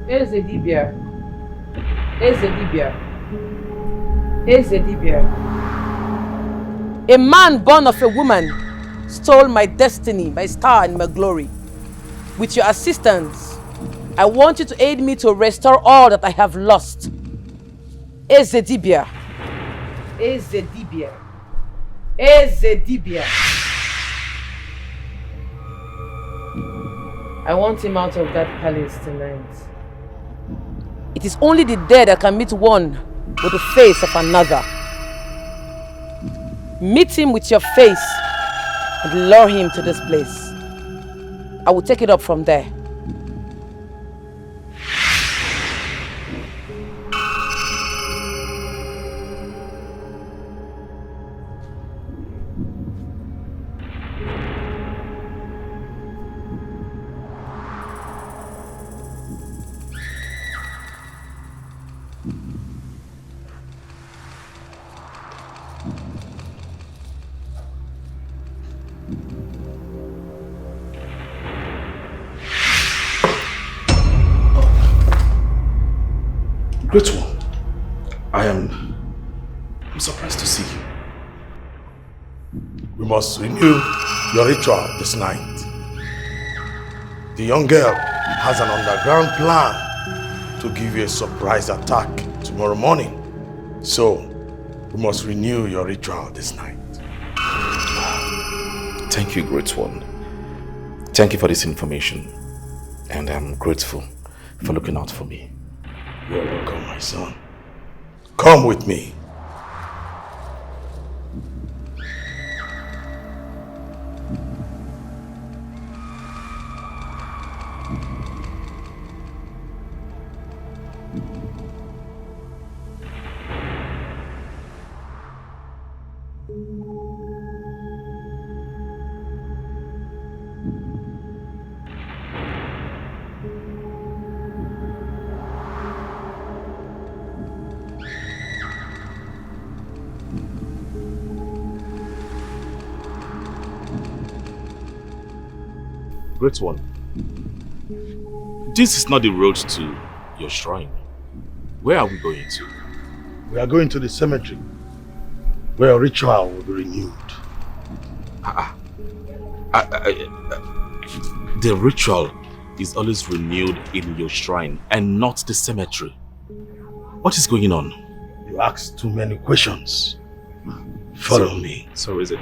Ezedibia. Ezedibia. Ezedibia. A man born of a woman stole my destiny, my star and my glory. With your assistance, I want you to aid me to restore all that I have lost. Ezedibia. Ezedibia. Ezedibia. I want him out of that palace tonight. It is only the dead that can meet one with the face of another. Meet him with your face and lure him to this place. I will take it up from there. Great one. I'm surprised to see you. We must renew your ritual this night. The young girl has an underground plan to give you a surprise attack tomorrow morning. So, we must renew your ritual this night. Thank you, Great One. Thank you for this information. And I'm grateful for looking out for me. You're welcome, my son. Come with me. Great One. This is not the road to your shrine. Where are we going to? We are going to the cemetery, where a ritual will be renewed. The ritual is always renewed in your shrine and not the cemetery. What is going on? You ask too many questions. Follow me. So is it?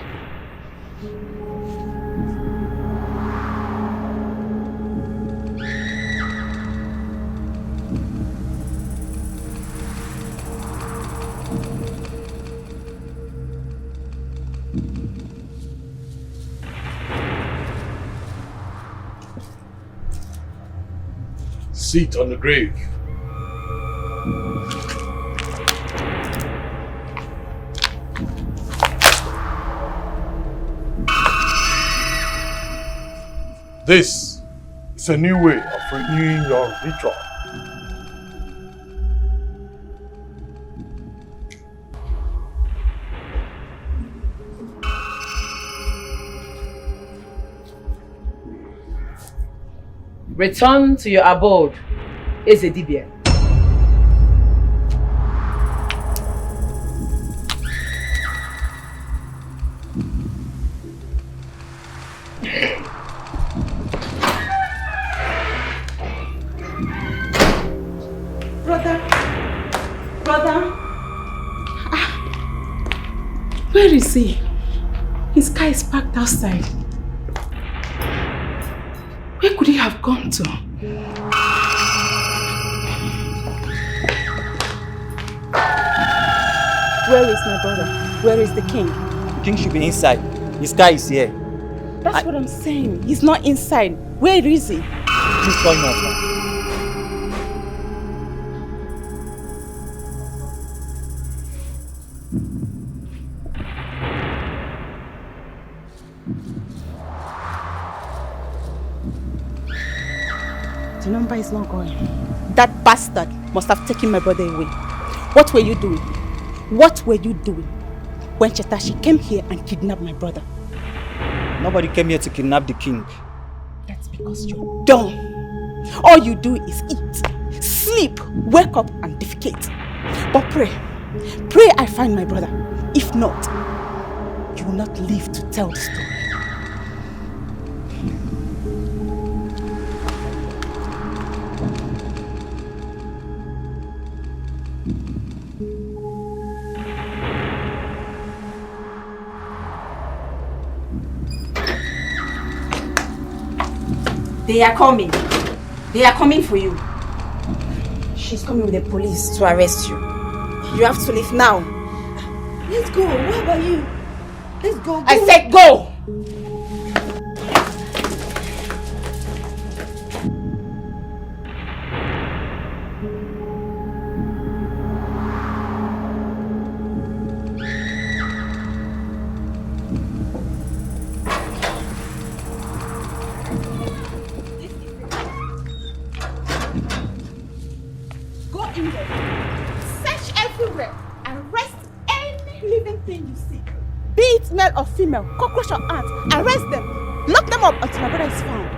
Sit on the grave. This is a new way of renewing your ritual. Return to your abode, Ezedibia. Brother. Where is he? His car is parked outside. Where could he have gone to? Where is my brother? Where is the king? The king should be inside. His car is here. That's what I'm saying. He's not inside. Where is he? Please call him out. The number is not going. That bastard must have taken my brother away. What were you doing? What were you doing when Chetashi came here and kidnapped my brother? Nobody came here to kidnap the king. That's because you're dumb. All you do is eat, sleep, wake up and defecate. But pray I find my brother. If not, you will not live to tell the story. They are coming. They are coming for you. She's coming with the police to arrest you. You have to leave now. Let's go. What about you? Let's go. I said go! Go in there. Search everywhere. Arrest any living thing you see. Be it male or female, cockroach or ant. Arrest them. Lock them up until my brother is found.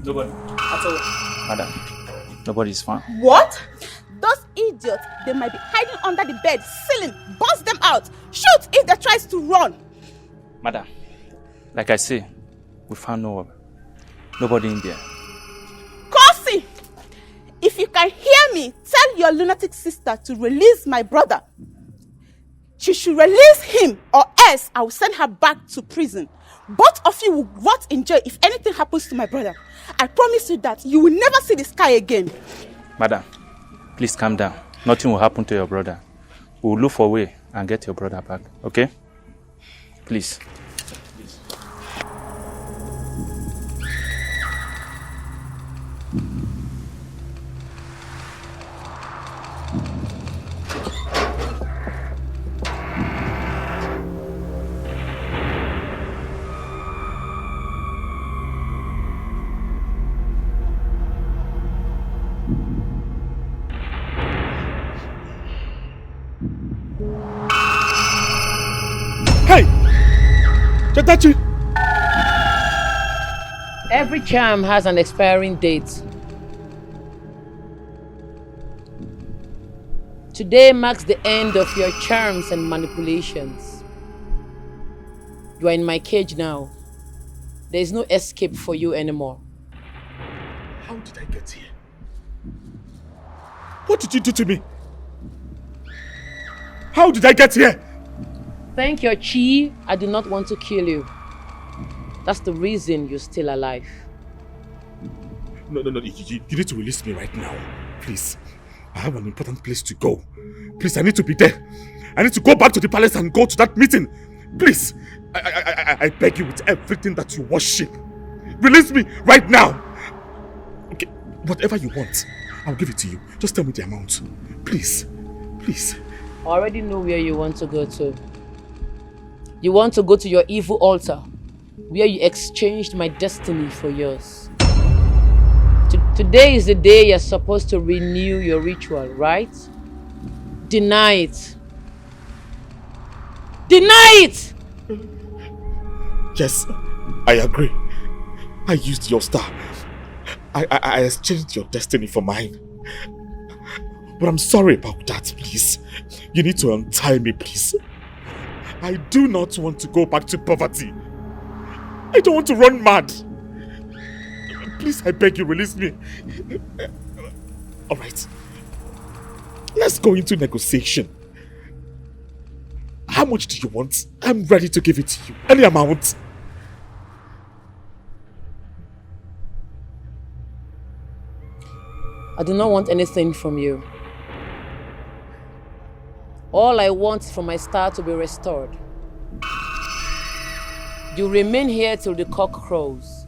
Nobody. At all. Madam, nobody is found. What? Those idiots, they might be hiding under the bed, ceiling. Bust them out. Shoot if they tries to run. Madam, like I say, we found nobody in there. Kosi! If you can hear me, tell your lunatic sister to release my brother. She should release him or else I will send her back to prison. Both of you will rot in jail if anything happens to my brother. I promise you that you will never see the sky again. Madam, please calm down. Nothing will happen to your brother. We will look for a way and get your brother back, okay? Please. Hey! Chatachi! Every charm has an expiring date. Today marks the end of your charms and manipulations. You are in my cage now. There is no escape for you anymore. How did I get here? What did you do to me? How did I get here? Thank your chi, I do not want to kill you. That's the reason you're still alive. No, you need to release me right now. Please. I have an important place to go. Please, I need to be there. I need to go back to the palace and go to that meeting. Please. I beg you with everything that you worship. Release me right now. Okay, whatever you want, I'll give it to you. Just tell me the amount. Please. Please. I already know where you want to go to. You want to go to your evil altar, where you exchanged my destiny for yours. Today is the day you're supposed to renew your ritual, right? Deny it. Deny it! Yes, I agree. I used your star. I exchanged your destiny for mine. But I'm sorry about that, please. You need to untie me, please. I do not want to go back to poverty. I don't want to run mad. Please, I beg you, release me. Alright. Let's go into negotiation. How much do you want? I'm ready to give it to you. Any amount. I do not want anything from you. All I want is for my star to be restored. You remain here till the cock crows.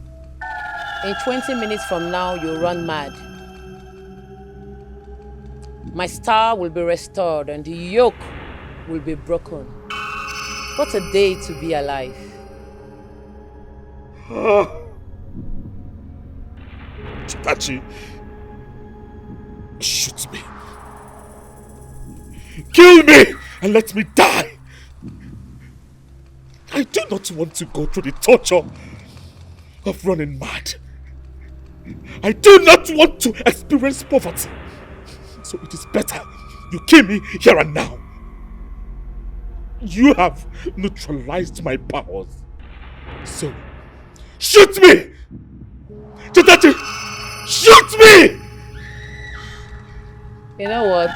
In 20 minutes from now, you'll run mad. My star will be restored and the yoke will be broken. What a day to be alive. Chitachi, shoot me. Kill me and let me die. I do not want to go through the torture of running mad. I do not want to experience poverty. So it is better you kill me here and now. You have neutralized my powers. So, shoot me! Chitachi, shoot me! You know what?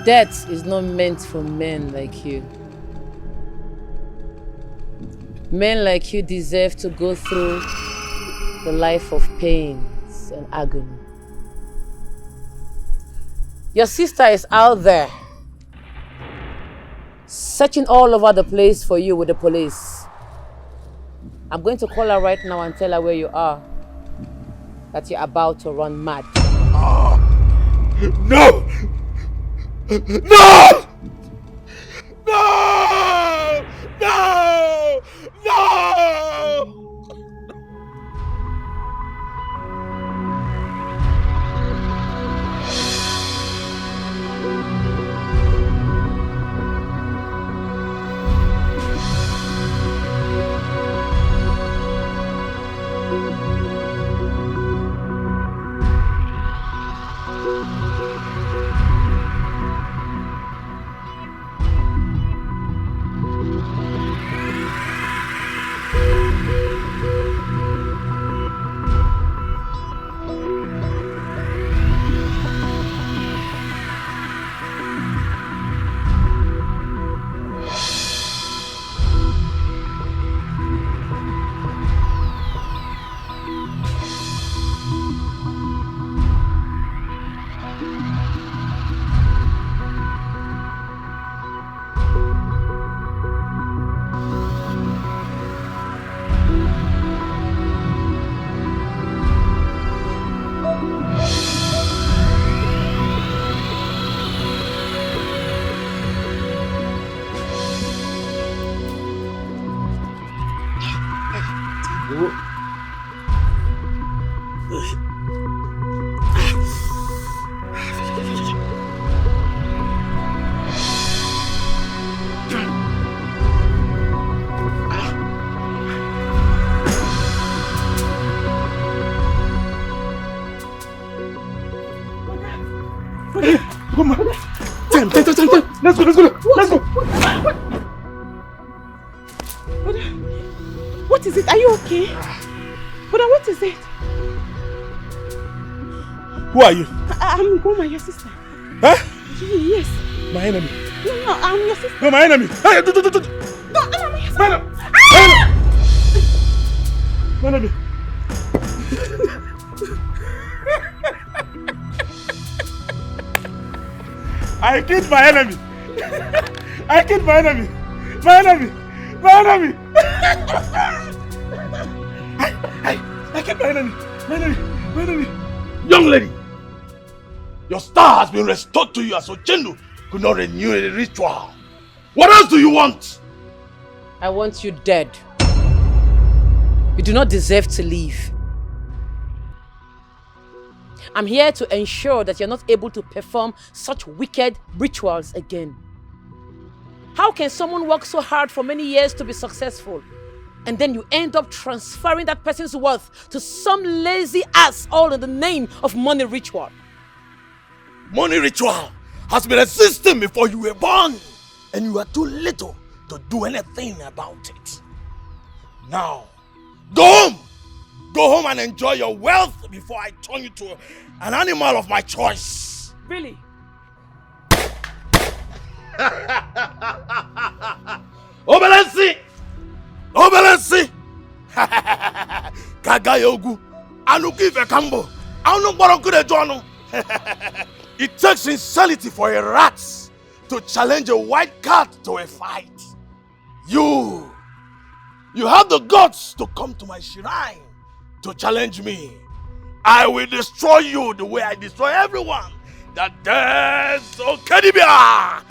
Death is not meant for men like you. Men like you deserve to go through the life of pains and agony. Your sister is out there, searching all over the place for you with the police. I'm going to call her right now and tell her where you are, that you're about to run mad. No! No! No! No! No! Come on. Time. Let's go. What is it? Are you okay? Brother, what is it? Who are you? I'm Goma, your sister. Huh? Yes. My enemy. No, I'm your sister. No, my enemy. Hey, do. No, I'm your sister. My enemy. I killed my enemy. I killed my enemy. My enemy. I killed my enemy. My enemy. Young lady, your star has been restored to you as Chinedu could not renew the ritual. What else do you want? I want you dead. You do not deserve to live. I'm here to ensure that you're not able to perform such wicked rituals again. How can someone work so hard for many years to be successful, and then you end up transferring that person's wealth to some lazy ass all in the name of money ritual? Money ritual has been a system before you were born, and you are too little to do anything about it. Now, go home! Go home and enjoy your wealth before I turn you to an animal of my choice. Really? Obelensi! Kagayogu! Anuki Vekambo! It takes insanity for a rat to challenge a white cat to a fight. You You have the guts to come to my shrine to challenge me. I will destroy you the way I destroy everyone that dares to Kedibia!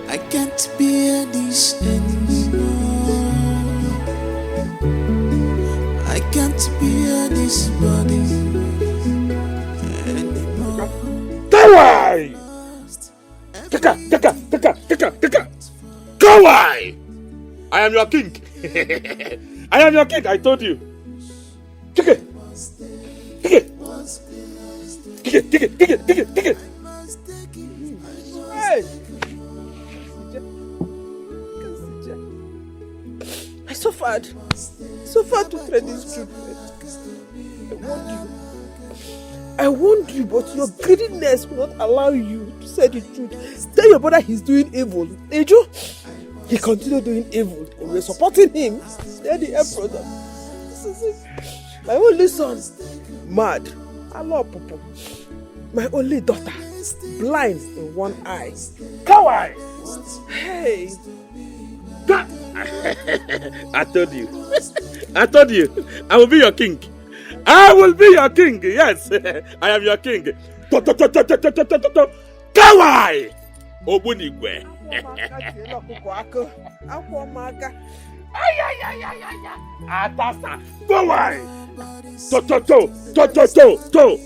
I can't bear this anymore. I can't bear this body anymore. Kawai! Kaka! Kawai! I am your king. I am your king, I told you. Take it. Hey! I suffered to tread this treatment. I warned you, but your greediness will not allow you to say the truth. Tell your brother he's doing evil. Ejo, he continued doing evil, and we're supporting him. Tell the emperor that this is it. My only son, mad. I love Popo. My only daughter, blind in one eye. Kawai! Hey! I told you. I will be your king. I will be your king. Yes, I am your king. Kawai! Obunigwe. Atasa. Kawai! To.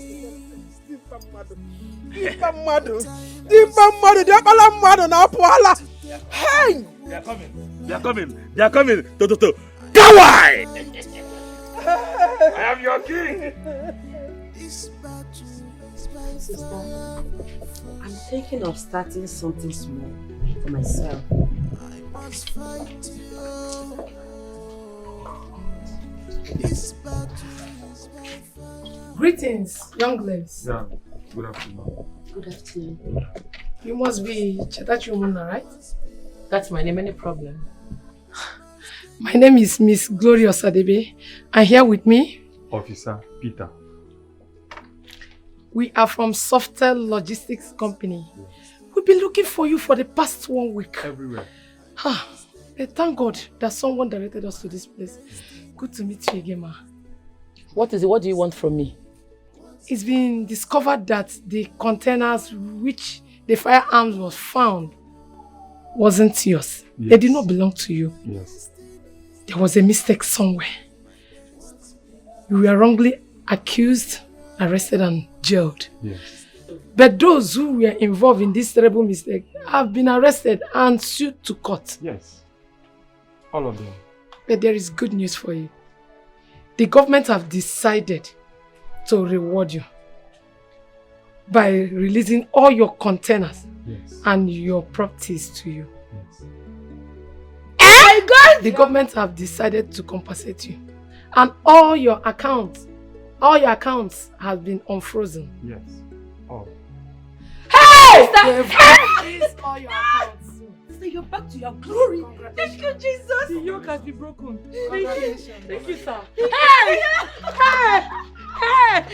Dimpa mmadụ dị akpala mmadụ na apụ ala. Hey! They are coming. To. Kawai! I am your king. Sister, I'm thinking of starting something small for myself. Greetings, young ladies. Yeah, good afternoon. Good afternoon. You must be Chetachi Umuna, right? That's my name, any problem? My name is Miss Gloria Sadebe, and here with me, Officer Peter. We are from Softel Logistics Company. We've been looking for you for the past 1 week. Everywhere. But thank God that someone directed us to this place. Good to meet you again, ma. What is it? What do you want from me? It's been discovered that the containers which the firearms was found wasn't yours. Yes. They did not belong to you. Yes. There was a mistake somewhere. You were wrongly accused, arrested and jailed. Yes. But those who were involved in this terrible mistake have been arrested and sued to court. Yes. All of them. But there is good news for you. The government have decided to reward you by releasing all your containers and your properties to you. Yes. My God! The government have decided to compensate you. And all your accounts have been unfrozen. Yes. Oh. Hey! Sister! All your accounts. Sister, you're back to your glory. Thank you, Jesus. The yoke has been broken. Congratulations. Thank you, sir. Hey! Hey!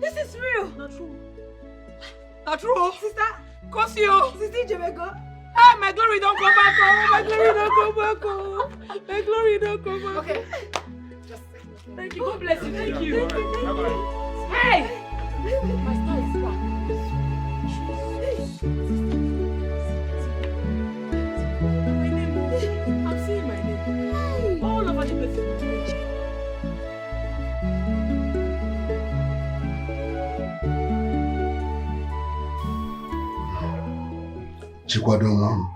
This is real. Not true. Not true. Sister. Kosio. Sister Jemego. Ah, my glory don't come back. Oh, my glory don't come back. Oh, my glory don't come back. Okay. Thank you. God bless you. Thank you. Bye-bye. Hey! My star is back. My name. I'm seeing my name. Chikwado,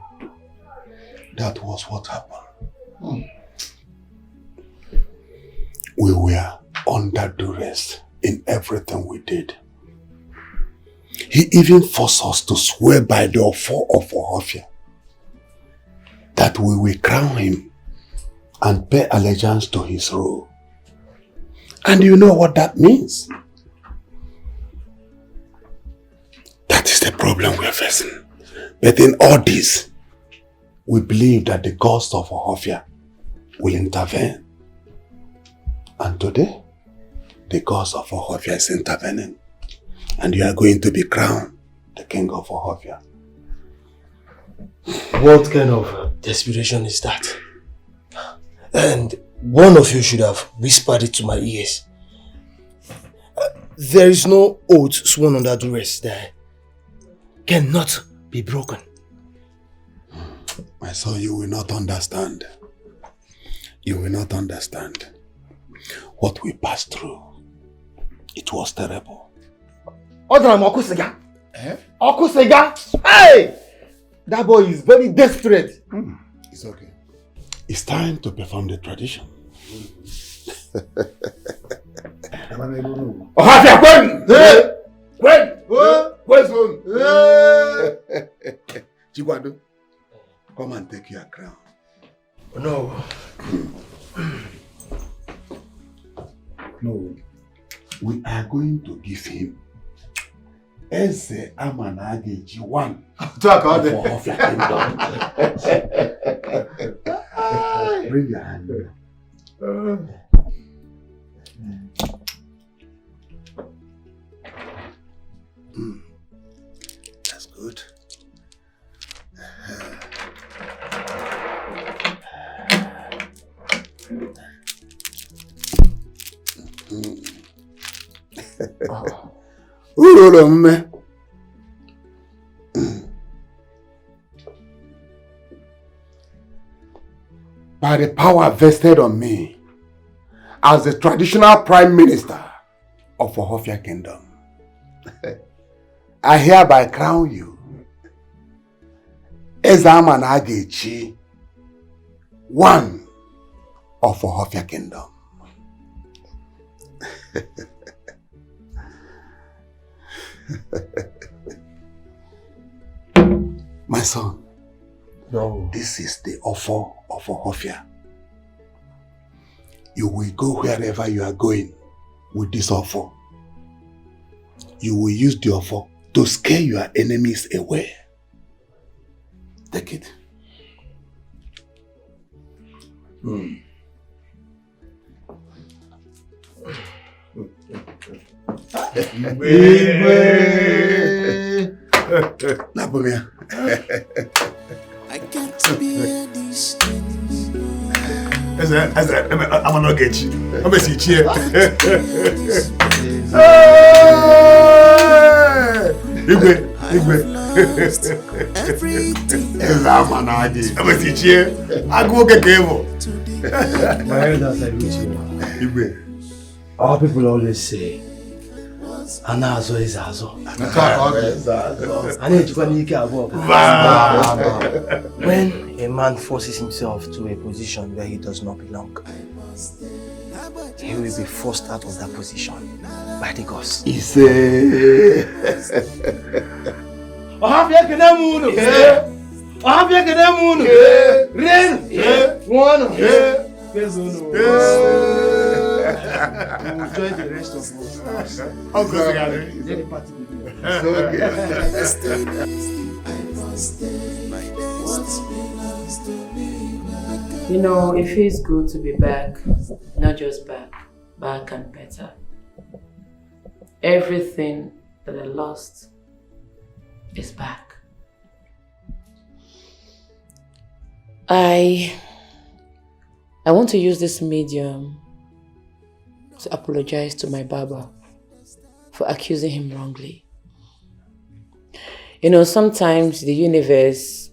that was what happened. We were under duress in everything we did. He even forced us to swear by the offer of Ohofia that we will crown him and pay allegiance to his rule. And you know what that means? That is the problem we are facing. But in all this, we believe that the ghost of Ohofia will intervene. And today, the ghost of Ohofia is intervening. And you are going to be crowned the king of Ohofia. What kind of desperation is that? And one of you should have whispered it to my ears. There is no oath sworn under duress that cannot be broken. My son, you will not understand. You will not understand. What we passed through, it was terrible. Hey! That boy is very desperate. It's okay. It's time to perform the tradition. Ohafia, when? Chikwado, come and take your crown. No. No. We are going to give him Eze Amanageji one Talk all for Ohofia Kingdom. Bring your hand here. That's good. By the power vested on me as the traditional prime minister of Ohofia Kingdom, I hereby crown you Ezaman Agechi, one of Ohofia Kingdom. My son, no. This is the offer of Ohofia. You will go wherever you are going with this offer. You will use the offer to scare your enemies away. Take it. Napomia. I got to be at these things. I'm gonna get you. I'm gonna see you. Igwe. I'm gonna see you. I go get cable. My elders are with you. Igwe. Our people always say, Anazo is Azo. When a man forces himself to a position where he does not belong, he will be forced out of that position by the gods. We will join the rest of us. Let the party begin. You know, it feels good to be back. Not just back and better. Everything that I lost is back. I want to use this medium to apologize to my barber for accusing him wrongly. You know, sometimes the universe,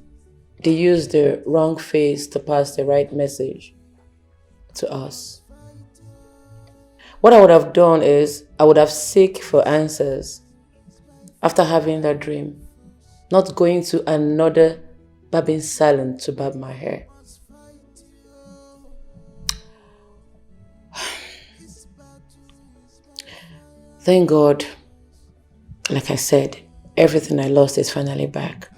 they use the wrong face to pass the right message to us. What I would have done is, I would have sought for answers after having that dream, not going to another barbing salon to barb my hair. Thank God, like I said, everything I lost is finally back.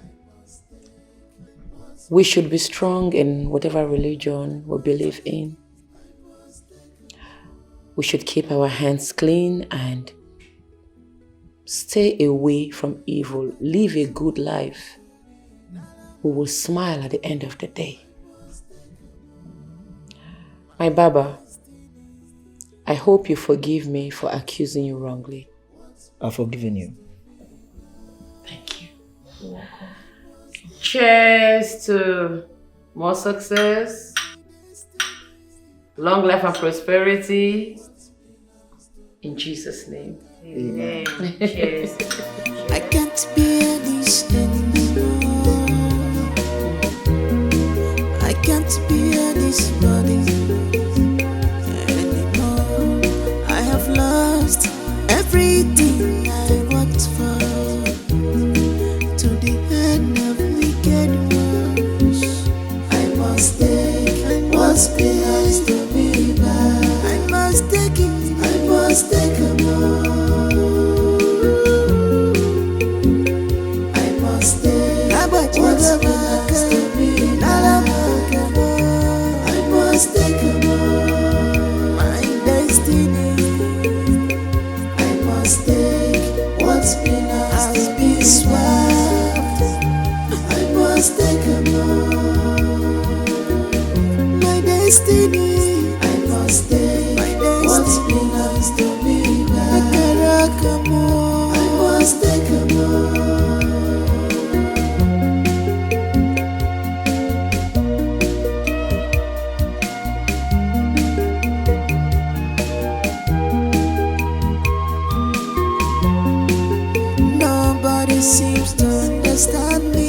We should be strong in whatever religion we believe in. We should keep our hands clean and stay away from evil. Live a good life. We will smile at the end of the day. My Barber, I hope you forgive me for accusing you wrongly. I've forgiven you. Thank you. You're welcome. Cheers to more success, long life and prosperity. In Jesus' name. Amen. Cheers. I can't bear this anymore. I can't bear this body anymore. I have lost everything I worked for. To the end of wicked ones, I must take what's belongs to me back. I must take it. I must take it more. I must take what's belongs to me back. I must take it more. My destiny. I must take what's belongs to me swept. I must take it more. My destiny. I must take what's belongs to me back. I must take it more. Nobody seems to understand me.